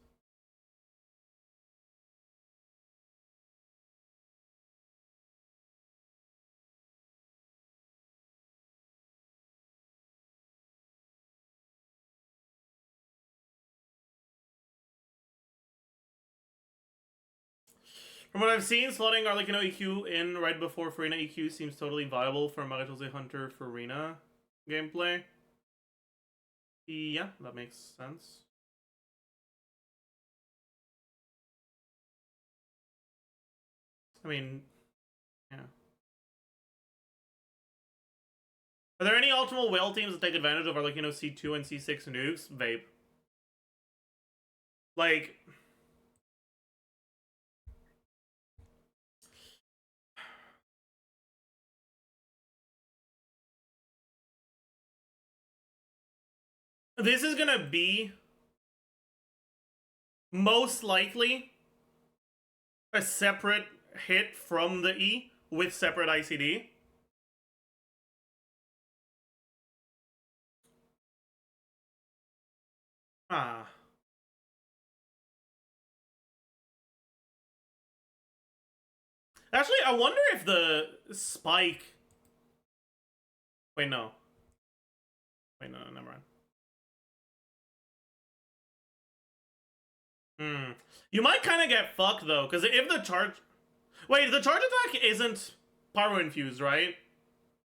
From what I've seen, slotting Arlecchino EQ in right before Farina EQ seems totally viable for Magatose Hunter Farina gameplay. Yeah, that makes sense. I mean, yeah. Are there any optimal whale teams that take advantage of Arlecchino C2 and C6 nukes? Vape. Like... This is gonna be most likely a separate hit from the E with separate ICD. Ah. Actually, I wonder if the spike... Wait, no. Wait, no, never mind. You might kind of get fucked, though, because if the charge... Wait, the charge attack isn't pyro-infused, right?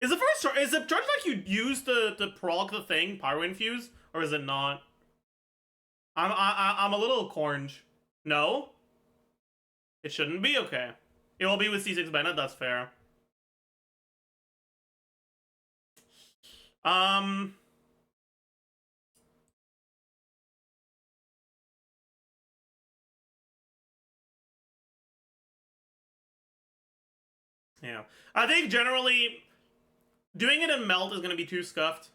Is the charge attack you use to proc the thing pyro-infused, or is it not? I'm a little cornge. No? It shouldn't be? Okay. It will be with C6 Bennett, that's fair. Yeah. I think generally doing it in Melt is going to be too scuffed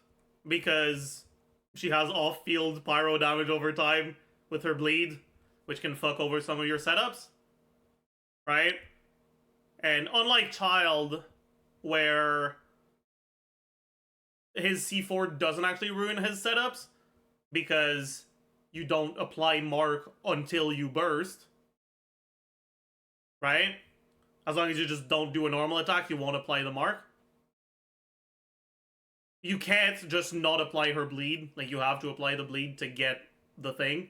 because she has off-field pyro damage over time with her bleed, which can fuck over some of your setups. Right? And unlike Child, where his C4 doesn't actually ruin his setups because you don't apply Mark until you burst. Right? As long as you just don't do a normal attack, you won't apply the Mark. You can't just not apply her bleed. Like, you have to apply the bleed to get the thing.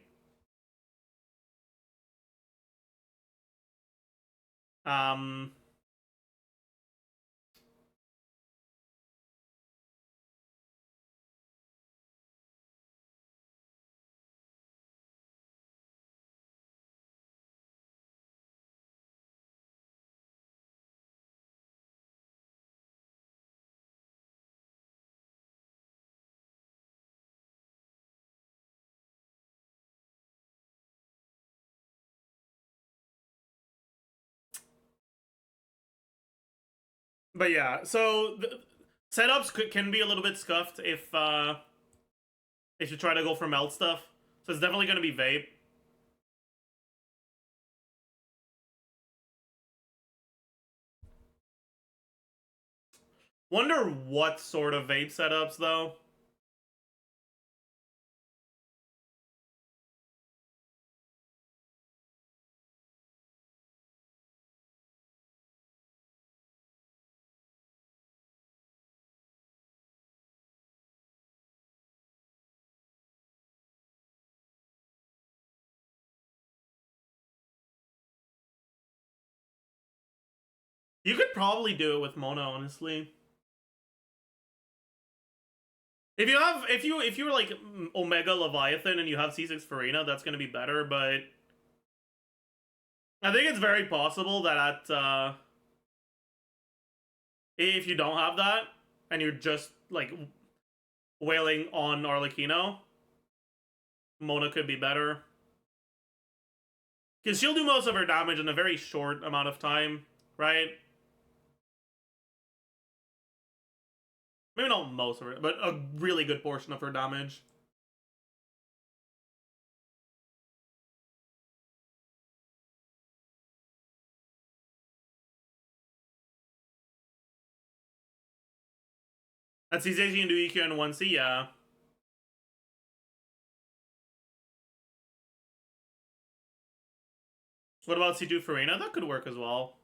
But yeah, so setups can be a little bit scuffed if you try to go for melt stuff. So it's definitely going to be vape. Wonder what sort of vape setups though. You could probably do it with Mona, honestly. If you're like Omega Leviathan and you have C6 Farina, that's gonna be better, but I think it's very possible that if you don't have that and you're just like wailing on Arlecchino, Mona could be better. Because she'll do most of her damage in a very short amount of time, right? Maybe not most of it, but a really good portion of her damage. That's easy, you can do EQ in 1C, yeah. What about C2 Farina? That could work as well.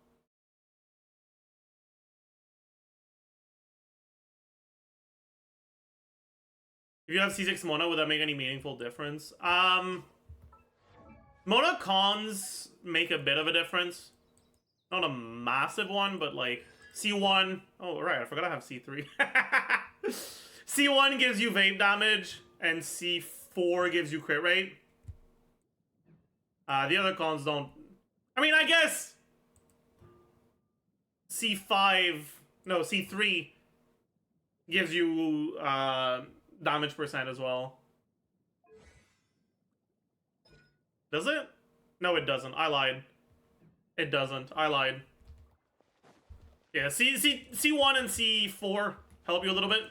If you have C6 Mona, would that make any meaningful difference? Mona cons make a bit of a difference. Not a massive one, but like C1. Oh, right, I forgot I have C3. C1 gives you vape damage, and C4 gives you crit rate. The other cons don't. I mean, I guess C5, no, C3 gives you damage percent as well. Does it? No, it doesn't. I lied. It doesn't. I lied. Yeah, C1 and C4 help you a little bit.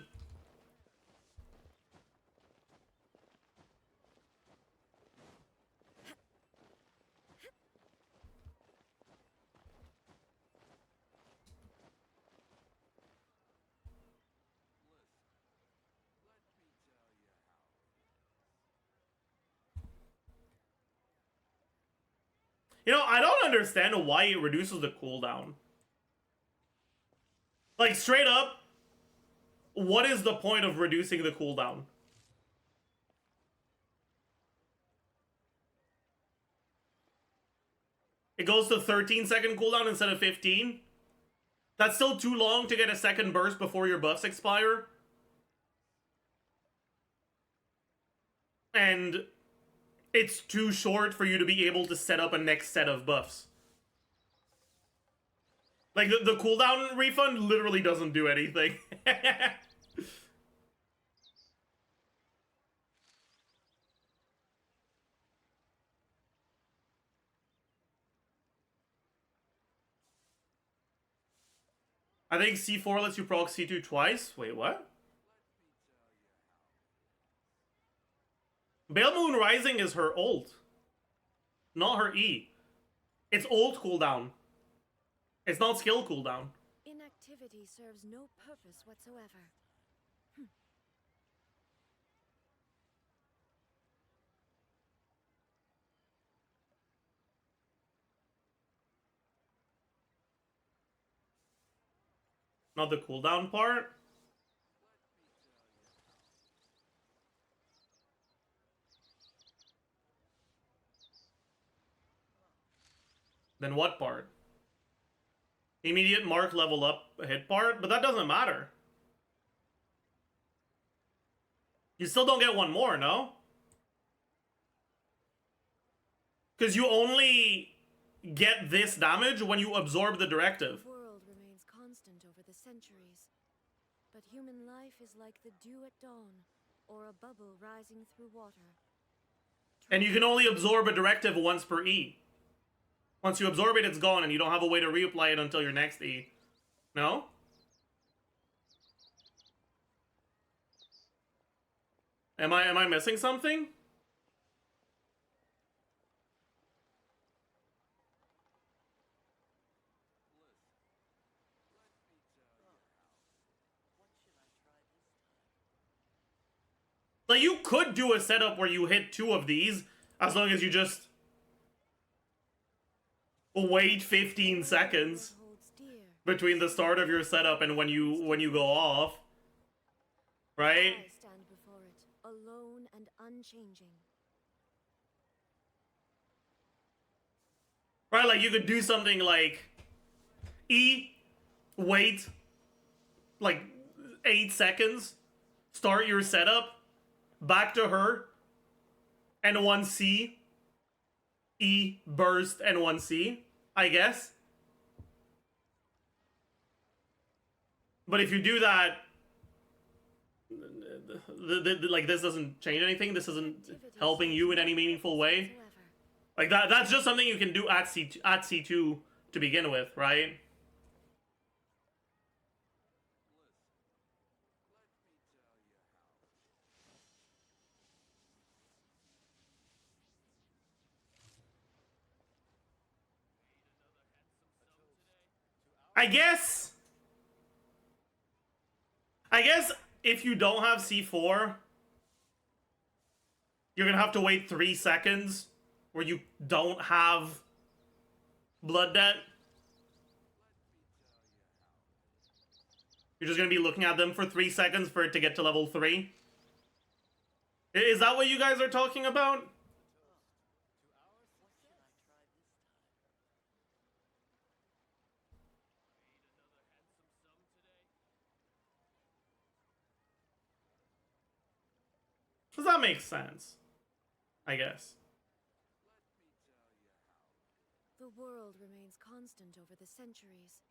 You know, I don't understand why it reduces the cooldown. Like, straight up, what is the point of reducing the cooldown? It goes to 13-second cooldown instead of 15? That's still too long to get a second burst before your buffs expire? And it's too short for you to be able to set up a next set of buffs. Like, the cooldown refund literally doesn't do anything. I think C4 lets you proc C2 twice. Wait, what? Bale Moon Rising is her ult, not her E. It's ult cooldown. It's not skill cooldown. Inactivity serves no purpose whatsoever. Not the cooldown part. Then what part? Immediate mark level up hit part? But that doesn't matter. You still don't get one more, no? Because you only get this damage when you absorb the directive. The world remains constant over the centuries. But human life is like the dew at dawn, or a bubble rising through water. And you can only absorb a directive once per E. Once you absorb it, it's gone, and you don't have a way to reapply it until your next E. No? Am I missing something? Like, you could do a setup where you hit 2 of these, as long as you just wait 15 seconds between the start of your setup and when you go off. Right? I stand before it, alone and unchanging. Right, like you could do something like E, wait like 8 seconds, start your setup, back to her, and 1C, E, burst, and 1C, I guess. But if you do that like this doesn't change anything. This isn't helping you in any meaningful way. Whatsoever. Like that's just something you can do at C2 to begin with, right? I guess if you don't have C4, you're gonna have to wait 3 seconds where you don't have blood debt. You're just gonna be looking at them for 3 seconds for it to get to level 3. Is that what you guys are talking about? Does that make sense? I guess. The world remains constant over the centuries,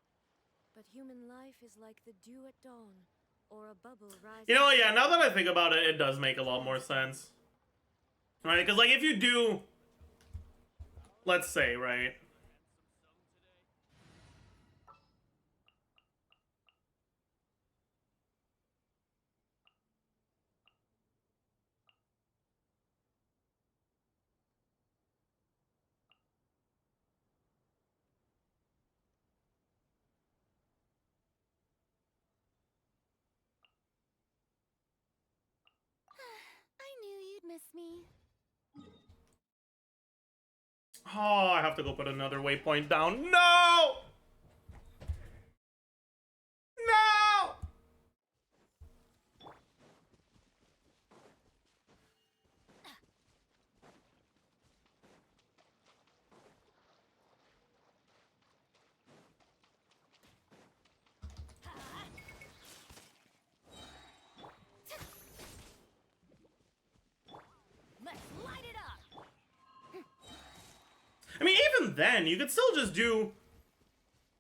but human life is like the dew at dawn, or a bubble rising. You know, yeah, now that I think about it, it does make a lot more sense. Right? Because, like, if you do... Let's say, right? I knew you'd miss me. Oh, I have to go put another waypoint down. No! No! Let's light it up. I mean, even then, you could still just do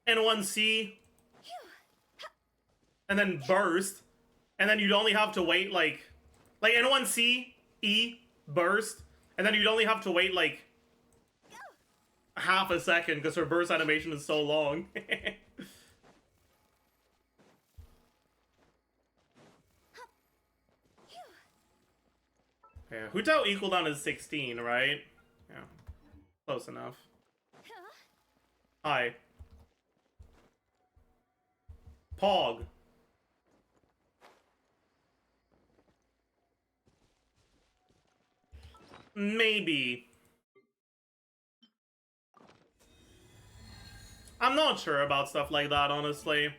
N1C and then burst, and then you'd only have to wait like N1C, E, burst, and then you'd only have to wait like half a second because her burst animation is so long. Yeah, Hutao equal down is 16, right? Yeah, close enough. Hi. Pog. Maybe. I'm not sure about stuff like that, honestly.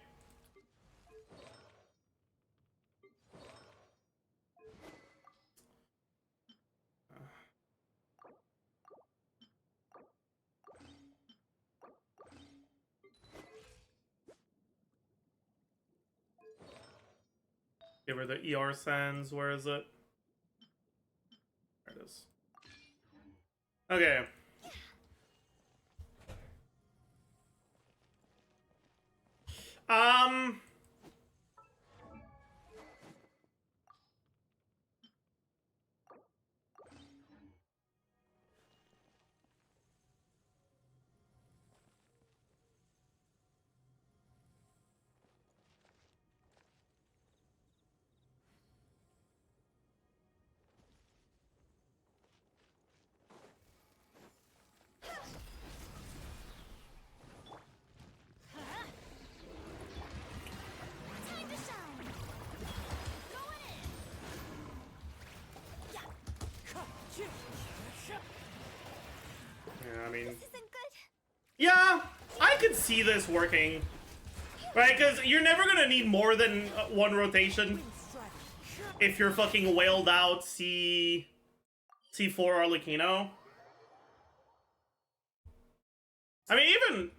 Give her the ER sends. Where is it? There it is. Okay. Time to shine. Going in. Yeah, I mean, This isn't good. yeah, I could see this working, right? Because you're never gonna need more than one rotation if you're fucking whaled out C4 Arlecchino. I mean,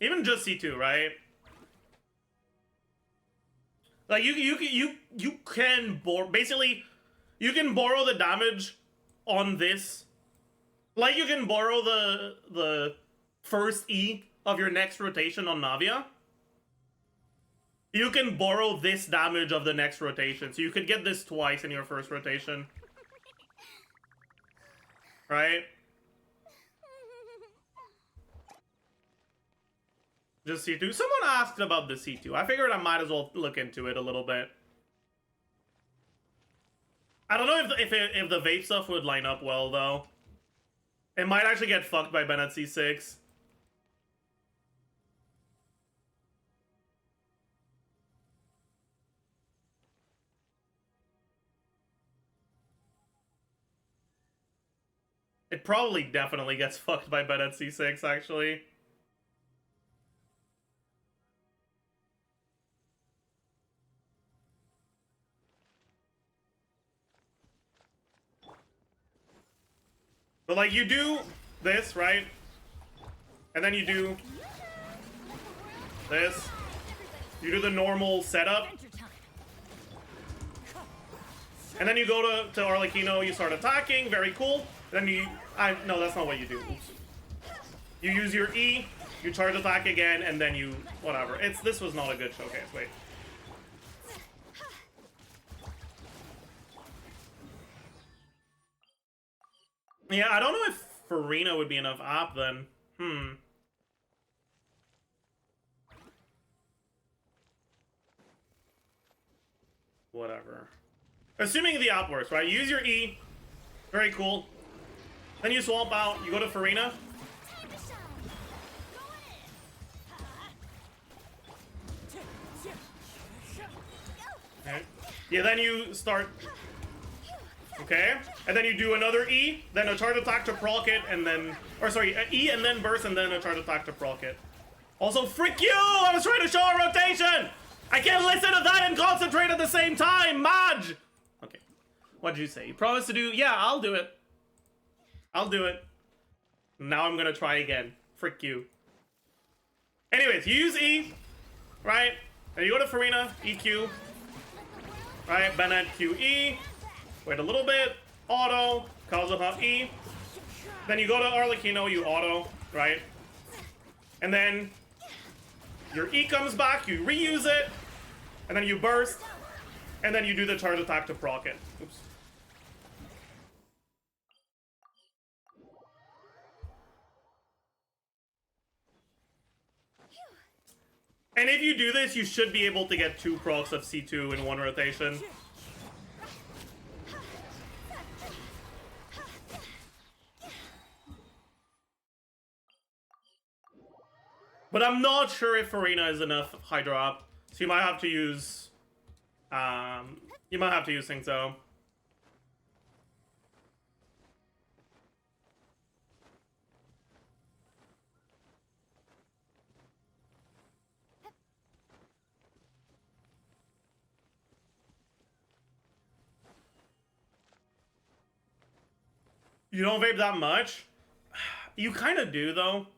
even just C2, right? Like you can basically you can borrow the damage on this. Like you can borrow the first E of your next rotation on Navia. You can borrow this damage of the next rotation. So you could get this twice in your first rotation. Right? Just C2. Someone asked about the C2. I figured I might as well look into it a little bit. I don't know if the vape stuff would line up well, though. It might actually get fucked by Ben at C6. It probably definitely gets fucked by Ben at C6, actually. But, like, you do this, right? And then you do this. You do the normal setup. And then you go to Arlecchino, you start attacking, very cool. Then you... no, that's not what you do. Oops. You use your E, you charge attack again, and then you... whatever. This was not a good showcase, wait. Yeah, I don't know if Farina would be enough op then. Whatever. Assuming the op works, right? Use your E. Very cool. Then you swap out, you go to Farina. Okay. Yeah, then you start... okay, and then you do another E, then a charge attack to proc it, and then... or sorry, E and then burst, and then a charge attack to proc it. Also, frick you! I was trying to show a rotation! I can't listen to that and concentrate at the same time, Madge! Okay, what did you say? You promised to do... yeah, I'll do it. I'll do it. Now I'm gonna try again. Frick you. Anyways, you use E, right? And you go to Farina, EQ. Right, Bennett, QE. Wait a little bit. Auto. Kazuha, E. Then you go to Arlecchino, you auto, right? And then your E comes back, you reuse it. And then you burst. And then you do the charge attack to proc it. Oops. And if you do this, you should be able to get 2 procs of C2 in one rotation. But I'm not sure if Farina is enough high drop. So you might have to use... you might have to use Singto. You don't vape that much? You kind of do, though.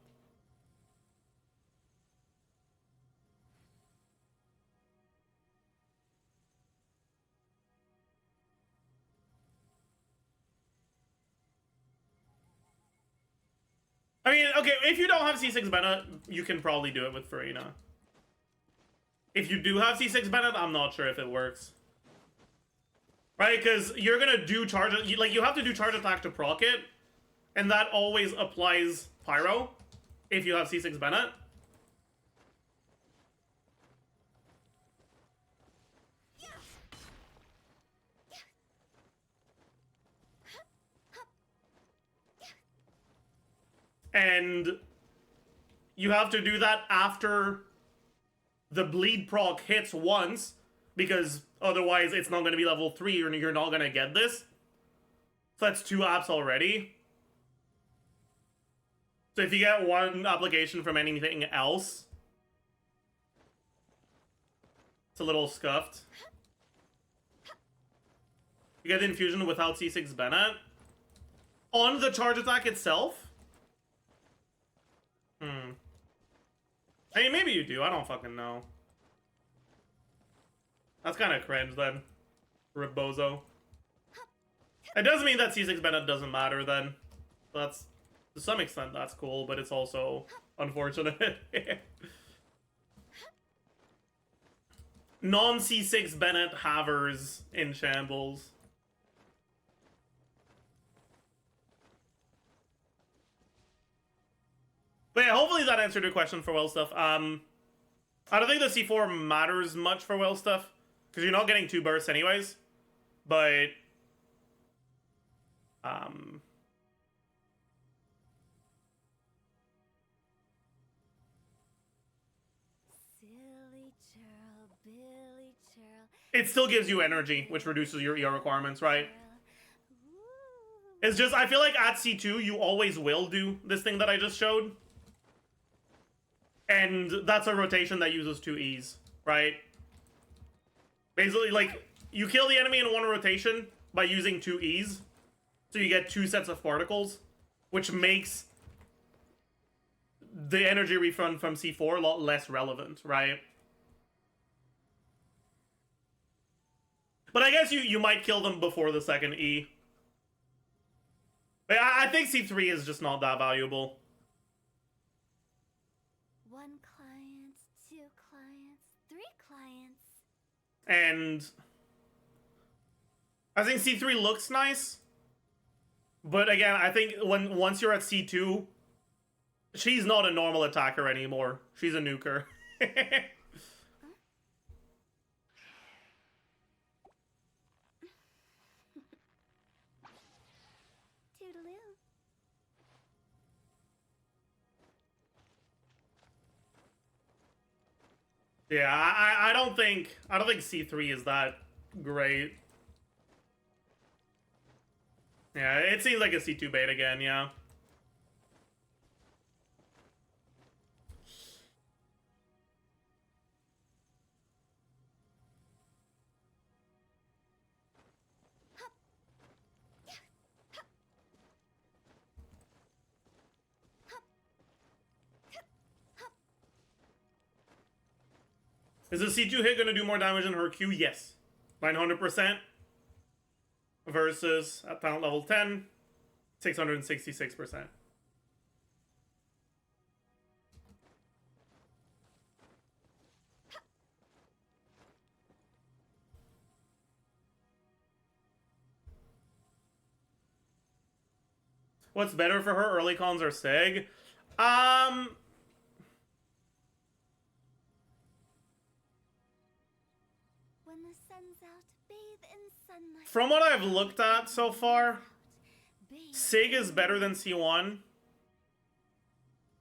I mean, okay, if you don't have C6 Bennett, you can probably do it with Farina. If you do have C6 Bennett, I'm not sure if it works. Right, because you're gonna do charge... you have to do charge attack to proc it, and that always applies Pyro, if you have C6 Bennett. And you have to do that after the bleed proc hits once, because otherwise it's not going to be level 3 and you're not going to get this. So that's 2 apps already. So if you get 1 application from anything else, it's a little scuffed. You get the infusion without C6 Bennett. On the charge attack itself? I mean, maybe you do. I don't fucking know. That's kind of cringe, then. Rebozo. It doesn't mean that C6 Bennett doesn't matter, then. That's... to some extent, that's cool, but it's also unfortunate. non-C6 Bennett Havers in shambles. But yeah, hopefully that answered your question for well stuff. I don't think the C4 matters much for well stuff, because you're not getting 2 bursts anyways. But Silly churl, Billy churl. it still gives you energy, which reduces your ER requirements, right? Ooh. It's just, I feel like at C2, you always will do this thing that I just showed. And that's a rotation that uses 2 E's, right? Basically, like, you kill the enemy in one rotation by using 2 E's. So you get 2 sets of particles, which makes the energy refund from C4 a lot less relevant, right? But I guess you might kill them before the second E. But I think C3 is just not that valuable. 1 client, 2 clients, 3 clients. And I think C3 looks nice. But again, I think once you're at C2, she's not a normal attacker anymore. She's a nuker. Toodaloo. Yeah, I don't think C3 is that great. Yeah, it seems like a C2 bait again, yeah. Is the C2 hit gonna do more damage than her Q? Yes. 900%. Versus, at talent level 10, 666%. What's better for her, early cons or Seg? When the sun's out, bathe in sunlight. From what I've looked at so far, Bathe. Sig is better than C1.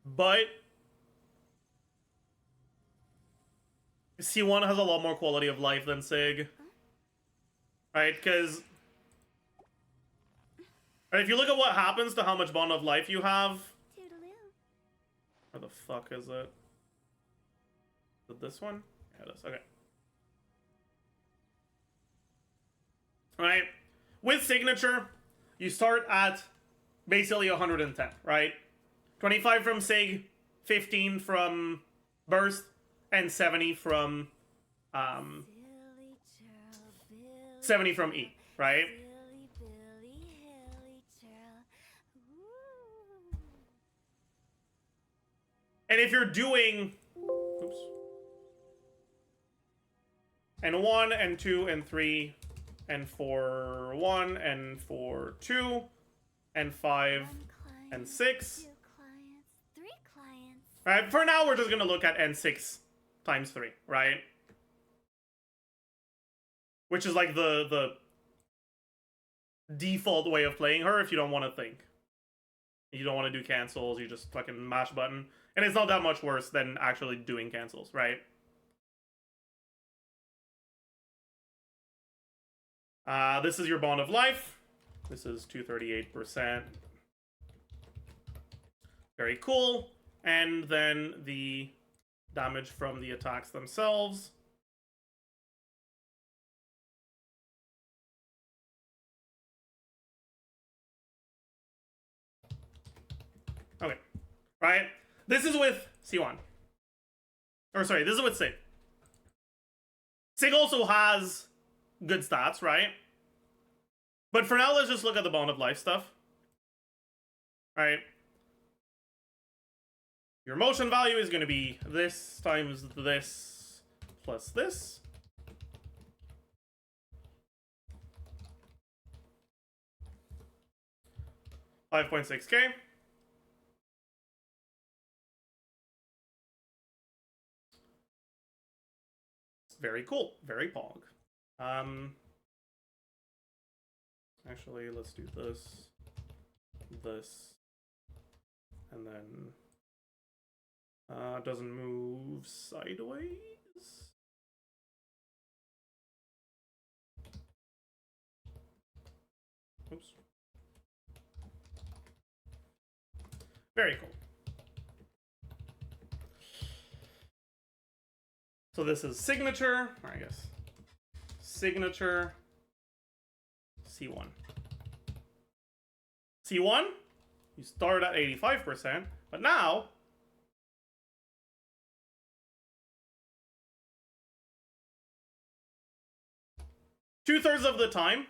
But C1 has a lot more quality of life than Sig. Right? Because if you look at what happens to how much bond of life you have... Toodaloo. Where the fuck is it? Is it this one? Yeah, it is. Okay. Right? With Signature, you start at basically 110, right? 25 from Sig, 15 from Burst, and 70 from... Silly churl, Billy. 70 from E, right? Silly Billy, hilly churl. Ooh. And if you're doing... Oops. And 1, and 2, and 3, and 4, 1, and 4, 2, and 5, 1 client, and 6. 2 clients, 3 clients. Alright, for now we're just gonna look at N6 times 3, right? Which is like the default way of playing her if you don't want to think. You don't want to do cancels, you just fucking mash button. And it's not that much worse than actually doing cancels, right? This is your bond of life. This is 238%. Very cool. And then the damage from the attacks themselves. Okay. Right? This is with C1. Or sorry, this is with Sig. Sig also has good stats, right? But for now, let's just look at the bond of life stuff. Right? Your motion value is going to be this times this plus this. 5.6K. Very cool. Very pog. Actually, let's do this, and then doesn't move sideways. Oops. Very cool. So this is signature, or I guess signature C1. C1, you start at 85%, but now two-thirds of the time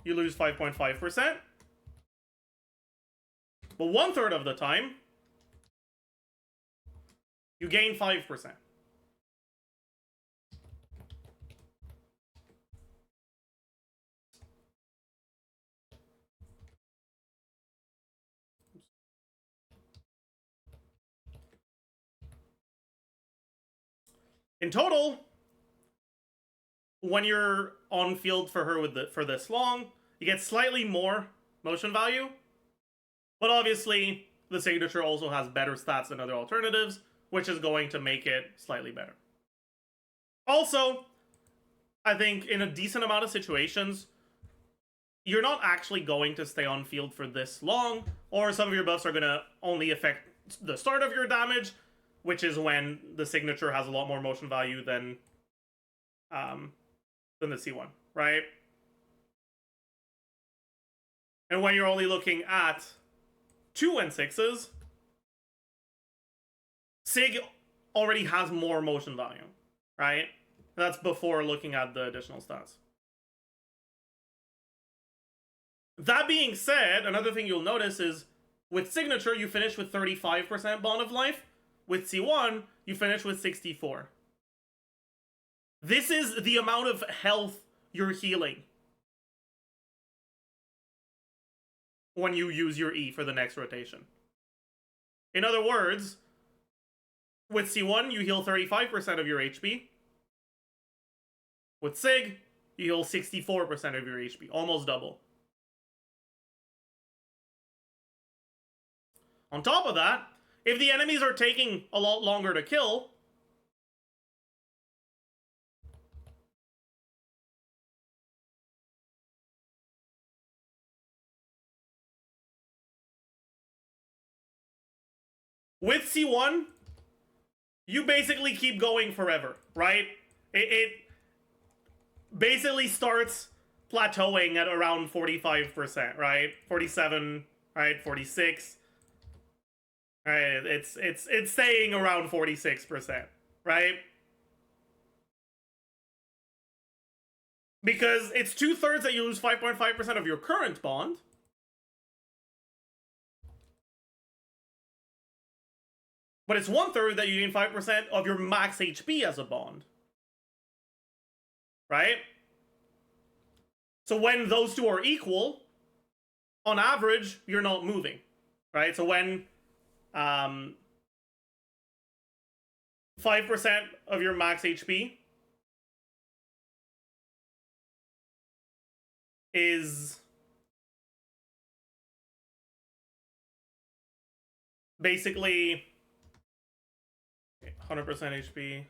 you lose 5.5%, but one-third of the time you gain 5%. In total, when you're on field for her for this long, you get slightly more motion value, but obviously the signature also has better stats than other alternatives, which is going to make it slightly better. Also, I think in a decent amount of situations, you're not actually going to stay on field for this long, or some of your buffs are going to only affect the start of your damage, which is when the signature has a lot more motion value than the C1, right? And when you're only looking at 2 and 6s, Sig already has more motion value, right? That's before looking at the additional stats. That being said, another thing you'll notice is with signature, you finish with 35% bond of life. With C1, you finish with 64. This is the amount of health you're healing when you use your E for the next rotation. In other words, with C1, you heal 35% of your HP. With Sig, you heal 64% of your HP, almost double. On top of that, if the enemies are taking a lot longer to kill, with C1, you basically keep going forever, right? It basically starts plateauing at around 45%, right? 47, right? 46. Right, it's staying around 46%, right? Because it's 2/3 that you lose 5.5% of your current bond. But it's 1/3 that you gain 5% of your max HP as a bond. Right? So when those two are equal, on average, you're not moving. Right? So when 5% of your max HP is basically 100% HP.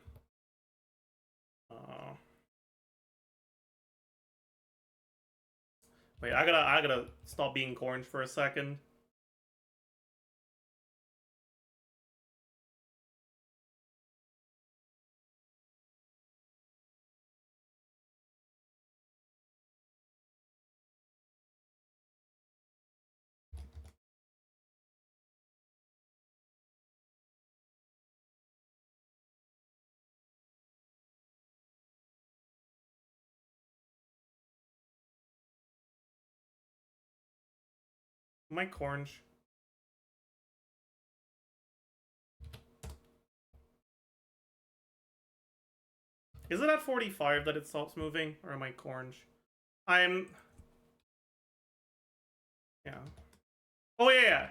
Wait, I gotta stop being orange for a second. Mike Orange. Is it at 45 that it stops moving? Or am I orange? Yeah. Oh yeah.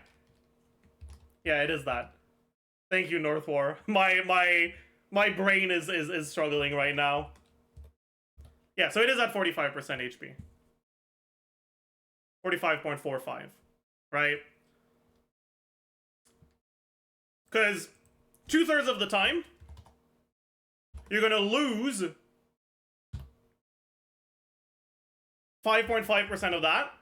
Yeah, it is that. Thank you, North War. My brain is struggling right now. Yeah, so it is at 45% HP. 45.45, right? Because 2/3 of the time, you're gonna lose 5.5% of that.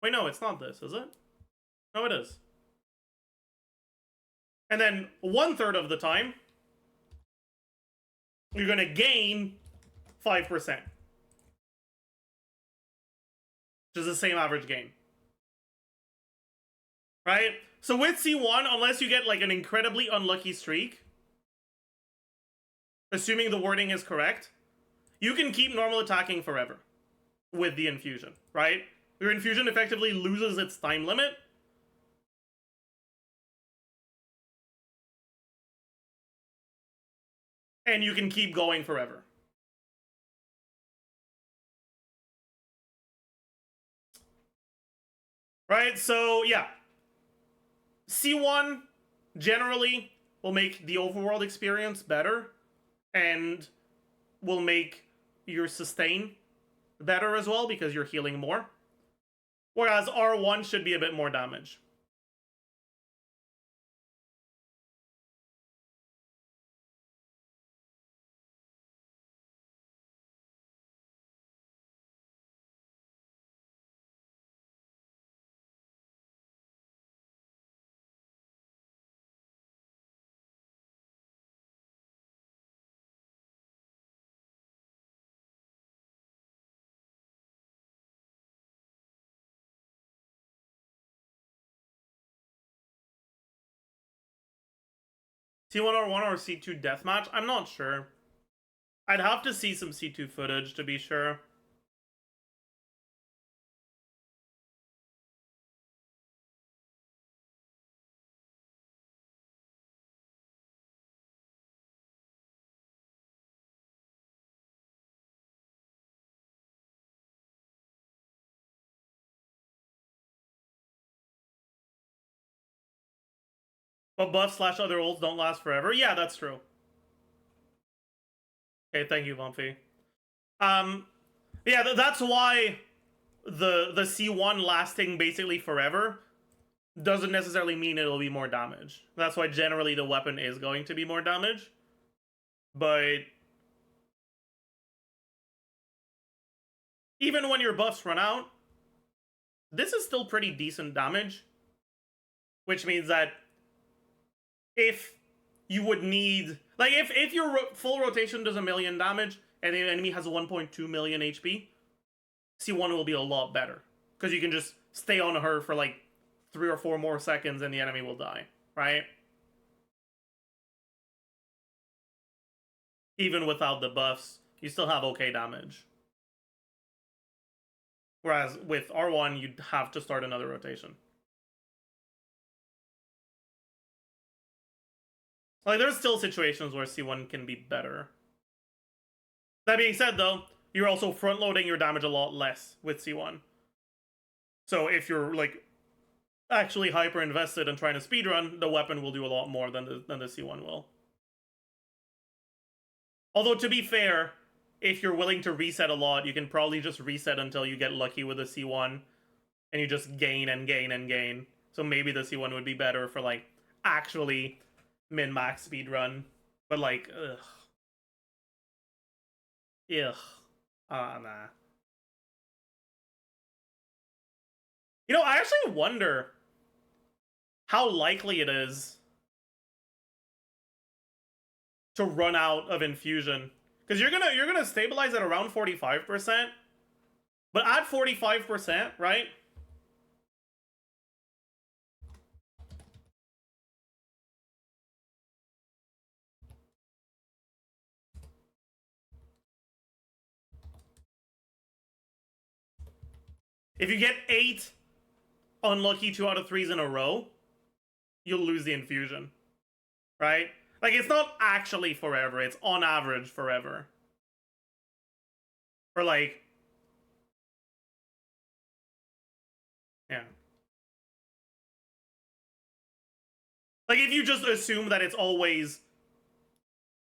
Wait, no, it's not this, is it? No, it is. And then 1/3 of the time, you're gonna gain 5%. Which is the same average gain. Right? So with C1, unless you get like an incredibly unlucky streak, assuming the wording is correct, you can keep normal attacking forever with the infusion, right? Your infusion effectively loses its time limit. And you can keep going forever. Right? So, yeah. C1 generally will make the overworld experience better and will make your sustain better as well because you're healing more. Whereas R1 should be a bit more damage. C1 R1 or C2 deathmatch? I'm not sure. I'd have to see some C2 footage to be sure. But buffs / other ults don't last forever? Yeah, that's true. Okay, thank you, Bumpy. Yeah, that's why the C1 lasting basically forever doesn't necessarily mean it'll be more damage. That's why generally the weapon is going to be more damage. But even when your buffs run out, this is still pretty decent damage. Which means that if you would need... Like, if your full rotation does 1 million damage and the enemy has 1.2 million HP, C1 will be a lot better. Because you can just stay on her for like 3 or 4 more seconds and the enemy will die, right? Even without the buffs, you still have okay damage. Whereas with R1, you'd have to start another rotation. Like, there's still situations where C1 can be better. That being said, though, you're also front-loading your damage a lot less with C1. So if you're, like, actually hyper-invested and trying to speedrun, the weapon will do a lot more than the C1 will. Although, to be fair, if you're willing to reset a lot, you can probably just reset until you get lucky with the C1, and you just gain and gain and gain. So maybe the C1 would be better for, like, actually min-max speedrun. But, like, ugh. Ugh. Nah. You know, I actually wonder how likely it is to run out of infusion. Because you're gonna stabilize at around 45%. But at 45%, right? If you get 8 unlucky 2 out of 3s in a row, you'll lose the infusion. Right? Like, it's not actually forever, it's on average forever. Or like... Yeah. Like, if you just assume that it's always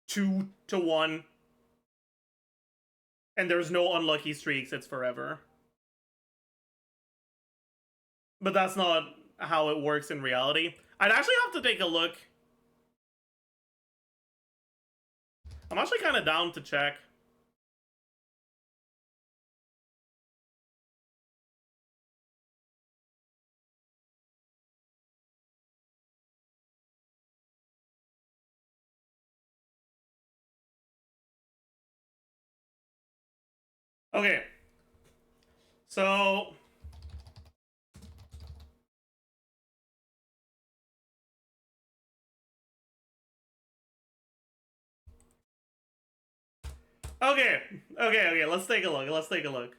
2 to 1, and there's no unlucky streaks, it's forever. But that's not how it works in reality. I'd actually have to take a look. I'm actually kind of down to check. Okay. So... Okay, let's take a look.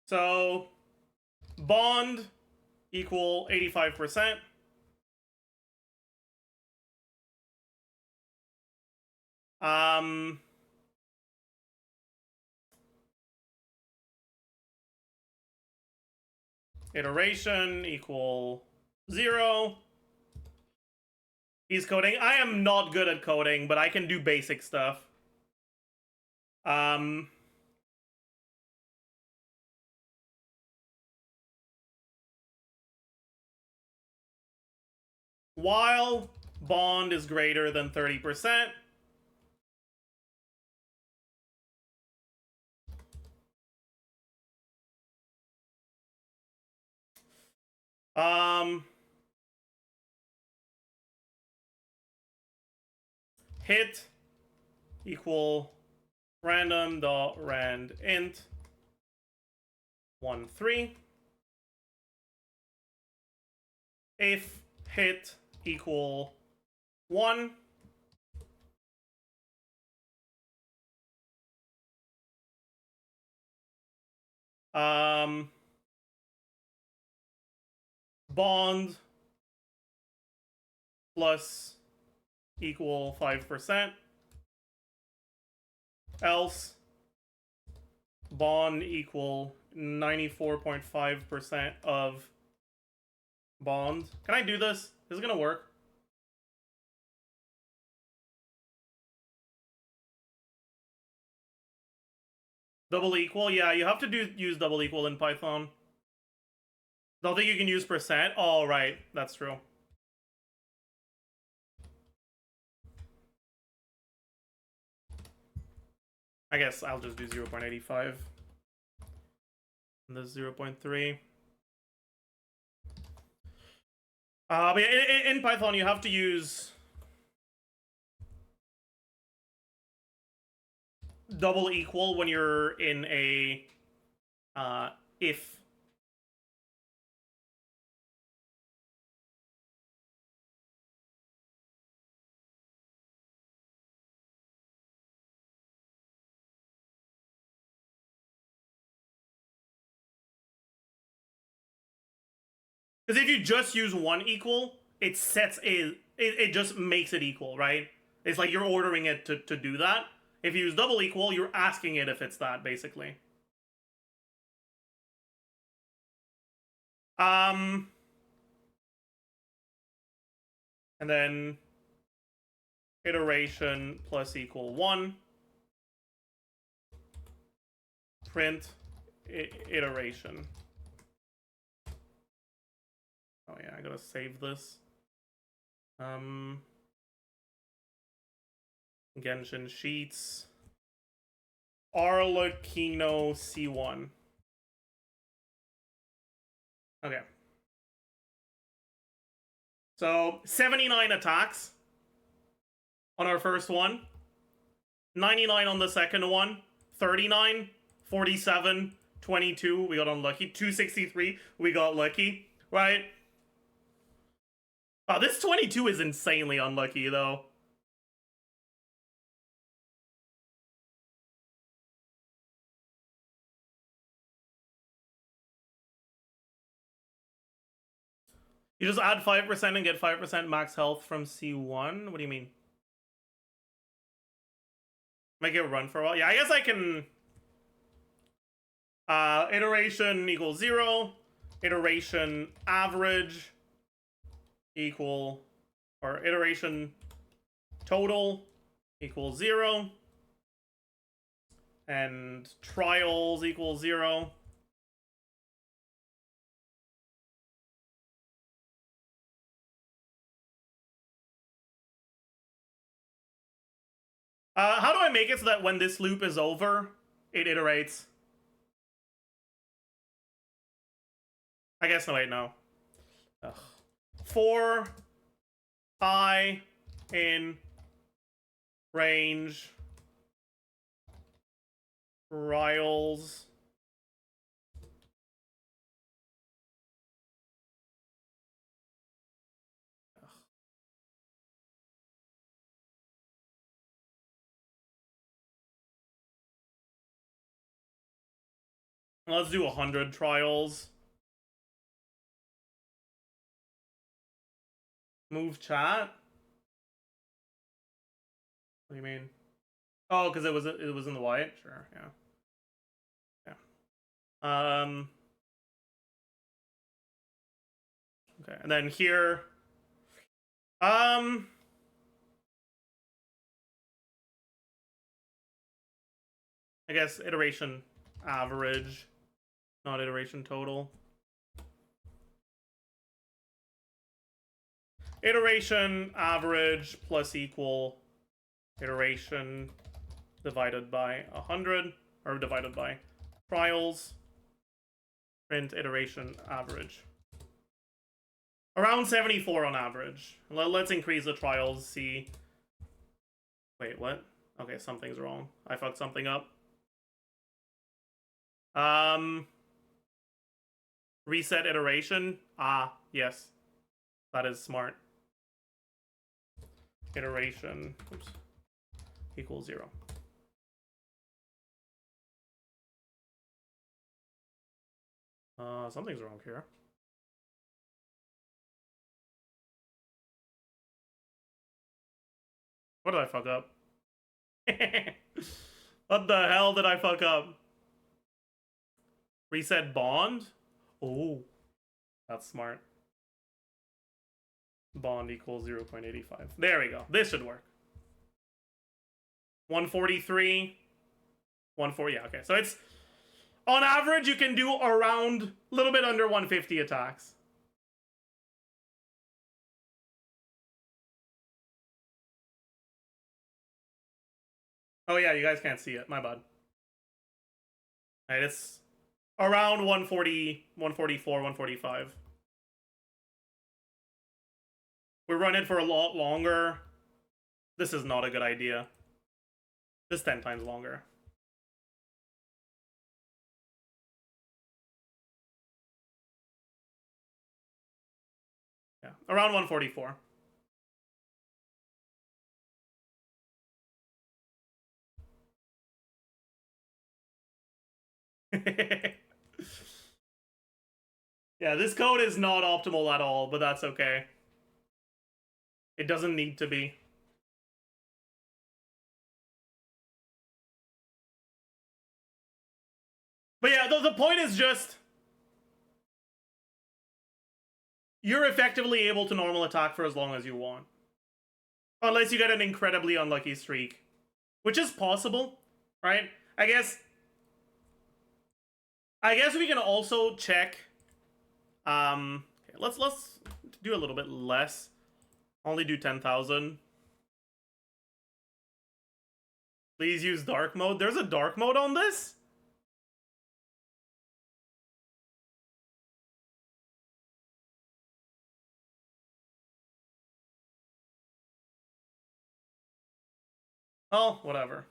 So... Bond equal 85%. Iteration equal 0. He's coding. I am not good at coding, but I can do basic stuff. While bond is greater than 30%, hit equal random dot rand int 13. If hit equal 1, bond plus equal 5%, else bond equal 94.5% of bond. Can I do this? Is it gonna work? Double equal? Yeah, you have to use double equal in Python. Don't think you can use percent? Oh, right. That's true. I guess I'll just do 0.85. And this 0.3. But yeah, in Python, you have to use double equal when you're in a if. Because if you just use one equal, it sets it just makes it equal, right? It's like you're ordering it to do that. If you use double equal, you're asking it if it's that, basically. And then iteration plus equal 1. Print iteration. Oh yeah, I gotta save this. Genshin sheets. Arlecchino C1. Okay. So 79 attacks on our first one. 99 on the second one. 39, 47, 22, we got unlucky. 263, we got lucky, right? Oh, this 22 is insanely unlucky, though. You just add 5% and get 5% max health from C1? What do you mean? Make it run for a while? Yeah, I guess I can... iteration equals 0. Iteration average equal... Or iteration total equals 0. And trials equals 0. How do I make it so that when this loop is over, it iterates? I guess, no, wait, no. Ugh. For I in range trials let's do 100 trials. Move chat? What do you mean? Oh, because it was in the white? Sure, yeah. Yeah. Okay, and then here. I guess iteration average, not iteration total. Iteration average plus equal iteration divided by 100, or divided by trials. Print iteration average. Around 74 on average. Let's increase the trials, see. Wait, what? Okay, something's wrong. I fucked something up. Reset iteration. Ah, yes. That is smart. Iteration, oops, equals 0. Something's wrong here. What did I fuck up? What the hell did I fuck up? Reset bond? Oh, that's smart. Bond equals 0.85. There we go. This should work. 143. 140. Yeah, okay. So it's... On average, you can do around a little bit under 150 attacks. Oh yeah, you guys can't see it. My bad. Alright, it's around 140, 144, 145. We run it for a lot longer. This is not a good idea. This 10 times longer. Yeah, around 144. Yeah, this code is not optimal at all, but that's okay. It doesn't need to be. But yeah, the point is just... You're effectively able to normal attack for as long as you want. Unless you get an incredibly unlucky streak. Which is possible, right? I guess we can also check... okay, let's do a little bit less. Only do 10,000. Please use dark mode. There's a dark mode on this? Oh, whatever.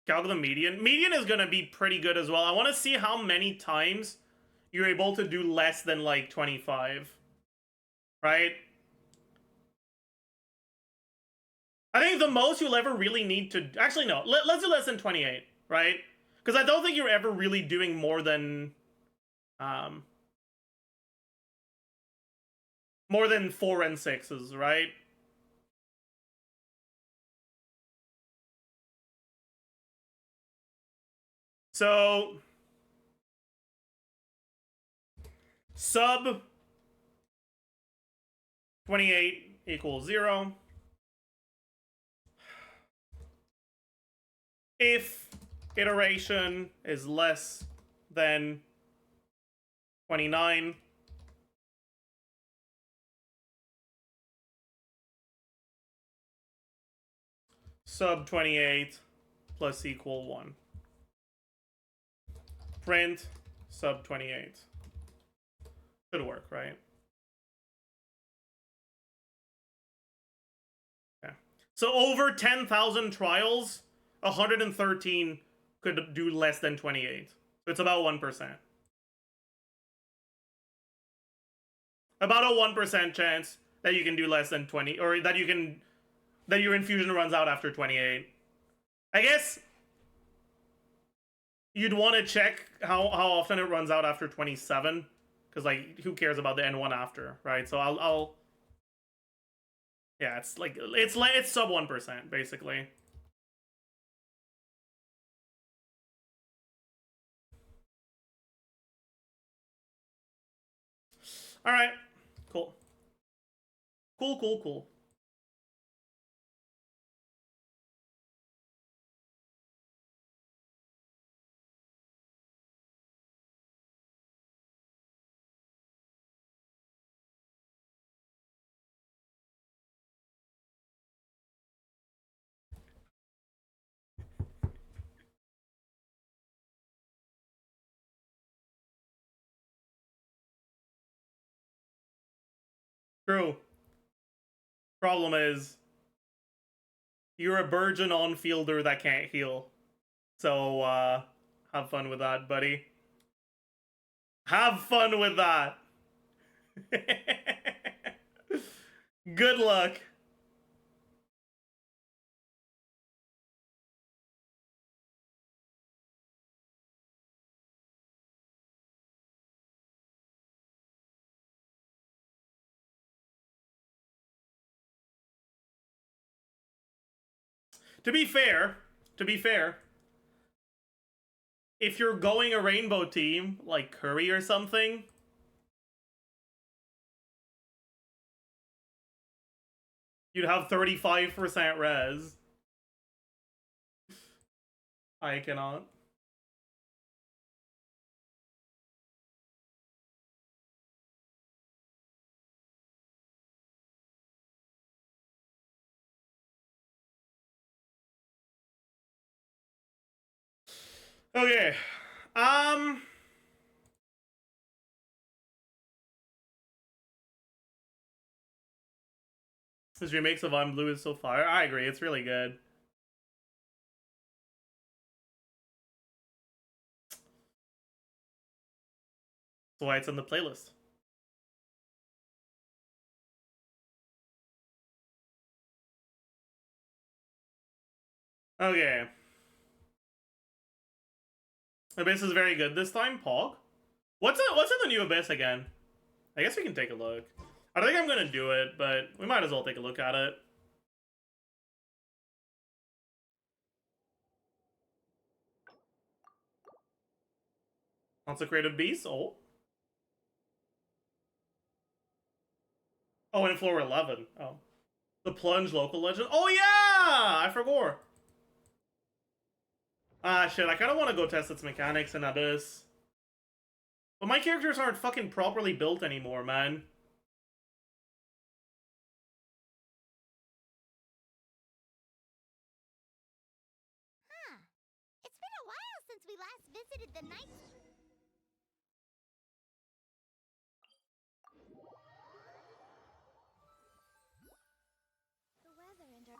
Calculate the median. Median is gonna be pretty good as well. I want to see how many times you're able to do less than like 25. Right? I think the most you'll ever really need to... Actually, no. Let's do less than 28, right? Because I don't think you're ever really doing more than... more than 4 and 6s, right? So... sub 28 equals 0. If iteration is less than 29, sub 28 plus equal 1. Print sub 28. Should work, right? Okay. So over 10,000 trials, 113 could do less than 28. So it's about 1%. About a 1% chance that you can do less than 20, or that your infusion runs out after 28. I guess you'd want to check how often it runs out after 27, because like who cares about the N1 after, right? So I'll yeah, it's sub 1% basically. All right, cool. Cool. True. Problem is, you're a burgeon on-fielder that can't heal. So, have fun with that, buddy. Have fun with that. Good luck. To be fair, if you're going a rainbow team, like Curry or something, you'd have 35% res. I cannot. Okay. This remakes of I'm Blue is so fire. I agree, it's really good. That's why it's in the playlist. Okay. Abyss is very good this time, Pog. What's in the new Abyss again? I guess we can take a look. I don't think I'm gonna do it, but we might as well take a look at it. Consecrated Beast? Oh. Oh, and floor 11. Oh. The Plunge local legend? Oh yeah! I forgot. Ah, shit, I kinda wanna go test its mechanics in Abyss. But my characters aren't fucking properly built anymore, man. Huh. It's been a while since we last visited the night. The weather and our...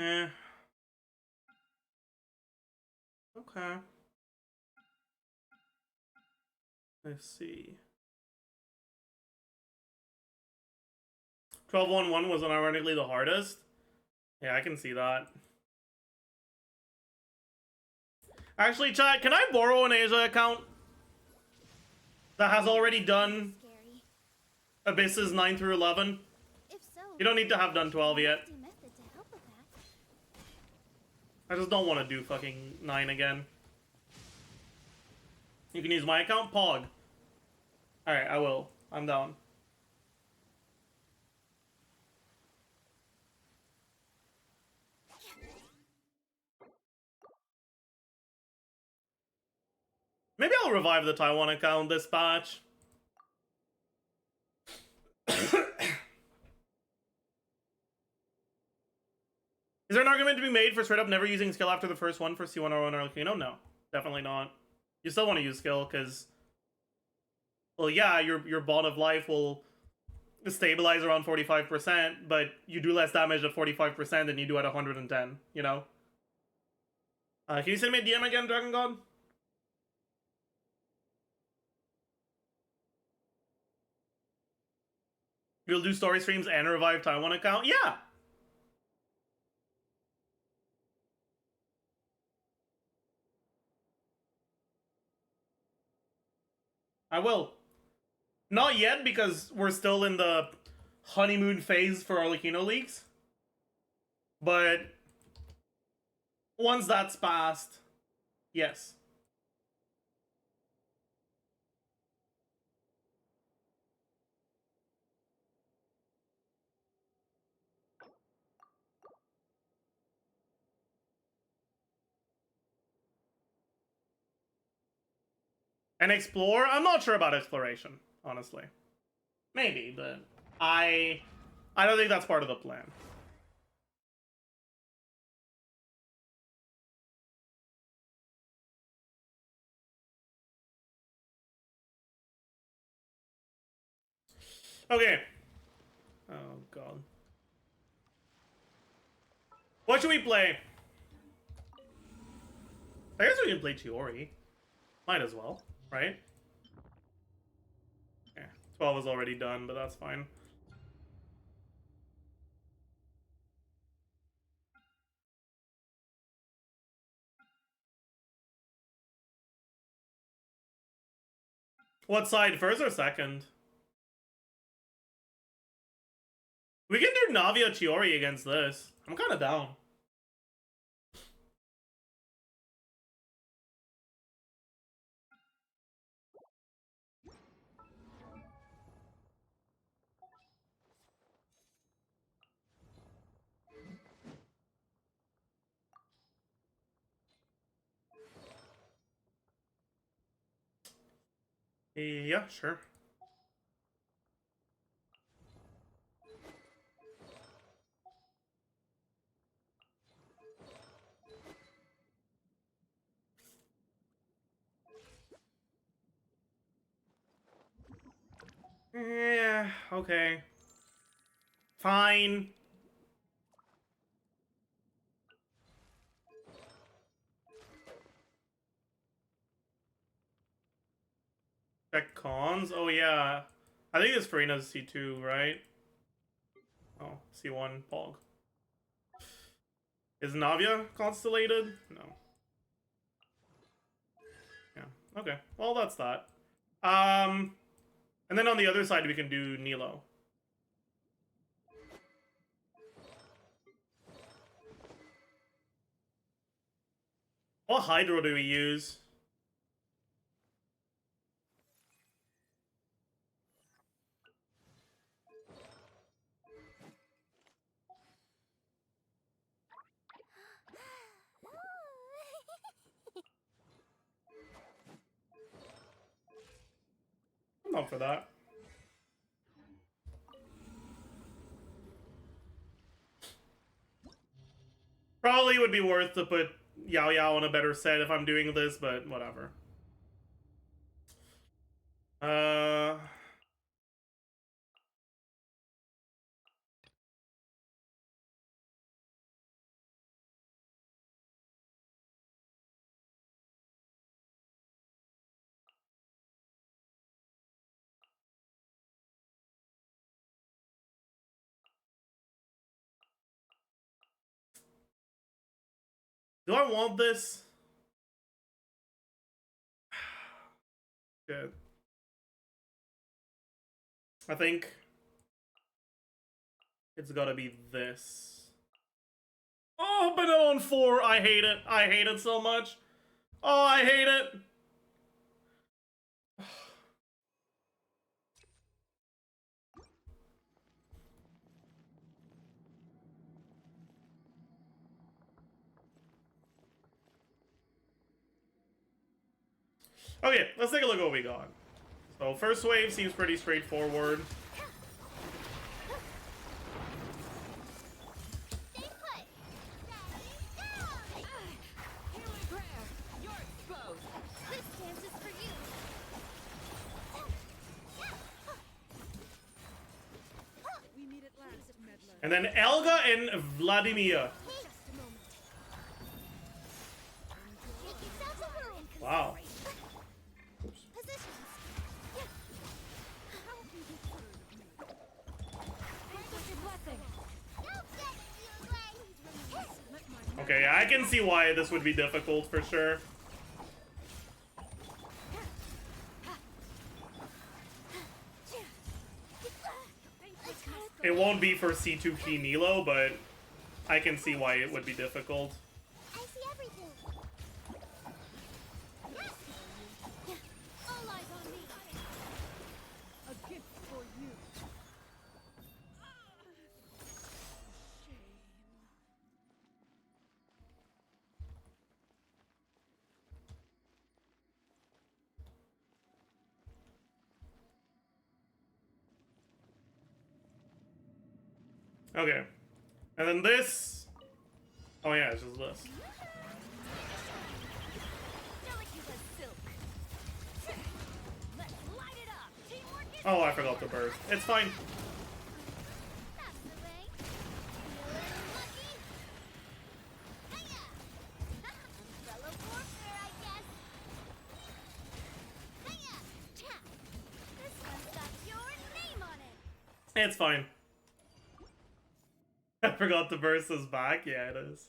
Eh. Okay. Let's see. 12-1-1 was unironically the hardest. Yeah, I can see that. Actually, chat, can I borrow an Asia account that has already done Scary. Abysses 9 through 11? If so, You don't need to have done 12 yet. nasty method to help with that. I just don't want to do fucking 9 again. You can use my account, Pog. Alright, I will. I'm down. Maybe I'll revive the Taiwan account this patch. Is there an argument to be made for straight up never using skill after the first one for C1 or Arlecchino? No, definitely not. You still want to use skill because, well, yeah, your bond of life will stabilize around 45%, but you do less damage at 45% than you do at 110, you know? Can you send me a DM again, Dragon God? You'll do story streams and revive Taiwan account? Yeah! I will. Not yet, because we're still in the honeymoon phase for Arlecchino leaks. But once that's passed, yes. And explore? I'm not sure about exploration, honestly. Maybe, but I don't think that's part of the plan. Okay. Oh god. What should we play? I guess we can play Chiori. Might as well, right? Yeah, 12 is already done, but that's fine. What side, first or second? We can do Navia Chiori against this. I'm kind of down. Yeah, sure. Yeah, okay. Fine. Check cons? Oh yeah. I think it's Farina's C2, right? Oh, C1 Pog. Is Navia constellated? No. Yeah. Okay. Well, that's that. And then on the other side we can do Nilo. What Hydro do we use? I'm not for that. Probably would be worth to put Yao Yao on a better set if I'm doing this, but whatever. Do I want this? Shit. I think it's gotta be this. Oh, but on 4. I hate it. I hate it so much. Oh, I hate it. Okay, let's take a look at what we got. So first wave seems pretty straightforward. Stay put. Hear my prayer. You're exposed. This dance is for you. We meet at last, meddler. And then Elga and Vladimir. Just a moment. Make yourselves at home. Wow. Positions. Thanks for your blessing. Don't get in the way. Okay, I can see why this would be difficult for sure. It won't be for C2 key Nilo, but I can see why it would be difficult. I see everything. All eyes on me. A gift for you. Shame. Okay. And then this. Oh yeah, it's just this. Delicate as silk. Let's light it up. Teamwork is Oh, I forgot the burst. It's fine. That's the way. Feeling lucky? Hiya! Fellow warfare, I guess. Hiya! Cha! This one's got your name on it. It's fine. I forgot the burst is back. Yeah, it is.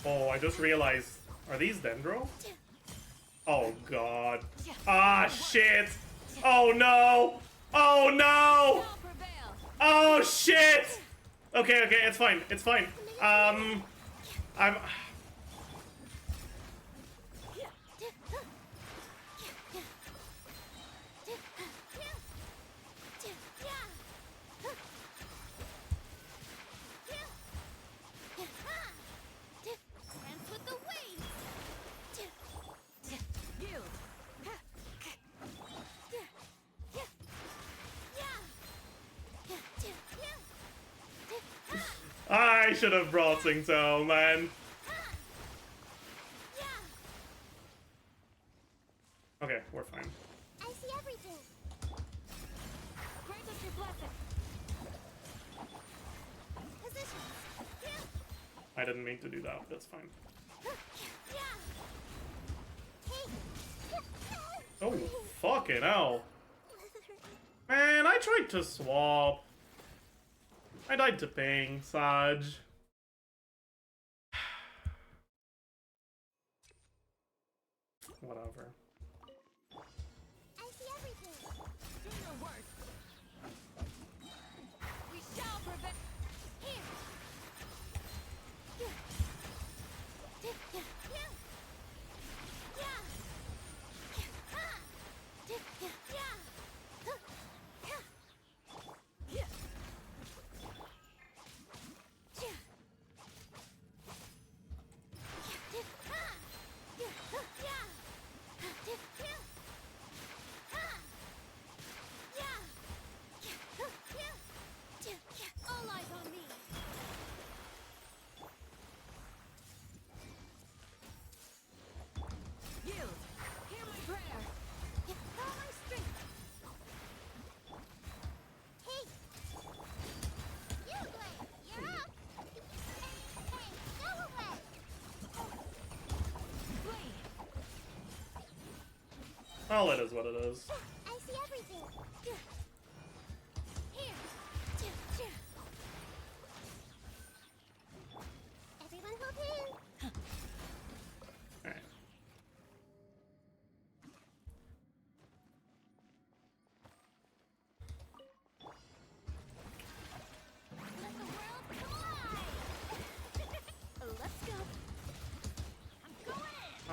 Oh, I just realized. Are these Dendro? Oh god. Ah shit! Oh no! Oh no! all prevail. Oh shit! Okay, okay, it's fine. It's fine. I'm. Dance with the waves. Yield. I should have brought Singto, man. Okay, we're fine. I see everything. Grant us your blessing. Positions. I didn't mean to do that. That's fine. Oh, fucking hell. Man, I tried to swap. I died to ping, Saj. Whatever. I see everything. Do your worst. We shall prevent. Here. All eyes on me. Yield. Hear my prayer. Follow my strength. Hey. You Blade, you're up. Hey, go away. Blade. Well, it is what it is. I see everything.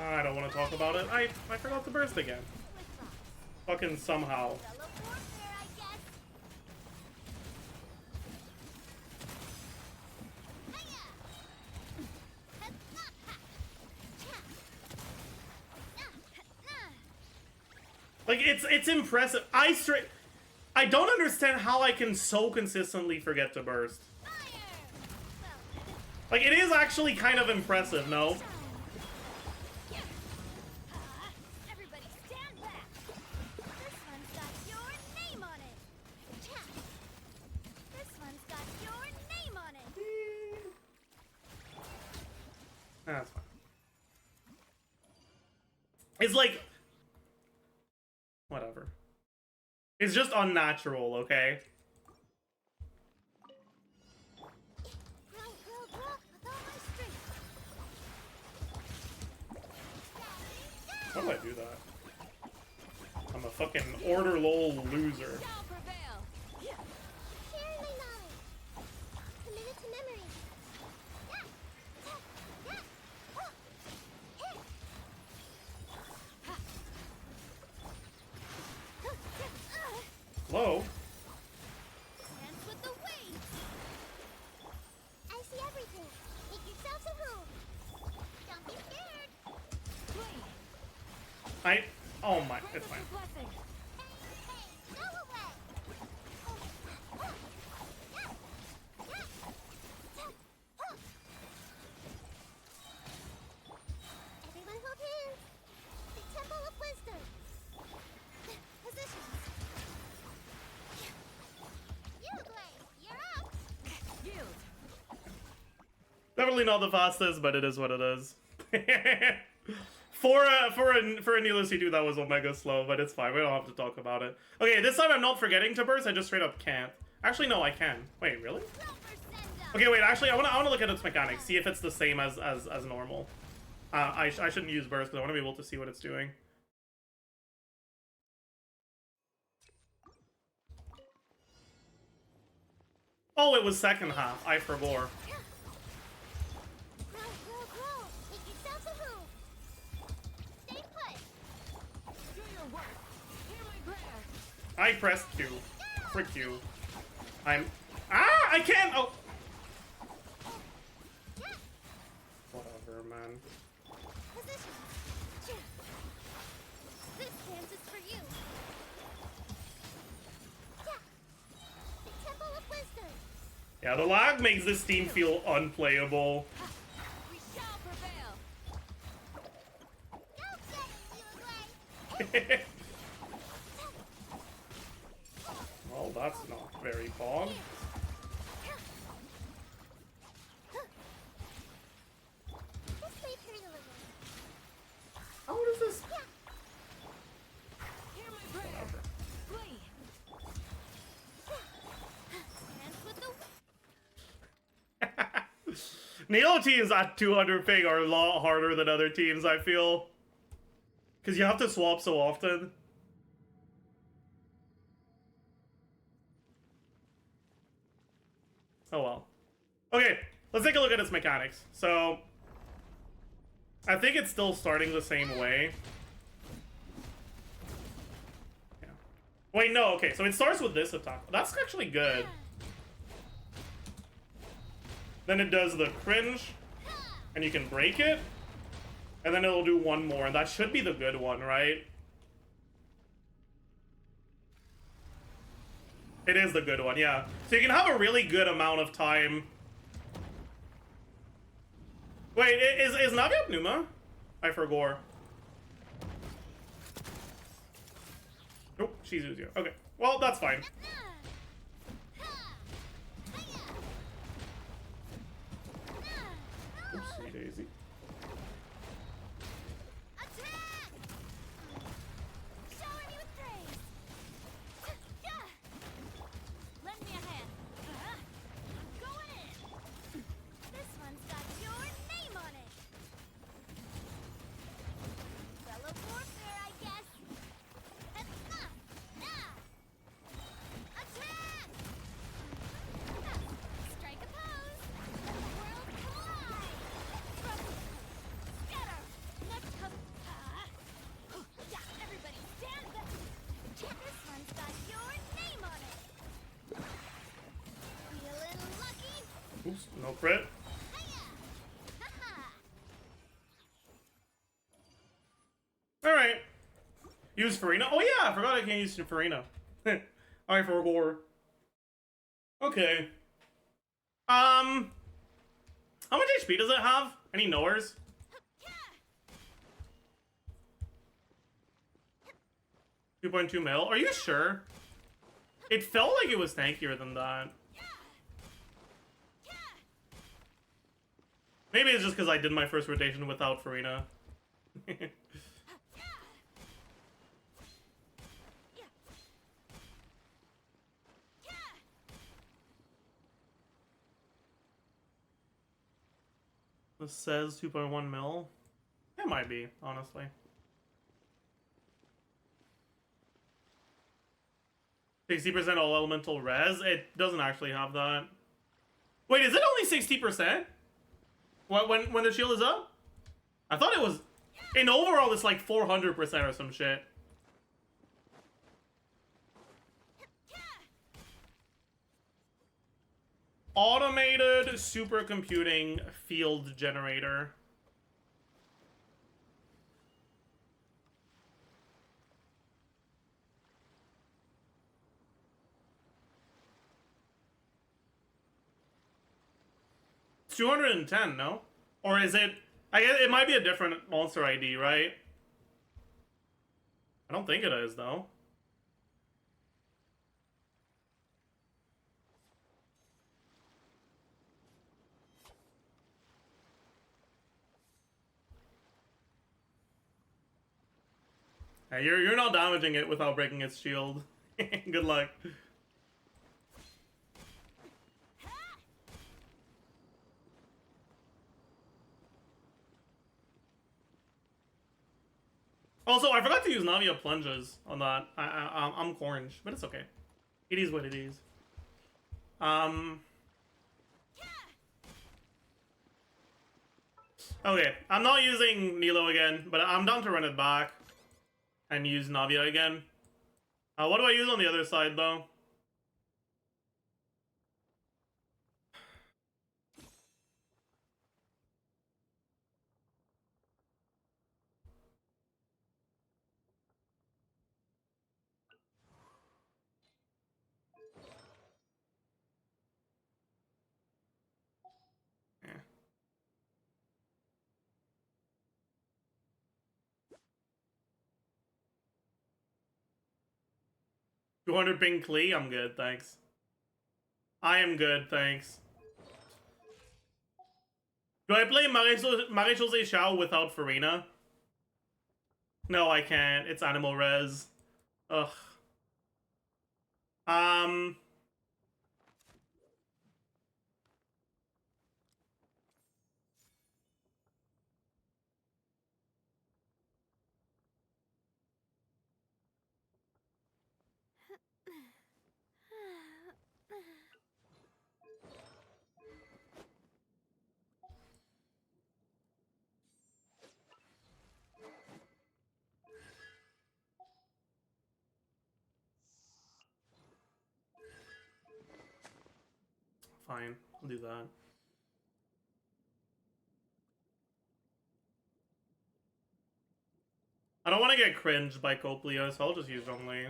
I don't want to talk about it. I forgot to burst again. Fucking somehow. Fellow warfare, I guess. Hiya! Like it's impressive. I don't understand how I can so consistently forget to burst. Like it is actually kind of impressive, no? Everybody stand back. This one's got your name on it. This one's got your name on it. That's fine. It's like whatever. It's just unnatural, okay? Grow, grow, grow with all my strength. How do I do that? I'm a fucking order lol loser. Shall prevail. Sharing my knowledge. Committed to memory. Hello? Dance with the waves. I see everything. Make yourselves at home. Don't be scared. Oh my, it's fine. Blessing. Hey, go away. Everyone hold hands. The Temple of Wisdom. Positions. You, Glaze, you're up. Yield. Definitely not the fastest, but it is what it is. For a Needless You Do, that was omega slow, but it's fine. We don't have to talk about it. Okay, this time I'm not forgetting to burst. I just straight up can't. Actually, no, I can. Wait, really? Okay, wait. Actually, I wanna look at its mechanics. See if it's the same as normal. I shouldn't use burst because I want to be able to see what it's doing. Oh, it was second half. I forgot. Grow, grow, grow. Make yourselves at home. Stay put. Do your work. Hear my prayer. I pressed Q. Frick you. I can't! Oh! Whatever, man. Positions. This dance is for you. The Temple of Wisdom. Yeah, the lag makes this team feel unplayable. We shall prevail. Go get it, you away. Well, that's not very fun. This may hurt a little. How does this? Hear my prayer. Whatever. Flee. Dance with the Neo teams at 200 ping are a lot harder than other teams, I feel. Because you have to swap so often. Oh well. Okay, let's take a look at its mechanics. So, I think it's still starting the same way. Yeah. Wait, no, okay, so it starts with this attack. That's actually good. Then it does the cringe, and you can break it. And then it'll do one more, and that should be the good one, right? It is the good one, yeah. So you can have a really good amount of time. Wait, is Navi up Numa? I forgot. Nope, she's Uzio. Okay, well, that's fine. Oopsie daisy. attack. Shower me with praise. Lend me a hand. Go in. This one's got your name on it. Fellow warfare, I guess. Attack. Strike a pose. Let the world collide. No crit. Alright. Use Farina. Oh yeah, I forgot I can't use Farina. Alright, for gore. Okay. How much HP does it have? Any knowers? 2.2 mil? Are you sure? It felt like it was tankier than that. Maybe it's just because I did my first rotation without Farina. This says 2.1 mil. It might be, honestly. 60% all elemental res? It doesn't actually have that. Wait, is it only 60%? What, when the shield is up? I thought it was... In overall, it's like 400% or some shit. Automated supercomputing field generator. It's 210, no? Or is it... I guess it might be a different monster ID, right? I don't think it is, though. Hey, you're not damaging it without breaking its shield. Good luck. Also, I forgot to use Navia plunges on that. I'm orange, but it's okay. It is what it is. Okay, I'm not using Nilo again, but I'm down to run it back and use Navia again. What do I use on the other side, though? Yeah. 200 ping Klee? I'm good, thanks. I am good, thanks. Do I play Maréchal Zéchao without Farina? No, I can't. It's animal res. Ugh. Fine, I'll do that. I don't want to get cringed by Coplia, so I'll just use Zhongli.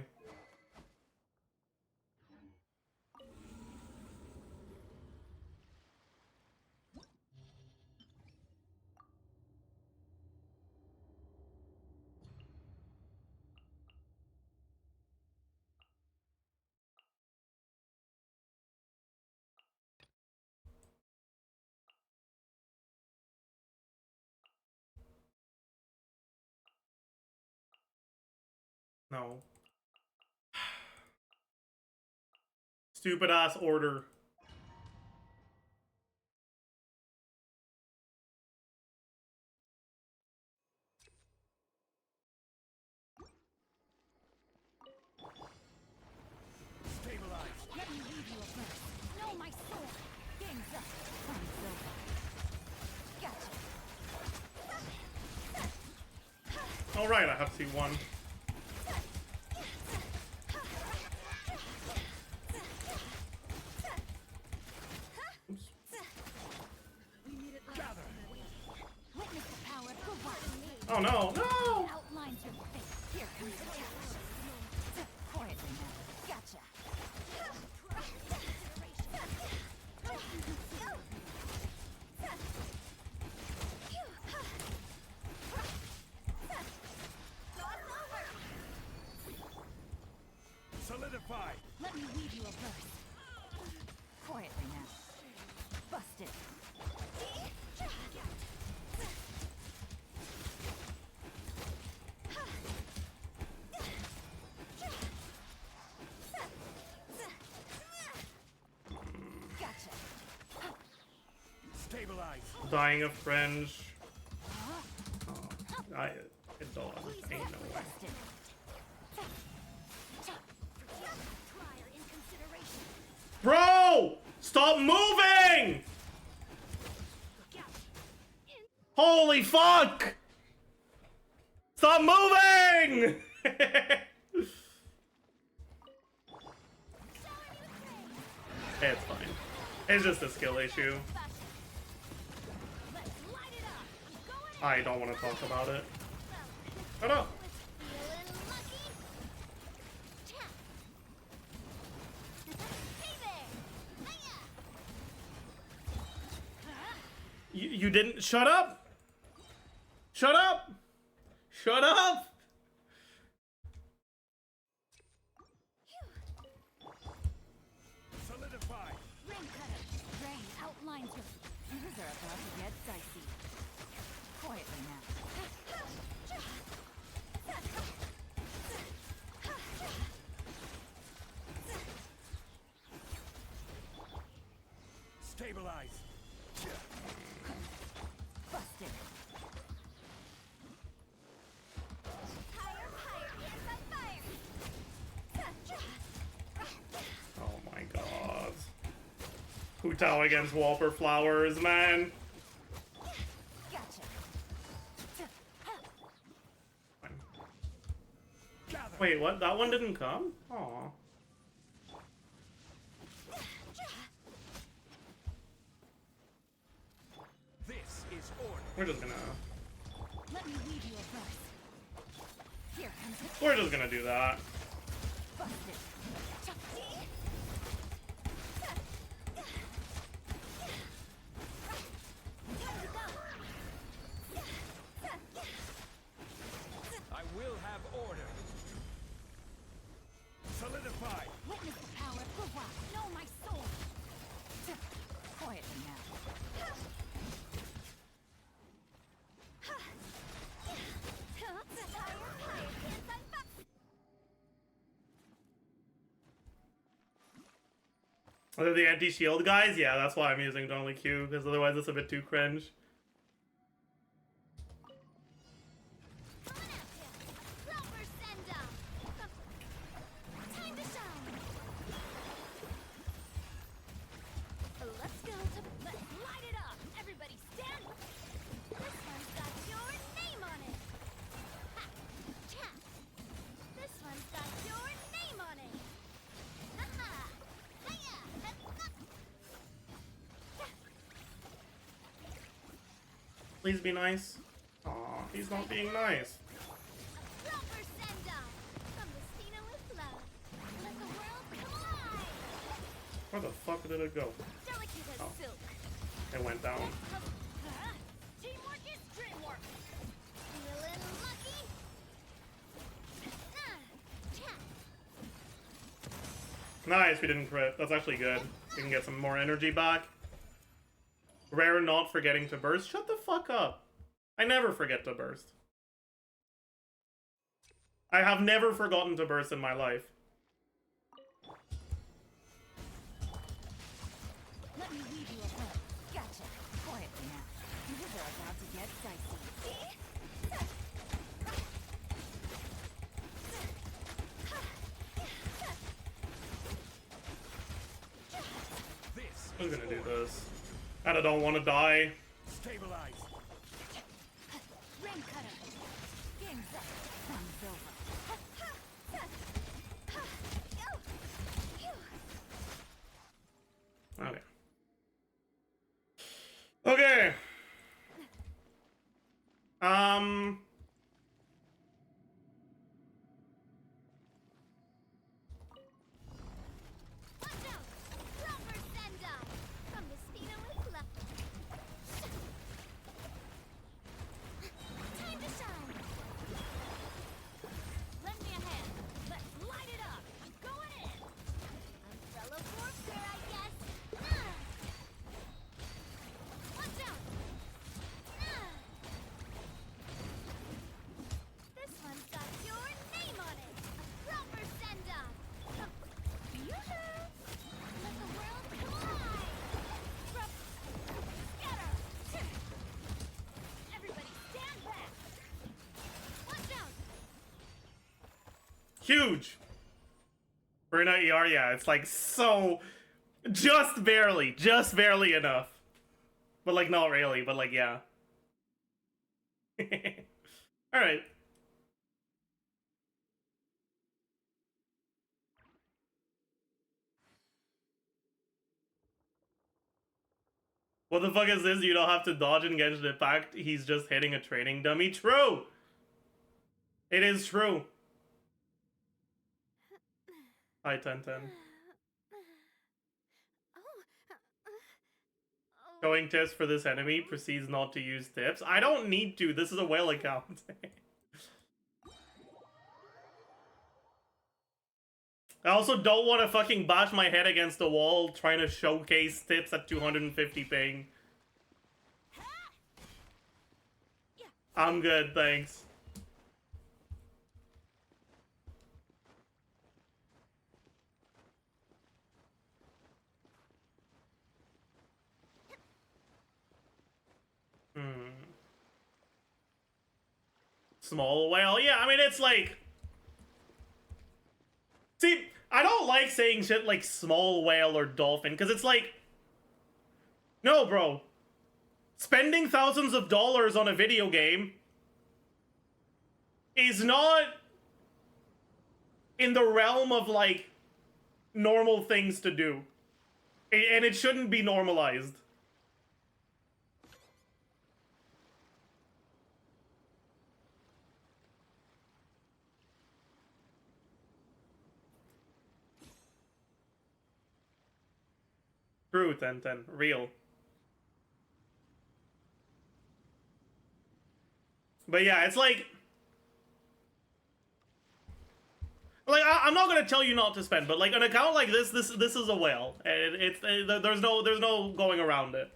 No. Stupid ass order. Let me leave you a first. No, my sword. Game's up. Time's over. Gotcha. Alright, I have C1. Oops. Oh no, no! Outlines your face. Here comes the challenge. Quietly now. Gotcha. Solidify! Let me weave you a verse. Quietly now. Busted. Gotcha. Stabilize! Dying of fringe. Oh, it don't. Ain't no way. Busted. Prior in consideration. Bro! Stop moving! Holy fuck! Stop moving! It's fine. It's just a skill issue. Let's light it up. I'm going I don't want to talk about it. Shut up. feeling lucky. Tap. Hey there. Hiya. You didn't. Shut up! Shut up! Shut up! Solidify! Ring cutter. Rain outlines your. Things are about to get dicey. Quietly now. Stabilize! Busted. Higher, higher. It's on fire. Oh my god. Hutao against Wallflowers, man. Gotcha. Gather! Wait, what? That one didn't come? Aw. This is order! We're just gonna. Let me weave you a verse. Here comes the We're just gonna do that. busted. I will have order! Solidify! Witness the power of Gua. Know my soul. Quietly now. Are they the anti-shield guys? Yeah, that's why I'm using Donly Q, because otherwise it's a bit too cringe. Proper send up. Time to shine. Let's go to let's light it up. Everybody stand. This one's got your name on it. Ha. Chat. This one's got your name on it. Ha-ha. Hiya. Please be nice. Aw, he's not being nice. Proper send up. From Messina with love. Let the world come alive. Where the fuck did it go? Delicate as Oh. silk. It went down. Teamwork is dreamwork. Feeling lucky? Chat. Nice, we didn't crit. That's actually good. We can get some more energy back. Rare not forgetting to burst. Shut the fuck up. I never forget to burst. I have never forgotten to burst in my life. Let me weave you a verse. Gotcha. Quietly now. Things are about to get dicey. This Who's is gonna do order! this? And I don't want to die. Stabilize! Ring cutter. Game's up. Sun's over. Okay. Okay. Huge. For an ER, yeah, it's like so... just barely enough. But like, not really, but like, yeah. Alright. What the fuck is this? You don't have to dodge in Genshin Impact. He's just hitting a training dummy. True! It is true. Hi, 1010. Showing tips for this enemy. Proceeds not to use tips. I don't need to. This is a whale account. I also don't want to fucking bash my head against the wall trying to showcase tips at 250 ping. I'm good, thanks. Small whale? Yeah, I mean, it's like... See, I don't like saying shit like small whale or dolphin, because it's like... No, bro. Spending thousands of dollars on a video game is not in the realm of, like, normal things to do. And it shouldn't be normalized. True, 1010. Real. But yeah, it's like... I'm not gonna tell you not to spend, but like an account like this is a whale. There's no going around it.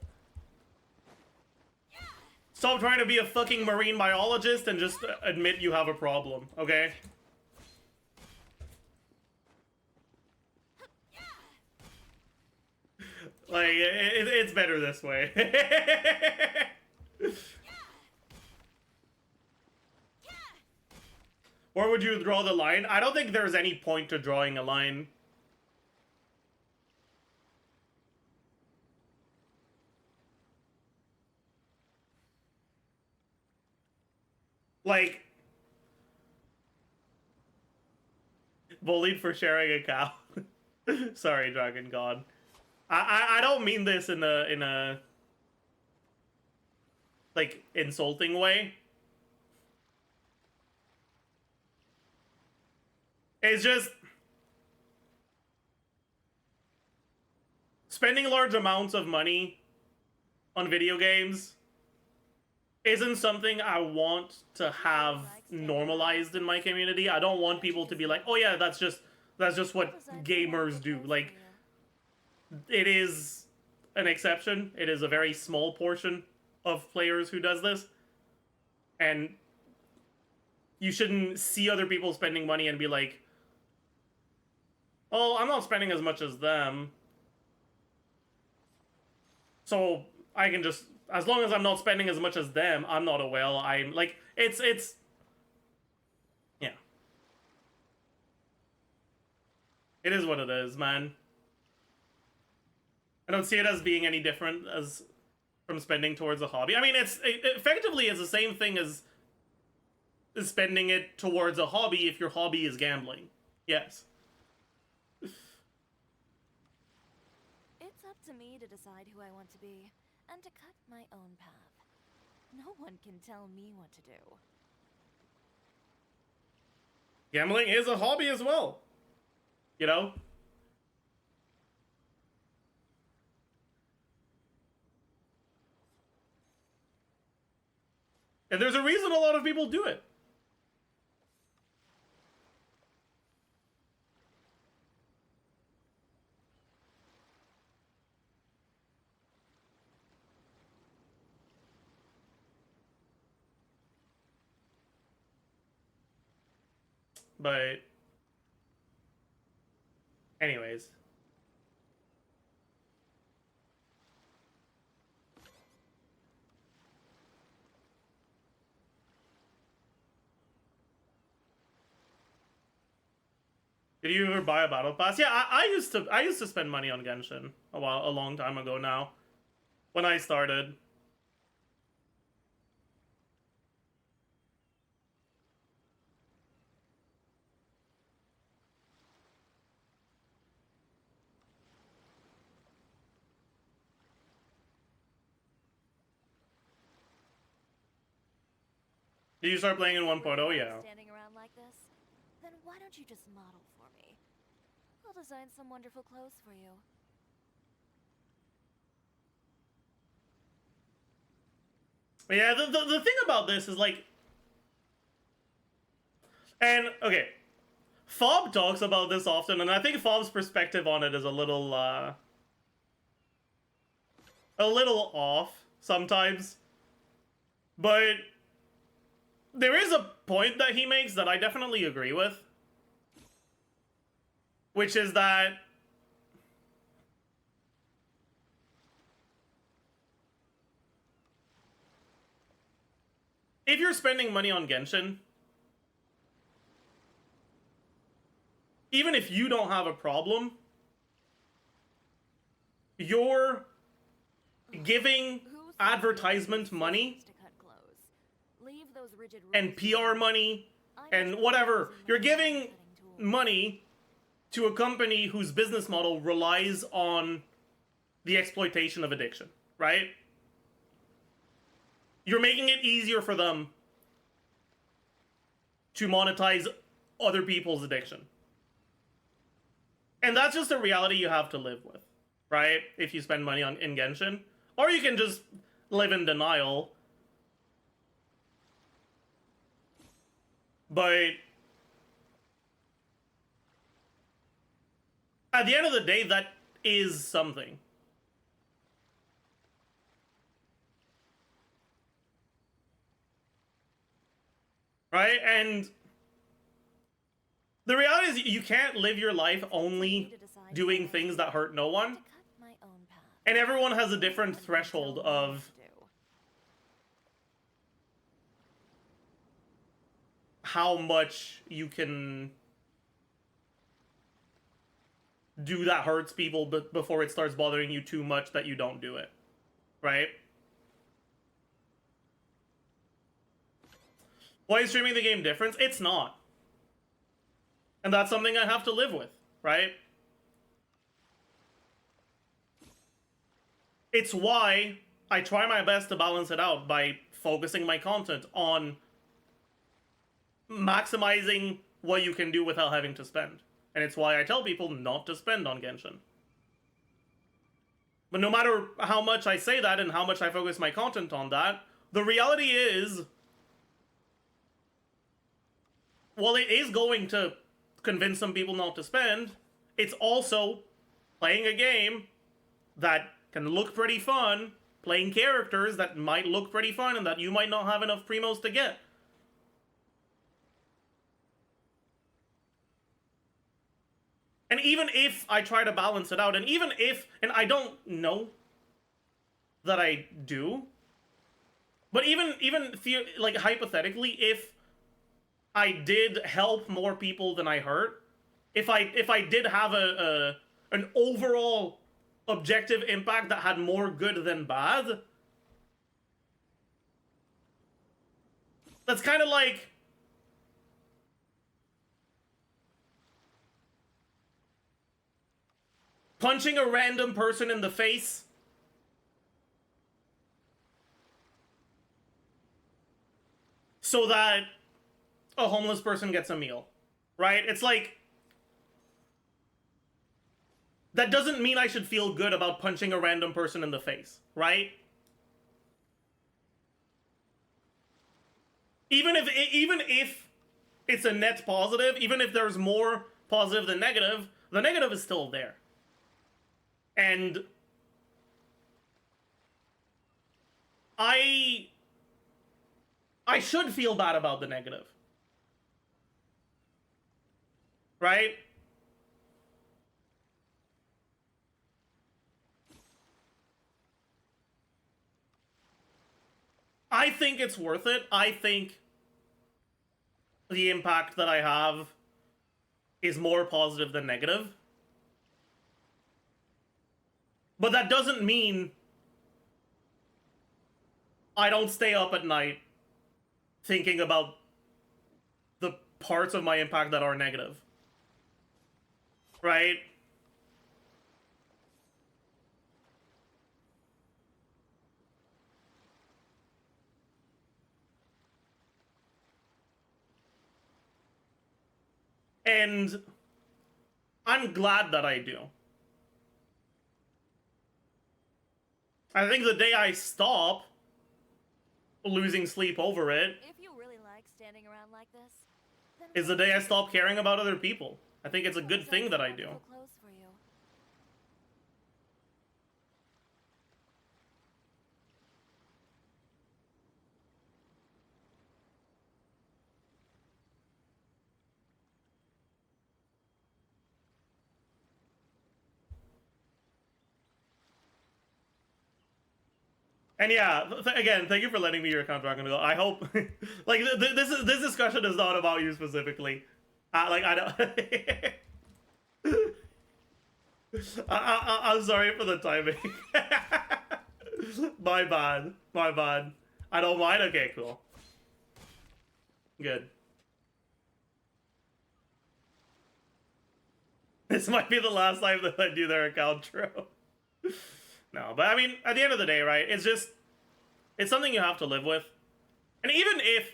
Stop trying to be a fucking marine biologist and just admit you have a problem, okay? Like, it's better this way. Where would you draw the line? I don't think there's any point to drawing a line. Like... bullied for sharing a cow. Sorry, Dragon God. I don't mean this in a like insulting way. It's just spending large amounts of money on video games isn't something I want to have normalized in my community. I don't want people to be like, "Oh yeah, that's just what gamers do." Like, it is an exception. It is a very small portion of players who does this. And you shouldn't see other people spending money and be like, "Oh, I'm not spending as much as them, so I can just, as long as I'm not spending as much as them, I'm not a whale." I'm like, it's yeah. It is what it is, man. I don't see it as being any different as from spending towards a hobby. I mean, effectively it's the same thing as spending it towards a hobby if your hobby is gambling. Yes. It's up to me to decide who I want to be, and to cut my own path. No one can tell me what to do. Gambling is a hobby as well. You know? And there's a reason a lot of people do it. But anyways. Did you ever buy a battle pass? Yeah, I used to spend money on Genshin a long time ago now, when I started. Did you start playing in 1.0? Yeah. Standing around like this? Then why don't you just model for me? I'll design some wonderful clothes for you. Yeah, the thing about this is like, and okay, Fob talks about this often, and I think Fob's perspective on it is a little off sometimes, but there is a point that he makes that I definitely agree with, which is that if you're spending money on Genshin, even if you don't have a problem, you're giving advertisement money and PR money and whatever. You're giving money to a company whose business model relies on the exploitation of addiction, right? You're making it easier for them to monetize other people's addiction. And that's just a reality you have to live with, right? If you spend money in Genshin. Or you can just live in denial. But at the end of the day, that is something. Right? And the reality is you can't live your life only doing things that hurt no one. And everyone has a different threshold of how much you can do that hurts people before it starts bothering you too much that you don't do it. Right? Why is streaming the game different? It's not. And that's something I have to live with, right? It's why I try my best to balance it out by focusing my content on maximizing what you can do without having to spend. And it's why I tell people not to spend on Genshin. But no matter how much I say that and how much I focus my content on that, the reality is, while it is going to convince some people not to spend, it's also playing a game that can look pretty fun, playing characters that might look pretty fun and that you might not have enough primos to get. And even if I try to balance it out, and even if, and I don't know that I do, but even like hypothetically, if I did help more people than I hurt, if I did have an overall objective impact that had more good than bad, that's kind of like punching a random person in the face so that a homeless person gets a meal, right? It's like, that doesn't mean I should feel good about punching a random person in the face, right? Even if it's a net positive, even if there's more positive than negative, the negative is still there. And I should feel bad about the negative. Right? I think it's worth it. I think the impact that I have is more positive than negative. But that doesn't mean I don't stay up at night thinking about the parts of my impact that are negative. Right? And I'm glad that I do. I think the day I stop losing sleep over it If you really like standing around like this, then is the day I stop caring about other people. I think it's a good thing that I do. Clothes for you. And yeah, again, thank you for letting me your account, Dragon Girl. I hope, like, this discussion is not about you specifically. Like, I don't. I'm sorry for the timing. My bad. My bad. I don't mind. Okay, cool. Good. This might be the last time that I do their outro. No, but I mean, at the end of the day, right? It's just, it's something you have to live with. And even if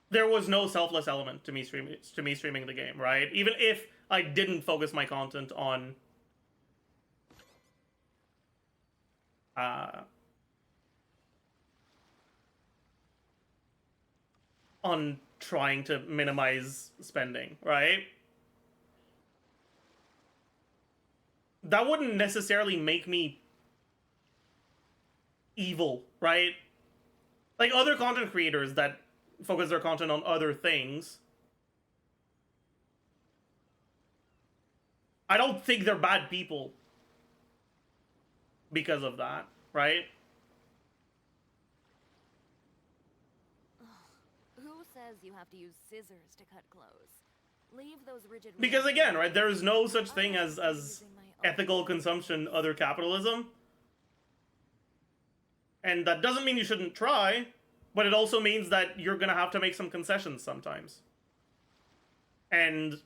there was no selfless element to me streaming the game, right? Even if I didn't focus my content on trying to minimize spending, right? That wouldn't necessarily make me evil, right? Like other content creators that focus their content on other things, I don't think they're bad people because of that, right? Who says you have to use scissors to cut clothes? Leave those rigid. Because again, right, there's no such thing as ethical consumption, other capitalism. And that doesn't mean you shouldn't try, but it also means that you're gonna have to make some concessions sometimes. And,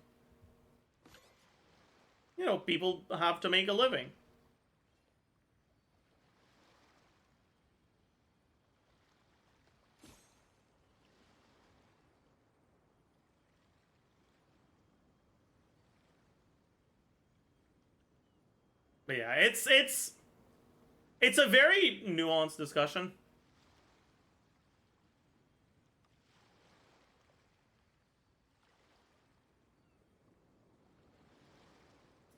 you know, people have to make a living. But yeah, it's a very nuanced discussion.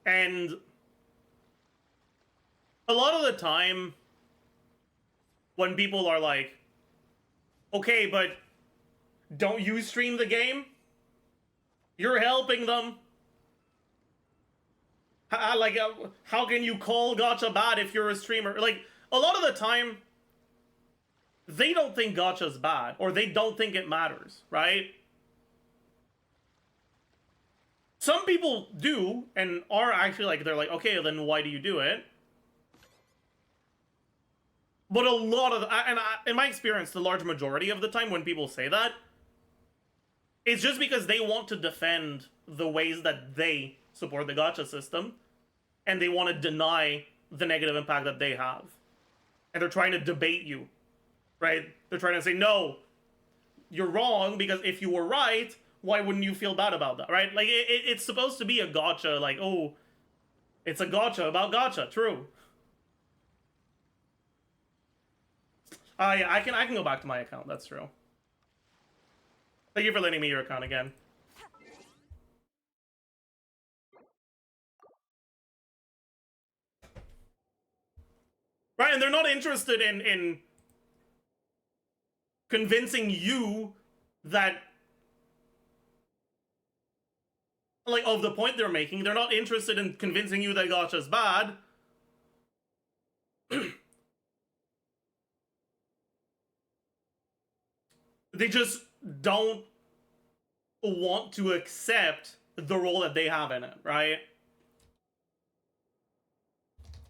And a lot of the time when people are like, okay, but don't you stream the game? You're helping them. Like, how can you call gacha bad if you're a streamer? Like, a lot of the time, they don't think gacha's bad, or they don't think it matters, right? Some people do, and are actually like, they're like, okay, then why do you do it? But a lot of, in my experience, the large majority of the time when people say that, it's just because they want to defend the ways that they support the gacha system, and they want to deny the negative impact that they have. And they're trying to debate you, right? They're trying to say, no, you're wrong, because if you were right, why wouldn't you feel bad about that, right? Like, it's supposed to be a gacha, like, oh, it's a gacha about gacha, true. Yeah, I can go back to my account, that's true. Thank you for lending me your account again. Right, and they're not interested in convincing you that, like, of the point they're making. They're not interested in convincing you that gacha's bad. They just don't want to accept the role that they have in it, right?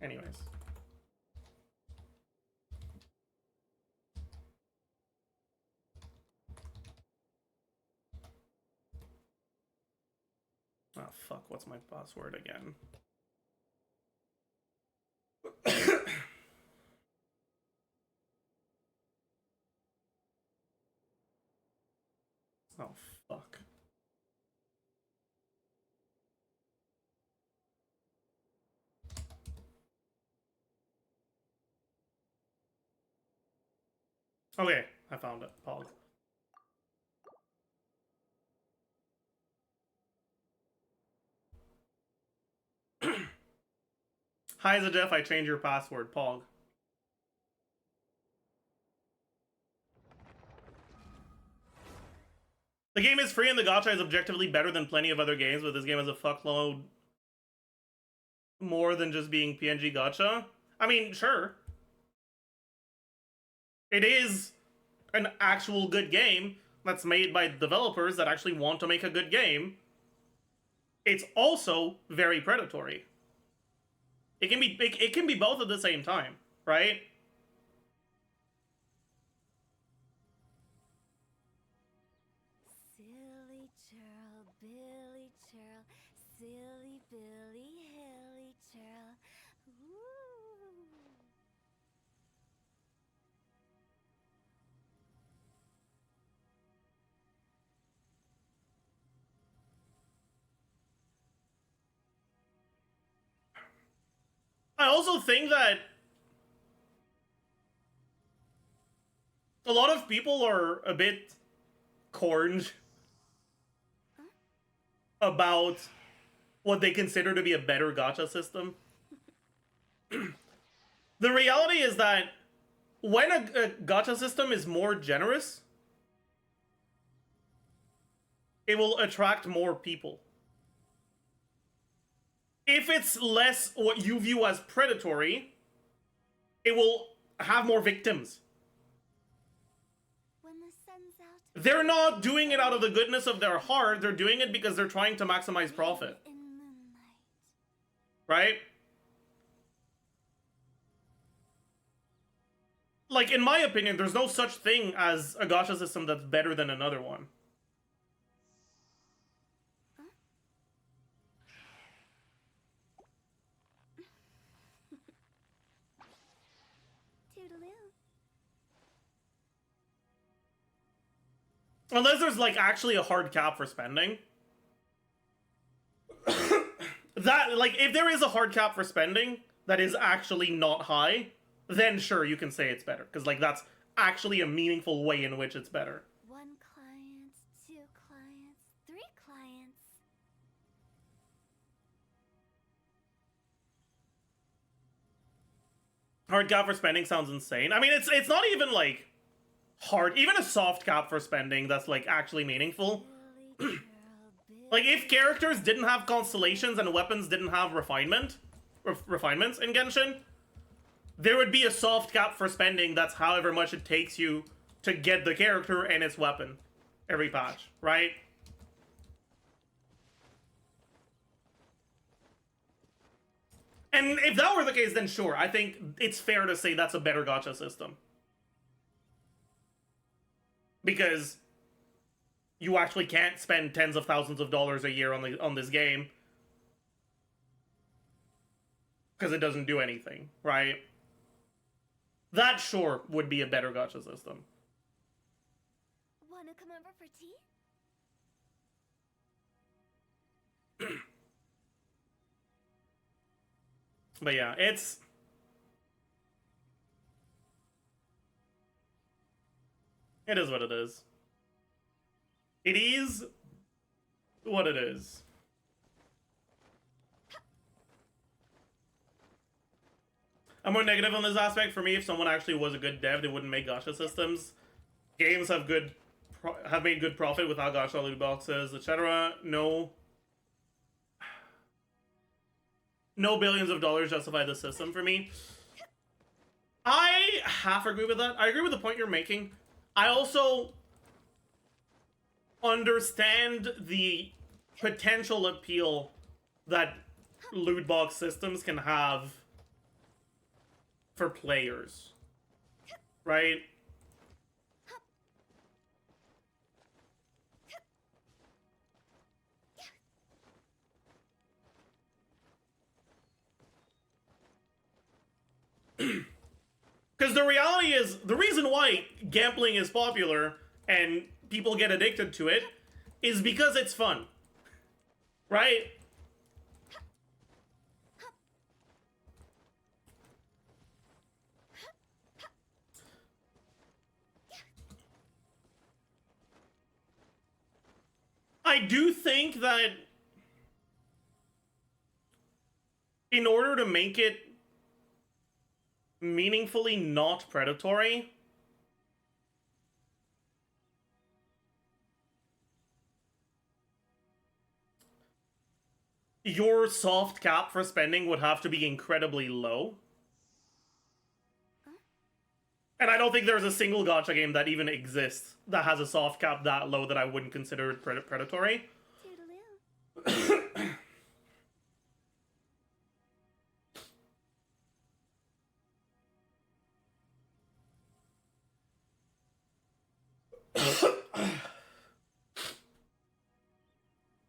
Anyways. Oh, fuck, what's my password again? Oh, fuck. Okay, I found it. Pog. Hi, Zajef, I changed your password. Pog. The game is free and the gacha is objectively better than plenty of other games, but this game has a fuckload more than just being PNG gacha. I mean, sure. It is an actual good game that's made by developers that actually want to make a good game. It's also very predatory. It can be both at the same time, right? Silly churl, Billy churl, silly Billy, hilly churl. Ooh. I also think that a lot of people are a bit corned about what they consider to be a better gacha system. The reality is that when a gacha system is more generous, it will attract more people. If it's less what you view as predatory, it will have more victims. When the sun's out, They're not doing it out of the goodness of their heart, they're doing it because they're trying to maximize profit. in moonlight. Right? Like, in my opinion, there's no such thing as a gacha system that's better than another one. Toodaloo. Unless there's, like, actually a hard cap for spending. That, like, if there is a hard cap for spending that is actually not high, then sure, you can say it's better. Because, like, that's actually a meaningful way in which it's better. 1 client, 2 clients, 3 clients. Hard cap for spending sounds insane. I mean, it's not even, like, hard. Even a soft cap for spending that's, like, actually meaningful. Billy churl, Like, if characters didn't have constellations and weapons didn't have refinements in Genshin, there would be a soft cap for spending that's however much it takes you to get the character and its weapon every patch, right? And if that were the case, then sure, I think it's fair to say that's a better gacha system. Because you actually can't spend tens of thousands of dollars a year on this game. Because it doesn't do anything, right? That, sure, would be a better gacha system. Wanna come over for tea? But yeah, it is what it is. It is what it is. I'm more negative on this aspect. For me, if someone actually was a good dev, they wouldn't make gacha systems. Games have made good profit without gacha loot boxes, etc. No billions of dollars justify the system for me. I half agree with that. I agree with the point you're making. I also understand the potential appeal that loot box systems can have for players, right? Because the reality is, the reason why gambling is popular and people get addicted to it is because it's fun, right? I do think that in order to make it meaningfully not predatory, your soft cap for spending would have to be incredibly low. And I don't think there's a single gacha game that even exists that has a soft cap that low that I wouldn't consider it predatory. Toodaloo.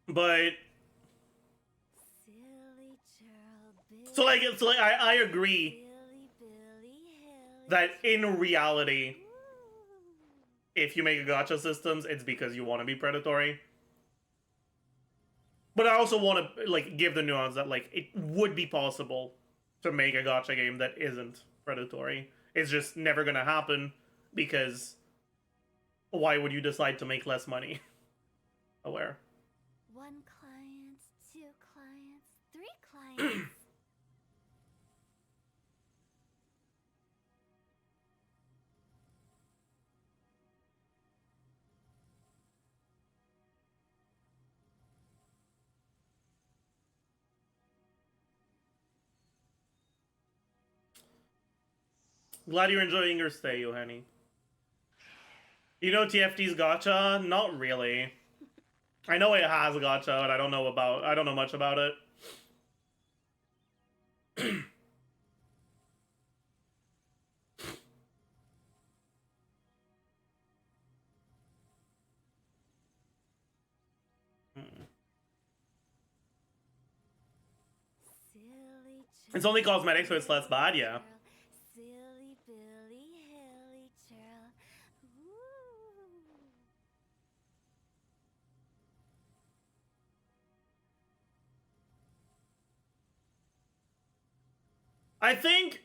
But Silly Gerald, so like I agree Billy, Billy, Hilly. that in reality, if you make a gacha systems, it's because you want to be predatory. But I also want to like give the nuance that like it would be possible to make a gacha game that isn't predatory. It's just never gonna happen because why would you decide to make less money? Aware. 1 client, 2 clients, 3 clients. Glad you're enjoying your stay, Yohani. You know TFT's gacha? Not really. I know it has a gacha, but I don't know much about it. Silly It's only cosmetic, so it's less bad, yeah. Silly Billy, Hilly Gerald. Ooh. I think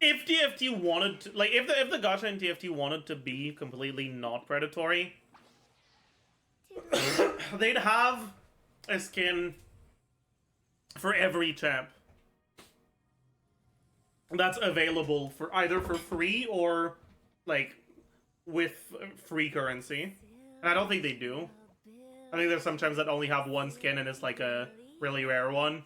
if TFT wanted to, like, if the gacha in TFT wanted to be completely not predatory, they'd have a skin for every champ that's available for either for free or like with free currency. And I don't think they do. I think there's some champs that only have one skin and it's like a really rare one.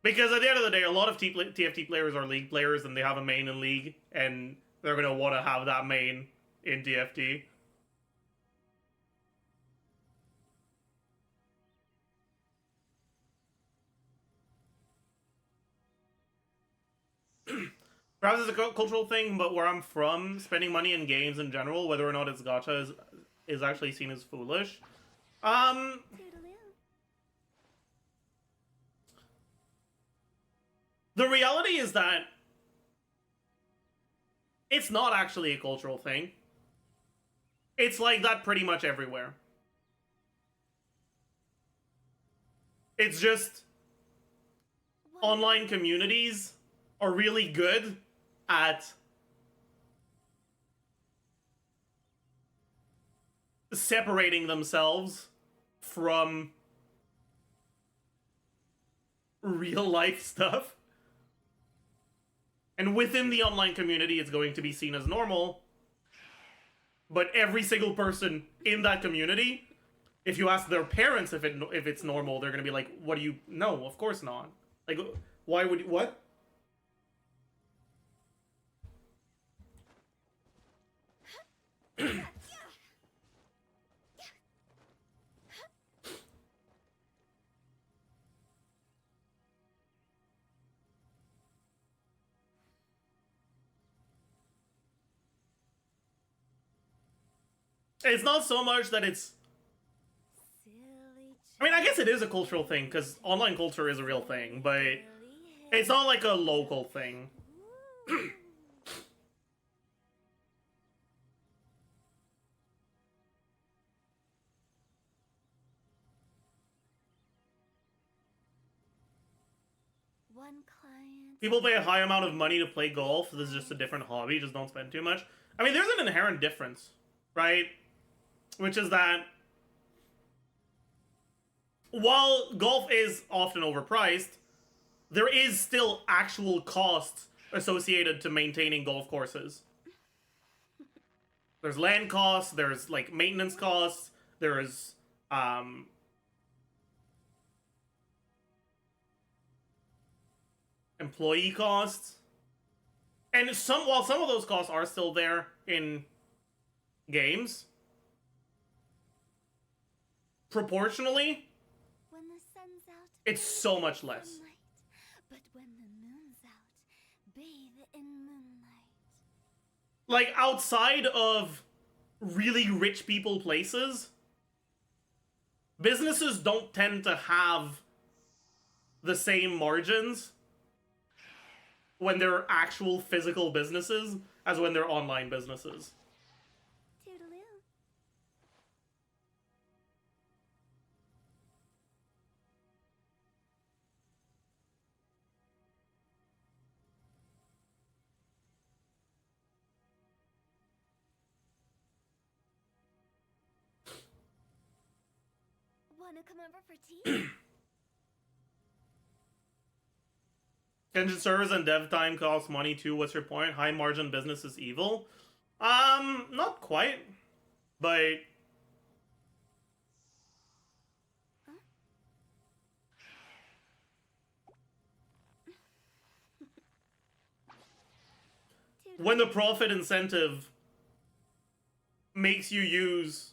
Because at the end of the day, a lot of TFT players are League players and they have a main in League, and they're going to want to have that main in TFT. Perhaps it's a cultural thing, but where I'm from, spending money in games in general, whether or not it's gacha, is actually seen as foolish. The reality is that it's not actually a cultural thing. It's like that pretty much everywhere. It's just online communities are really good at separating themselves from real life stuff. And within the online community, it's going to be seen as normal. But every single person in that community if you ask their parents if it's normal, they're gonna be like, "What do you? No, of course not. Like, why would what?" It's not so much that it's. Silly I mean, I guess it is a cultural thing because online culture is a real thing, but it's not like a local thing. One client. People pay a high amount of money to play golf. This is just a different hobby. Just don't spend too much. I mean, there's an inherent difference, right? Which is that while golf is often overpriced, there is still actual costs associated to maintaining golf courses. There's land costs, there's like maintenance costs, there's employee costs. And while some of those costs are still there in games, proportionally, When the sun's out, it's so much less. sunlight. But when the moon's out, bathe in moonlight. Like, outside of really rich people places, businesses don't tend to have the same margins when they're actual physical businesses as when they're online businesses. Toodaloo. Wanna come over for tea? Genshin servers and dev time costs money too. What's your point? High margin business is evil? Not quite. But when the profit incentive makes you use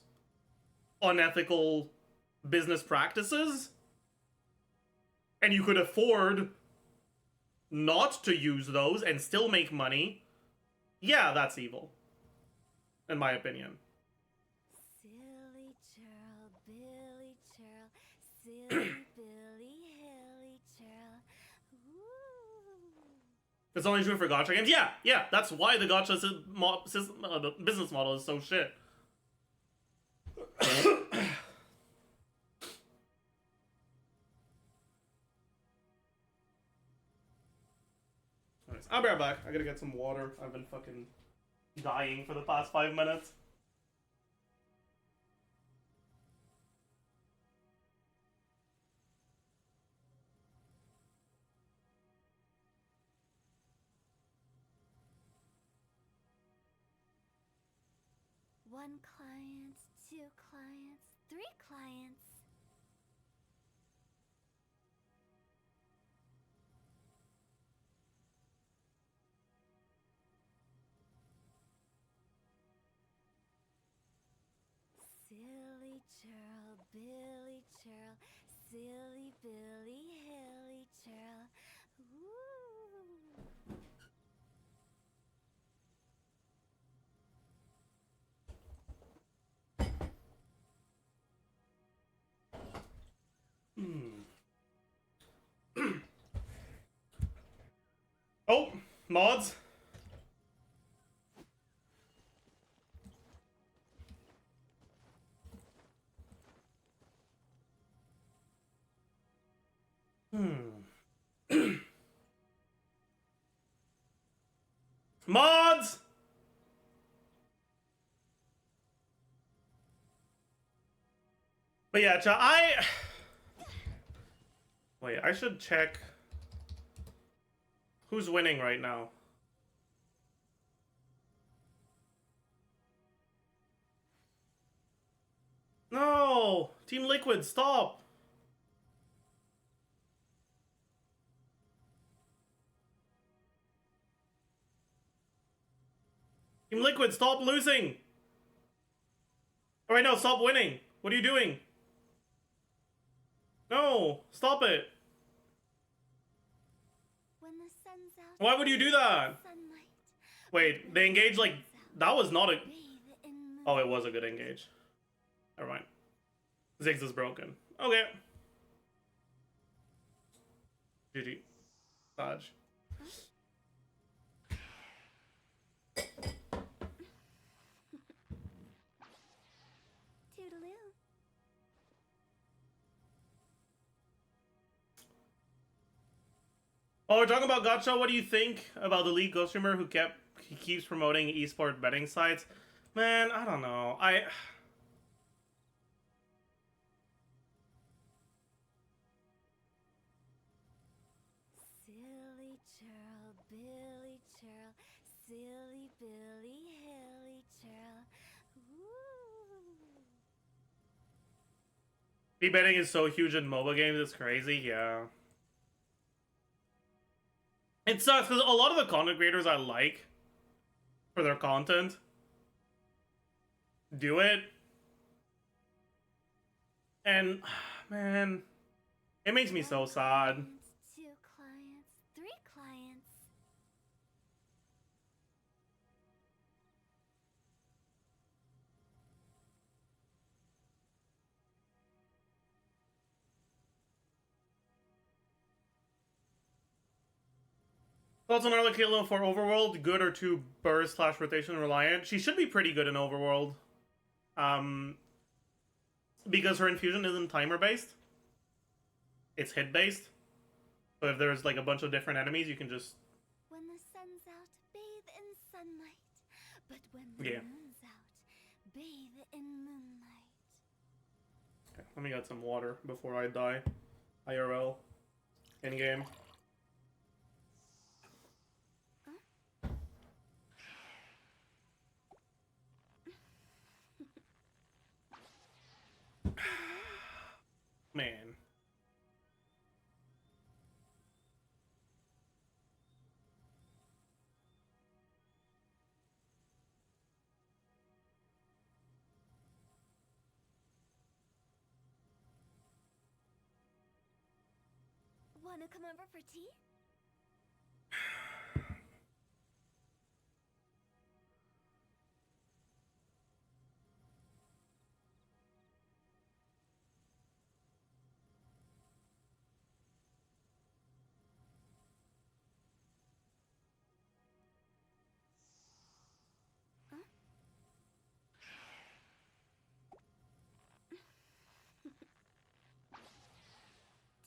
unethical business practices, and you could afford not to use those and still make money, yeah, that's evil. In my opinion. Silly churl, Billy churl, silly Billy, hilly churl. Ooh. It's only true for gacha games? Yeah, that's why the gacha the business model is so shit. Anyways, I'll be right back. I gotta get some water. I've been fucking dying for the past 5 minutes. One client, two clients, three clients. Silly churl, Billy churl, silly Billy, hilly churl. Ooh. Oh, mods. Mods! But yeah, wait, I should check who's winning right now. No! Team Liquid, stop! Team Liquid, stop losing! Alright, no, stop winning! What are you doing? No! Stop it! When the sun's out, Why would you do that? sunlight. Wait, they engaged like... That was not a... Bathe in moon. Oh, it was a good engage. Never mind. Ziggs is broken. Okay. GG. Dodge. Toodaloo. Oh, we're talking about Gacha. What do you think about the lead ghost streamer who keeps promoting esport betting sites? Man, I don't know. Silly churl, Billy churl, silly Billy, hilly churl. Woo. Speed betting is so huge in mobile games. It's crazy. Yeah. It sucks because a lot of the content creators I like for their content do it. And, man, it makes me so sad. 2 clients, 3 clients. Thoughts on Arlecchino for Overworld? Good or too burst / rotation reliant? She should be pretty good in Overworld. Because her infusion isn't timer based. It's hit based. So if there's like a bunch of different enemies, you can just... When the sun's out, bathe in sunlight. But when the Yeah. moon's out, bathe in moonlight. Okay, let me get some water before I die. IRL. In-game. Man. Wanna come over for tea?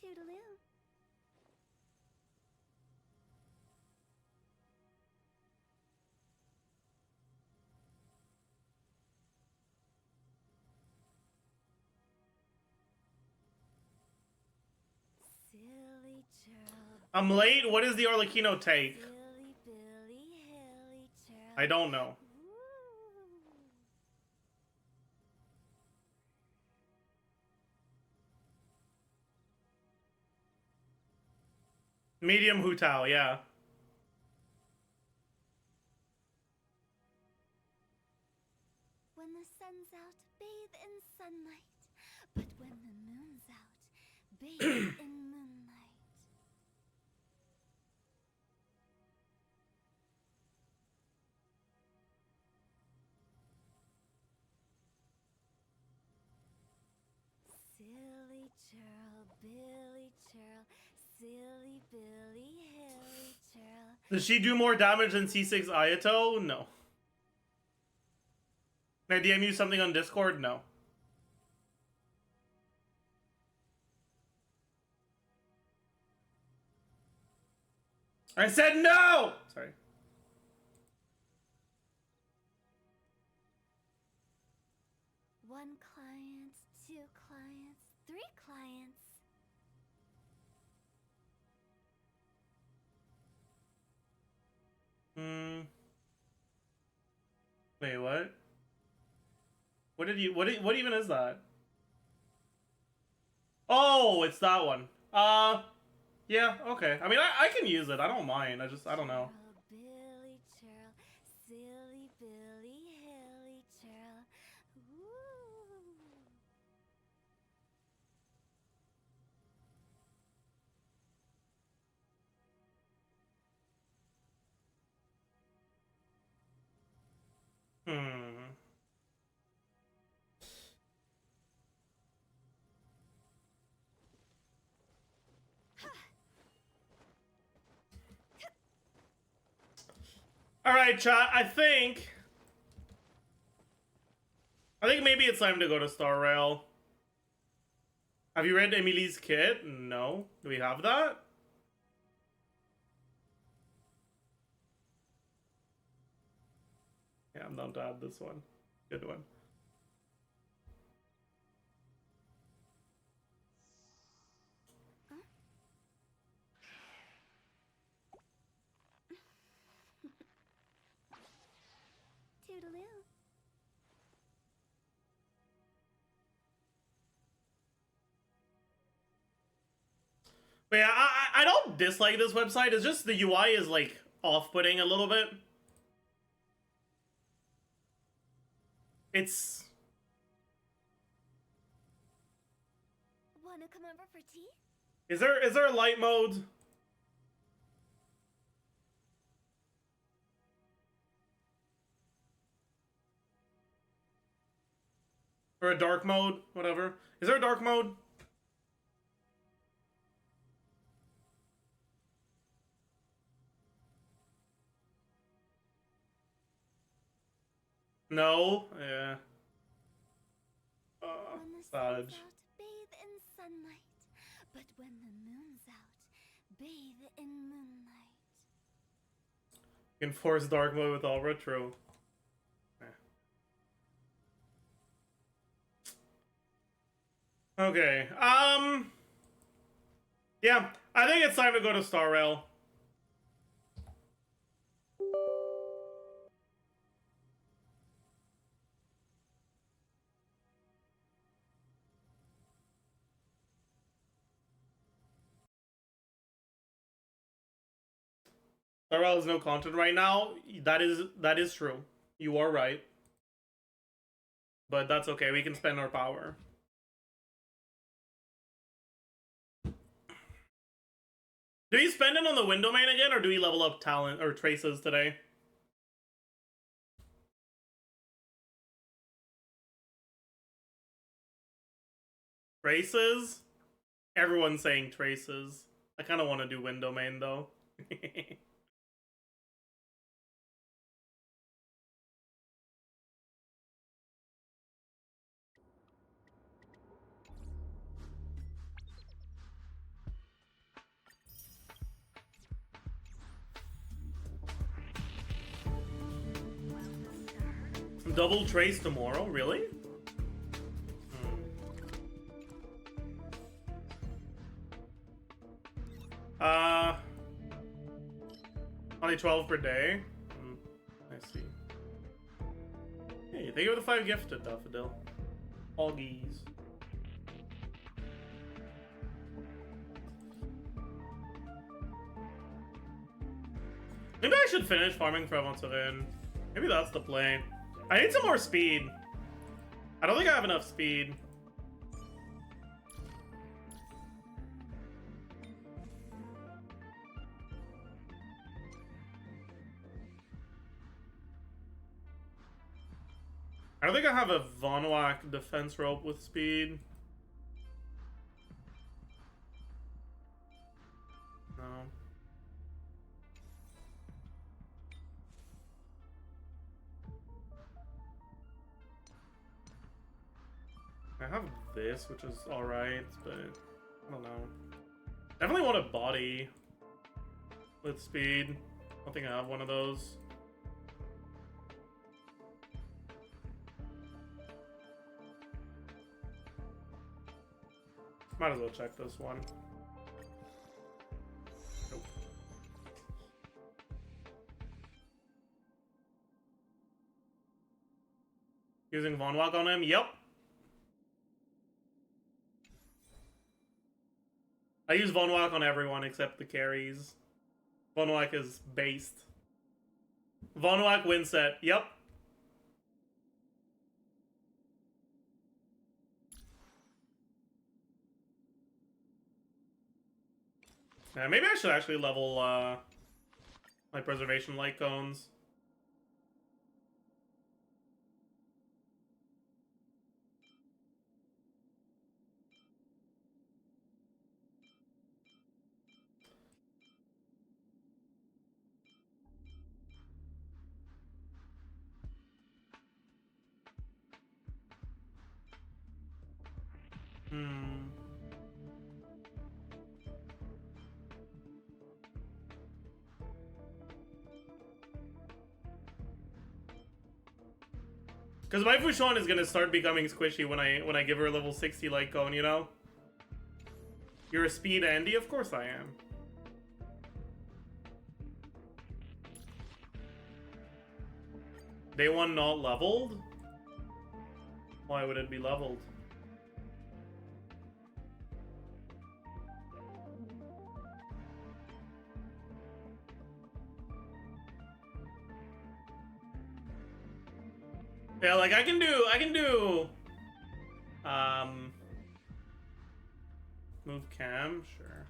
Toodaloo. Silly churl, I'm late? What is the Arlecchino take? silly Billy, hilly churl. I don't know. Woo. Medium Hu Tao, yeah. When the sun's out, bathe in sunlight. But when the moon's out, bathe in moonlight. Silly churl, Billy churl, silly Billy, hilly churl. Does she do more damage than C6 Ayato? No. Can I DM you something on Discord? No. I said no! Sorry. One client, 2 clients, 3 clients. Wait, what? What even is that? Oh, it's that one. Yeah, okay. I mean, I can use it. I don't mind. I don't know. Billy churl, silly Billy hilly churl. Ooh. Hmm. All right, chat. I think maybe it's time to go to Star Rail. Have you read Emily's Kit? No. Do we have that? Yeah, I'm down to add this one. Good one. Toodaloo. But yeah, I don't dislike this website. It's just the UI is like off-putting a little bit. It's Wanna come over for tea? is there a light mode? Or a dark mode? Whatever. Is there a dark mode? No? Yeah. When the Saj. sun's out, bathe in sunlight. But when the moon's out, bathe in moonlight. You can force dark mode with Aura, true. Okay. Yeah, I think it's time to go to Star Rail. Star Rail has no content right now. That is true. You are right. But that's okay. We can spend our power. Do we spend it on the window main again, or do we level up talent or traces today? Traces? Everyone's saying traces. I kind of want to do window main though. Double trace tomorrow? Really? Only 12 per day? I see. Hey, thank you for the 5 gifted, Daffodil. Oggies. Maybe I should finish farming for Avanturin. Maybe that's the play. I need some more speed. I don't think I have enough speed. I don't think I have a Von Wack defense rope with speed. No. I have this, which is alright, but I don't know. Definitely want a body with speed. I don't think I have one of those. Might as well check this one. Nope. Using Von Wack on him? Yep. I use Vonwak on everyone except the carries. Vonwak is based. Vonwak win set. Yep. Yeah, maybe I should actually level my preservation light cones. Because my Fushan is gonna start becoming squishy when I give her a level 60 light cone, you know? You're a speed Andy? Of course I am. Day 1 not leveled? Why would it be leveled? Yeah, like I can do move cam, sure.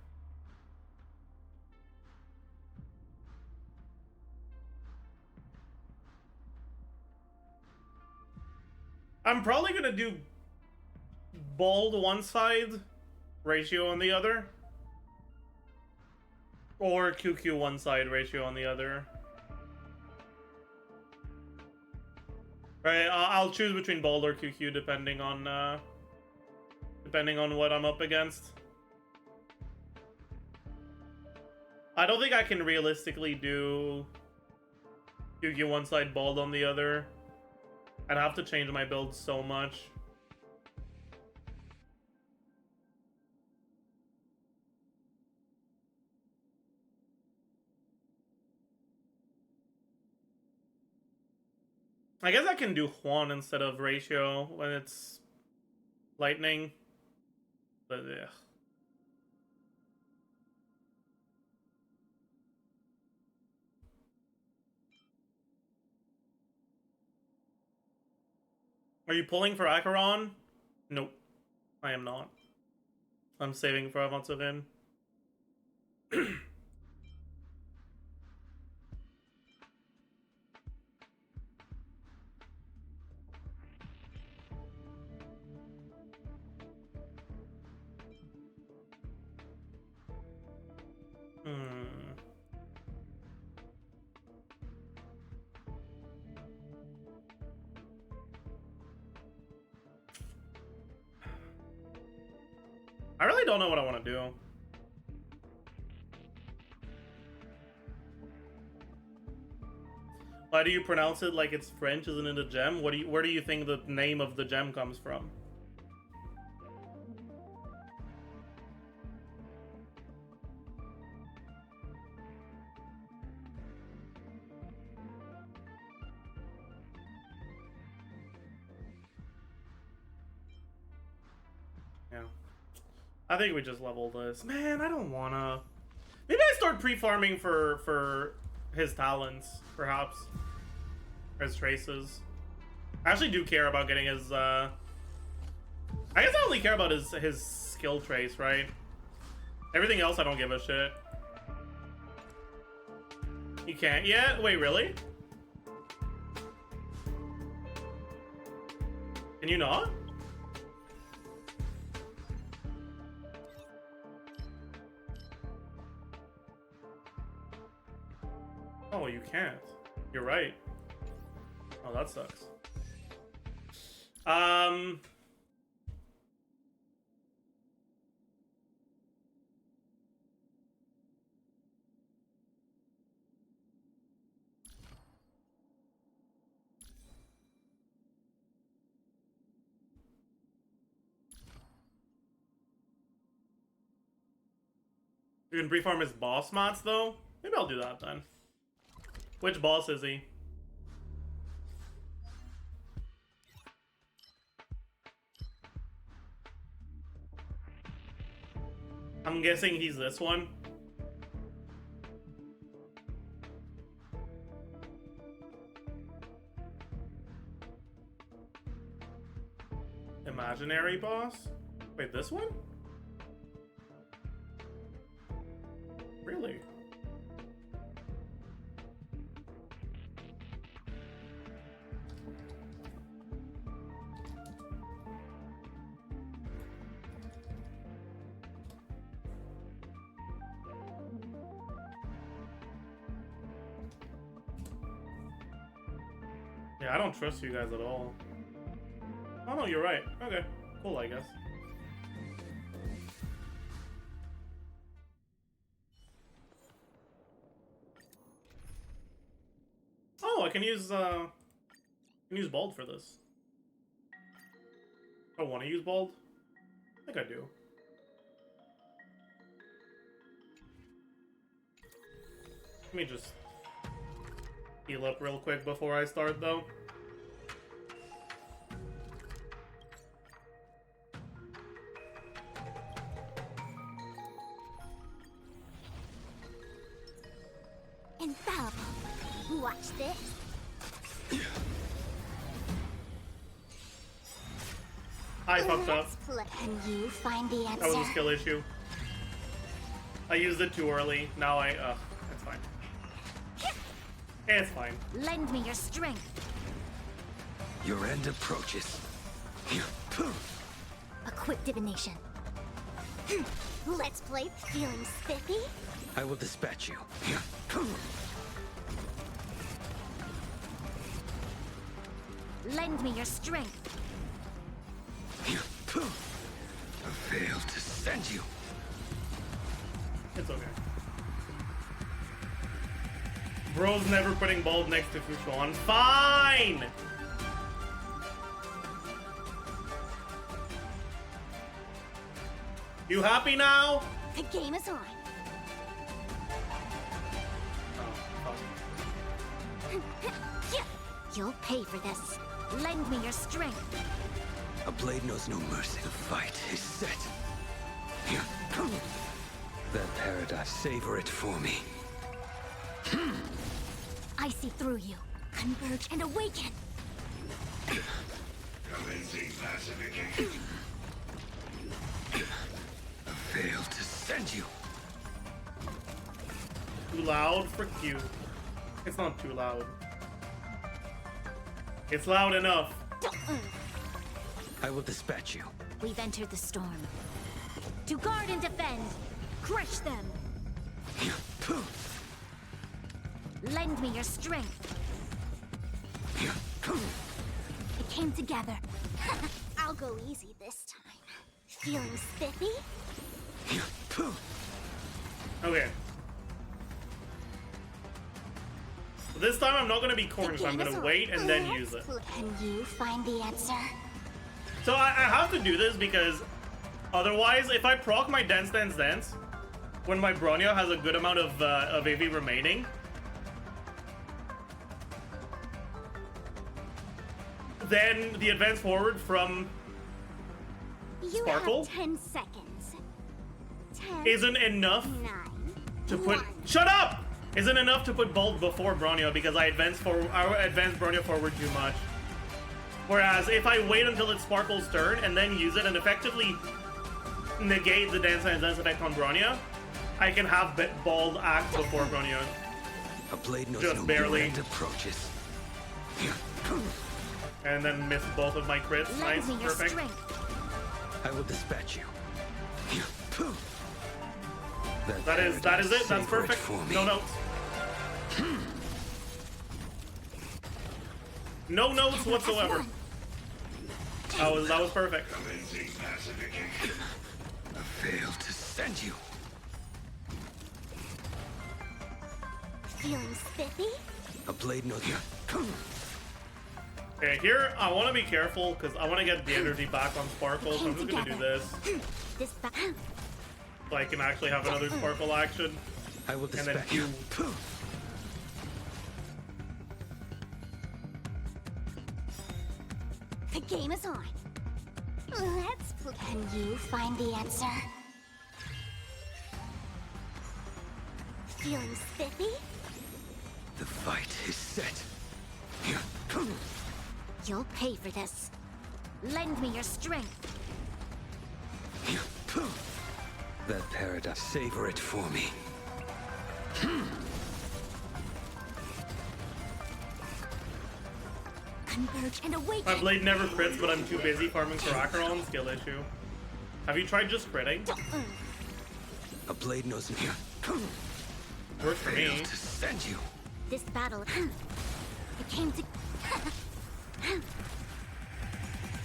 I'm probably gonna do bald one side, ratio on the other. Or QQ one side, ratio on the other. Right, I'll choose between bald or QQ depending on what I'm up against. I don't think I can realistically do QQ one side, bald on the other. I'd have to change my build so much. I guess I can do Juan instead of ratio when it's lightning. But yeah. Are you pulling for Acheron? Nope. I am not. I'm saving for Avanzarin. I really don't know what I want to do. Why do you pronounce it like it's French? Isn't it a gem? Where do you think the name of the gem comes from? Yeah. I think we just level this. Man, I don't wanna. Maybe I start pre-farming for his talents, perhaps. Or his traces. I actually do care about getting his, I guess I only care about his skill trace, right? Everything else I don't give a shit. You can't yet? Wait, really? Can you not? Oh, you can't. You're right. Oh, that sucks. You can pre-farm his boss mods, though? Maybe I'll do that, then. Which boss is he? I'm guessing he's this one. Imaginary boss? Wait, this one? Really? Yeah, I don't trust you guys at all. Oh no, you're right. Okay, cool, I guess. Oh, I can use bald for this. I want to use bald. I think I do. Let me just heal up real quick before I start, though. Infallible. Watch this. I fucked up. Can you find the answer? That was a skill issue. I used it too early. Now it's fine. It's fine. Lend me your strength. Your end approaches. A quick divination. Let's play feeling spiffy. I will dispatch you. Lend me your strength. I failed to send you. It's okay. Bro's never putting bald next to Fushuan. Fine! You happy now? The game is on. Oh, fuck. You'll pay for this. Lend me your strength. A blade knows no mercy. The fight is set. That paradise, savor it for me. I see through you. Converge and awaken. Commencing pacification. I failed to send you. Too loud? Frick you. It's not too loud. It's loud enough. I will dispatch you. We've entered the storm. To guard and defend. Crush them. Lend me your strength. It came together. I'll go easy this time. Feeling spiffy? Okay. This time I'm not gonna be cornered, so I'm gonna wait and then use it. Can you find the answer? So I have to do this because otherwise, if I proc my Dance Dance Dance when my Bronio has a good amount of AV remaining, then the advance forward from Sparkle You have 10 seconds. 10, isn't enough 9, to put. 1. Shut up! Isn't enough to put Bolt before Bronio because I advance Bronio forward too much. Whereas if I wait until it's Sparkle's turn and then use it and effectively negate the Dance Dance Dance effect on Bronio, I can have Bald act before Bronio. A blade knows Just no barely. end approaches. And then miss both of my crits. Lend Nice, me your perfect. strength. I will dispatch you. That is it. That's savor it perfect. for me. No notes. No notes whatsoever. That was perfect. Commencing pacification. I failed to send you. Feeling spiffy? A blade knows. Okay, here I want to be careful because I want to get the energy back on Sparkle, so I'm just gonna do this This so I can actually have another Sparkle action. I will And then dispatch you. The game is on. Let's play. Can you find the answer? Feeling spiffy? The fight is set. You'll pay for this. Lend me your strength. That paradise, savor it for me. Converge and awaken. My blade never crits, but I'm too busy farming for Acheron. Skill issue. Have you tried just critting? A blade knows me. Works for me. To send you. This battle, it came to.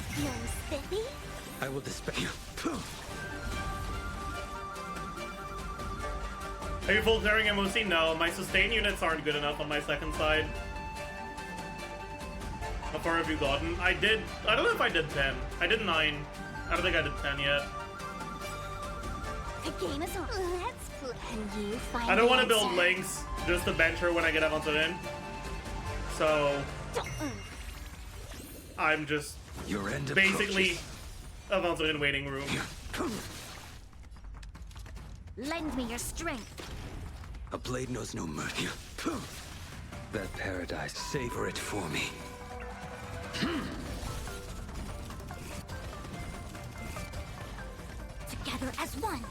Feeling spiffy? I will dispatch you. Are you full clearing MOC? No, my sustain units aren't good enough on my second side. How far have you gotten? I don't know if I did 10. I did 9. I don't think I did 10 yet. The game is on. Let's play. Can you find I don't want to build answer? links just to bench her when I get Avancer in. So I'm just Your end basically approaches. Avancer in waiting room. Lend me your strength. A blade knows no mercy. That paradise, savor it for me. Together as one.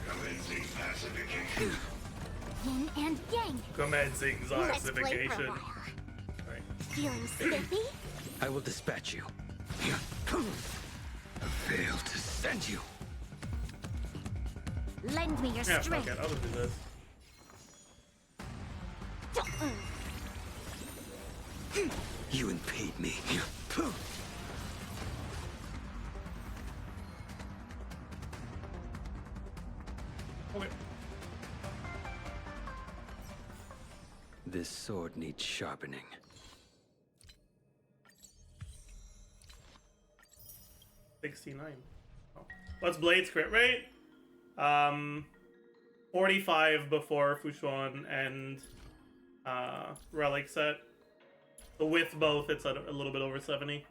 Commencing pacification. Yin and yang. Commencing Let's play for a Zajification. while. Right. Feeling spiffy? I will dispatch you. I fail to send you. Lend me your Yeah, fuck strength. it. I'll just do this. You impede me. Okay. This sword needs sharpening. $69. Oh. What's Blade's crit rate? 45 before Fushuan and Relic set. So with both, it's at a little bit over 70.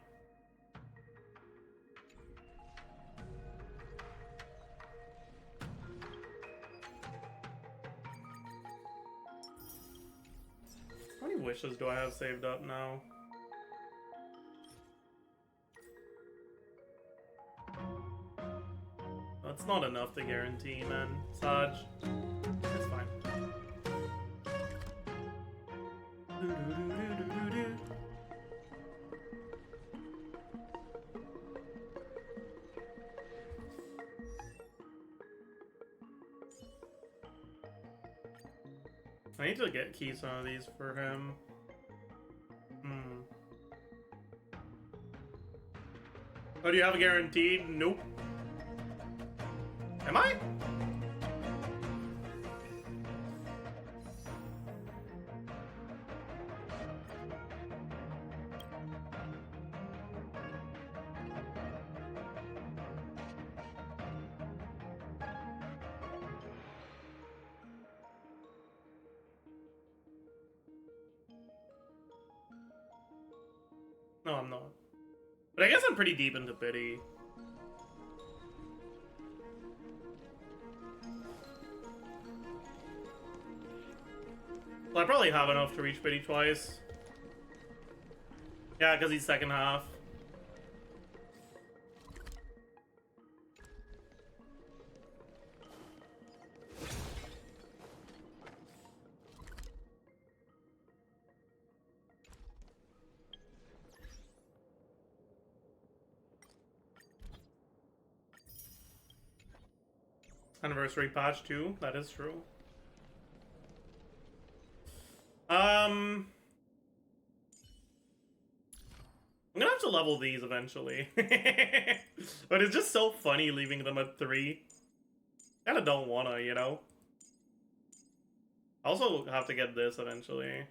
How many wishes do I have saved up now? That's not enough to guarantee, man. Saj. It's fine. I need to get keys some of these for him. Oh, do you have a guaranteed? Nope. Am I? No, I'm not. But I guess I'm pretty deep into pity. Well, I probably have enough to reach pity twice. Yeah, because he's second half. Anniversary patch too, that is true. I'm gonna have to level these eventually. But it's just so funny leaving them at 3. Kinda don't wanna, you know? I also have to get this eventually.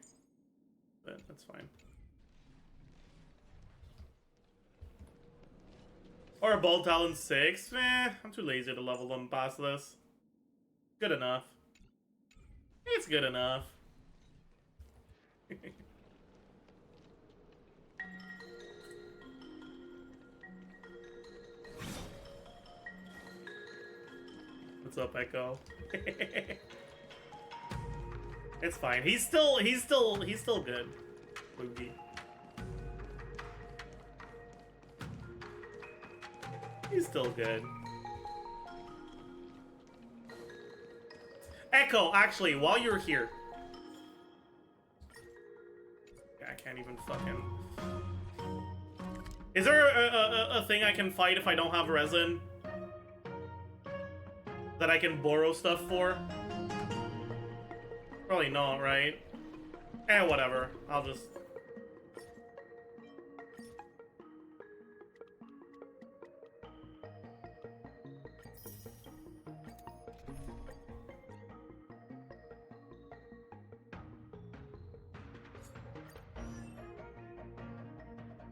But that's fine. Or a Ball Talon 6? I'm too lazy to level them past this. Good enough. It's good enough. What's up, Echo? It's fine. He's still good. Boogie. He's still good. Echo, actually, while you're here. I can't even fucking... Is there a thing I can fight if I don't have resin? That I can borrow stuff for? Probably not, right? Eh, whatever. I'll just...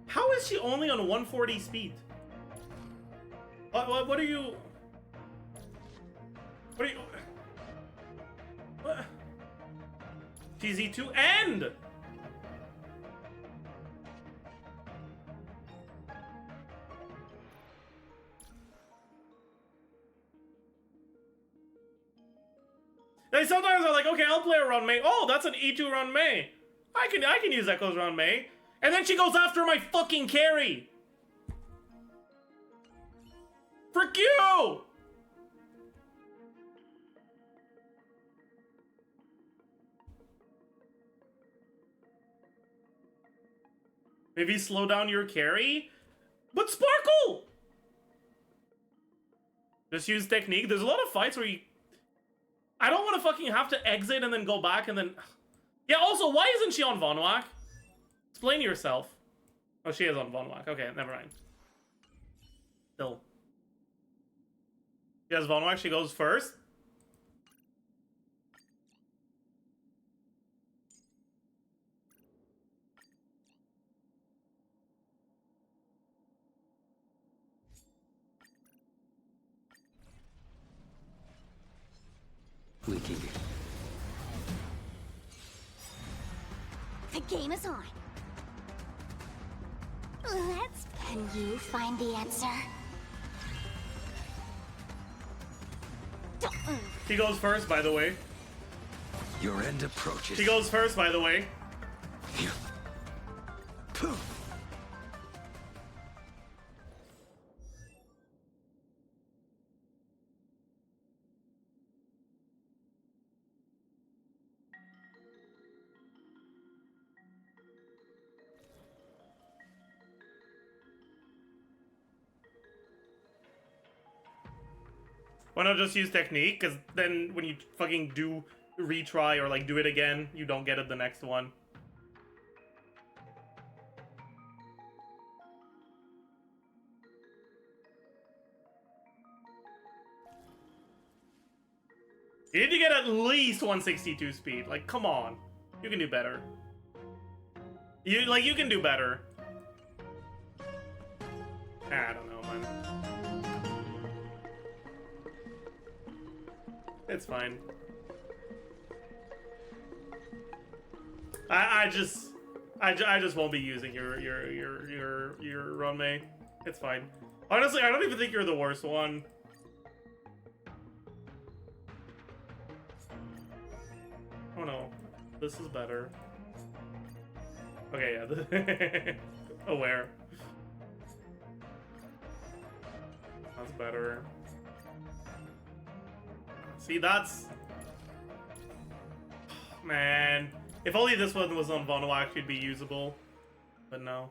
How is she only on 140 speed? What are you... What are you... What? TZ2 end! Like sometimes I'm like, okay, I'll play a run May. Oh, that's an E2 run May. I can use Echo's run May. And then she goes after my fucking carry. Frick you! Maybe slow down your carry? But Sparkle! Just use technique. There's a lot of fights where you... I don't want to fucking have to exit and then go back and then... Yeah, also, why isn't she on Vonwak? Explain yourself. Oh, she is on Vonwak. Okay, never mind. Still. She has Vonwak, she goes first. Leaking. The game is on. Let's... Can you find the answer? She goes first, by the way. Your end approaches. She goes first, by the way. Why not just use technique? Because then when you fucking do retry or like do it again, you don't get it the next one. You need to get at least 162 speed. Like, come on. You can do better. You can do better. I don't know, man. It's fine. I just won't be using your run May. It's fine. Honestly, I don't even think you're the worst one. Oh no, this is better. Okay, yeah. Aware. That's better. See, that's... Man. If only this one was on Vonwak, it'd be usable. But no.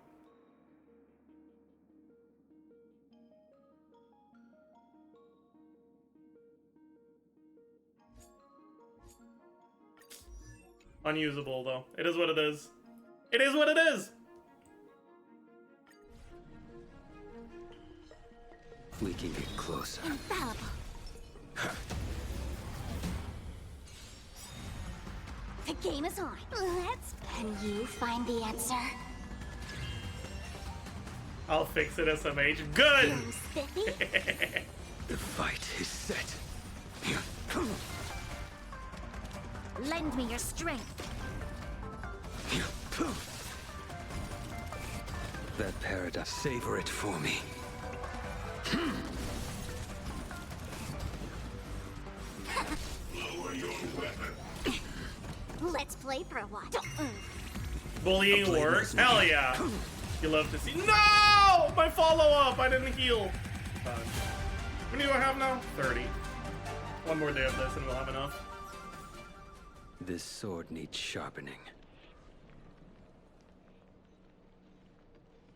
Unusable, though. It is what it is. It is what it is! We can get closer. Infallible. The game is on. Let's... Can you find the answer? I'll fix it, SMH. Good! Feeling spiffy? The fight is set. Lend me your strength. That paradise, savor it for me. Lower your weapon. play for a while. Bullying works? Hell yeah. You love to see. No! My follow-up! I didn't heal. How many do I have now? 30. One more day of this and we'll have enough. This sword needs sharpening.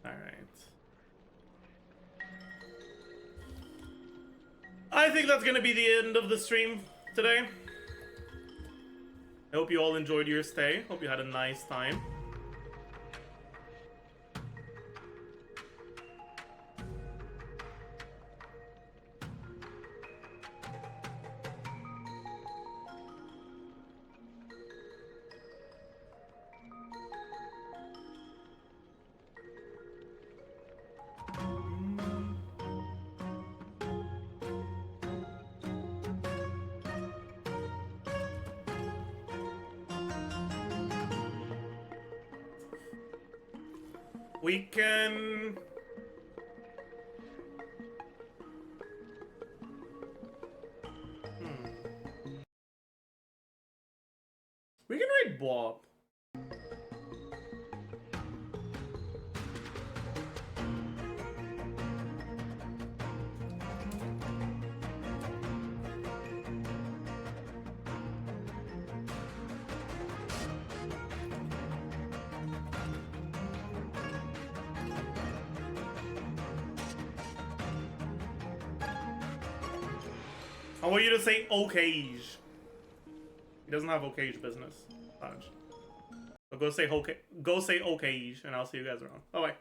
Alright. I think that's gonna be the end of the stream today. I hope you all enjoyed your stay. Hope you had a nice time. We can... We can raid Bob. I want you to say okay. He doesn't have okay business. So go say okay, and I'll see you guys around. Bye bye.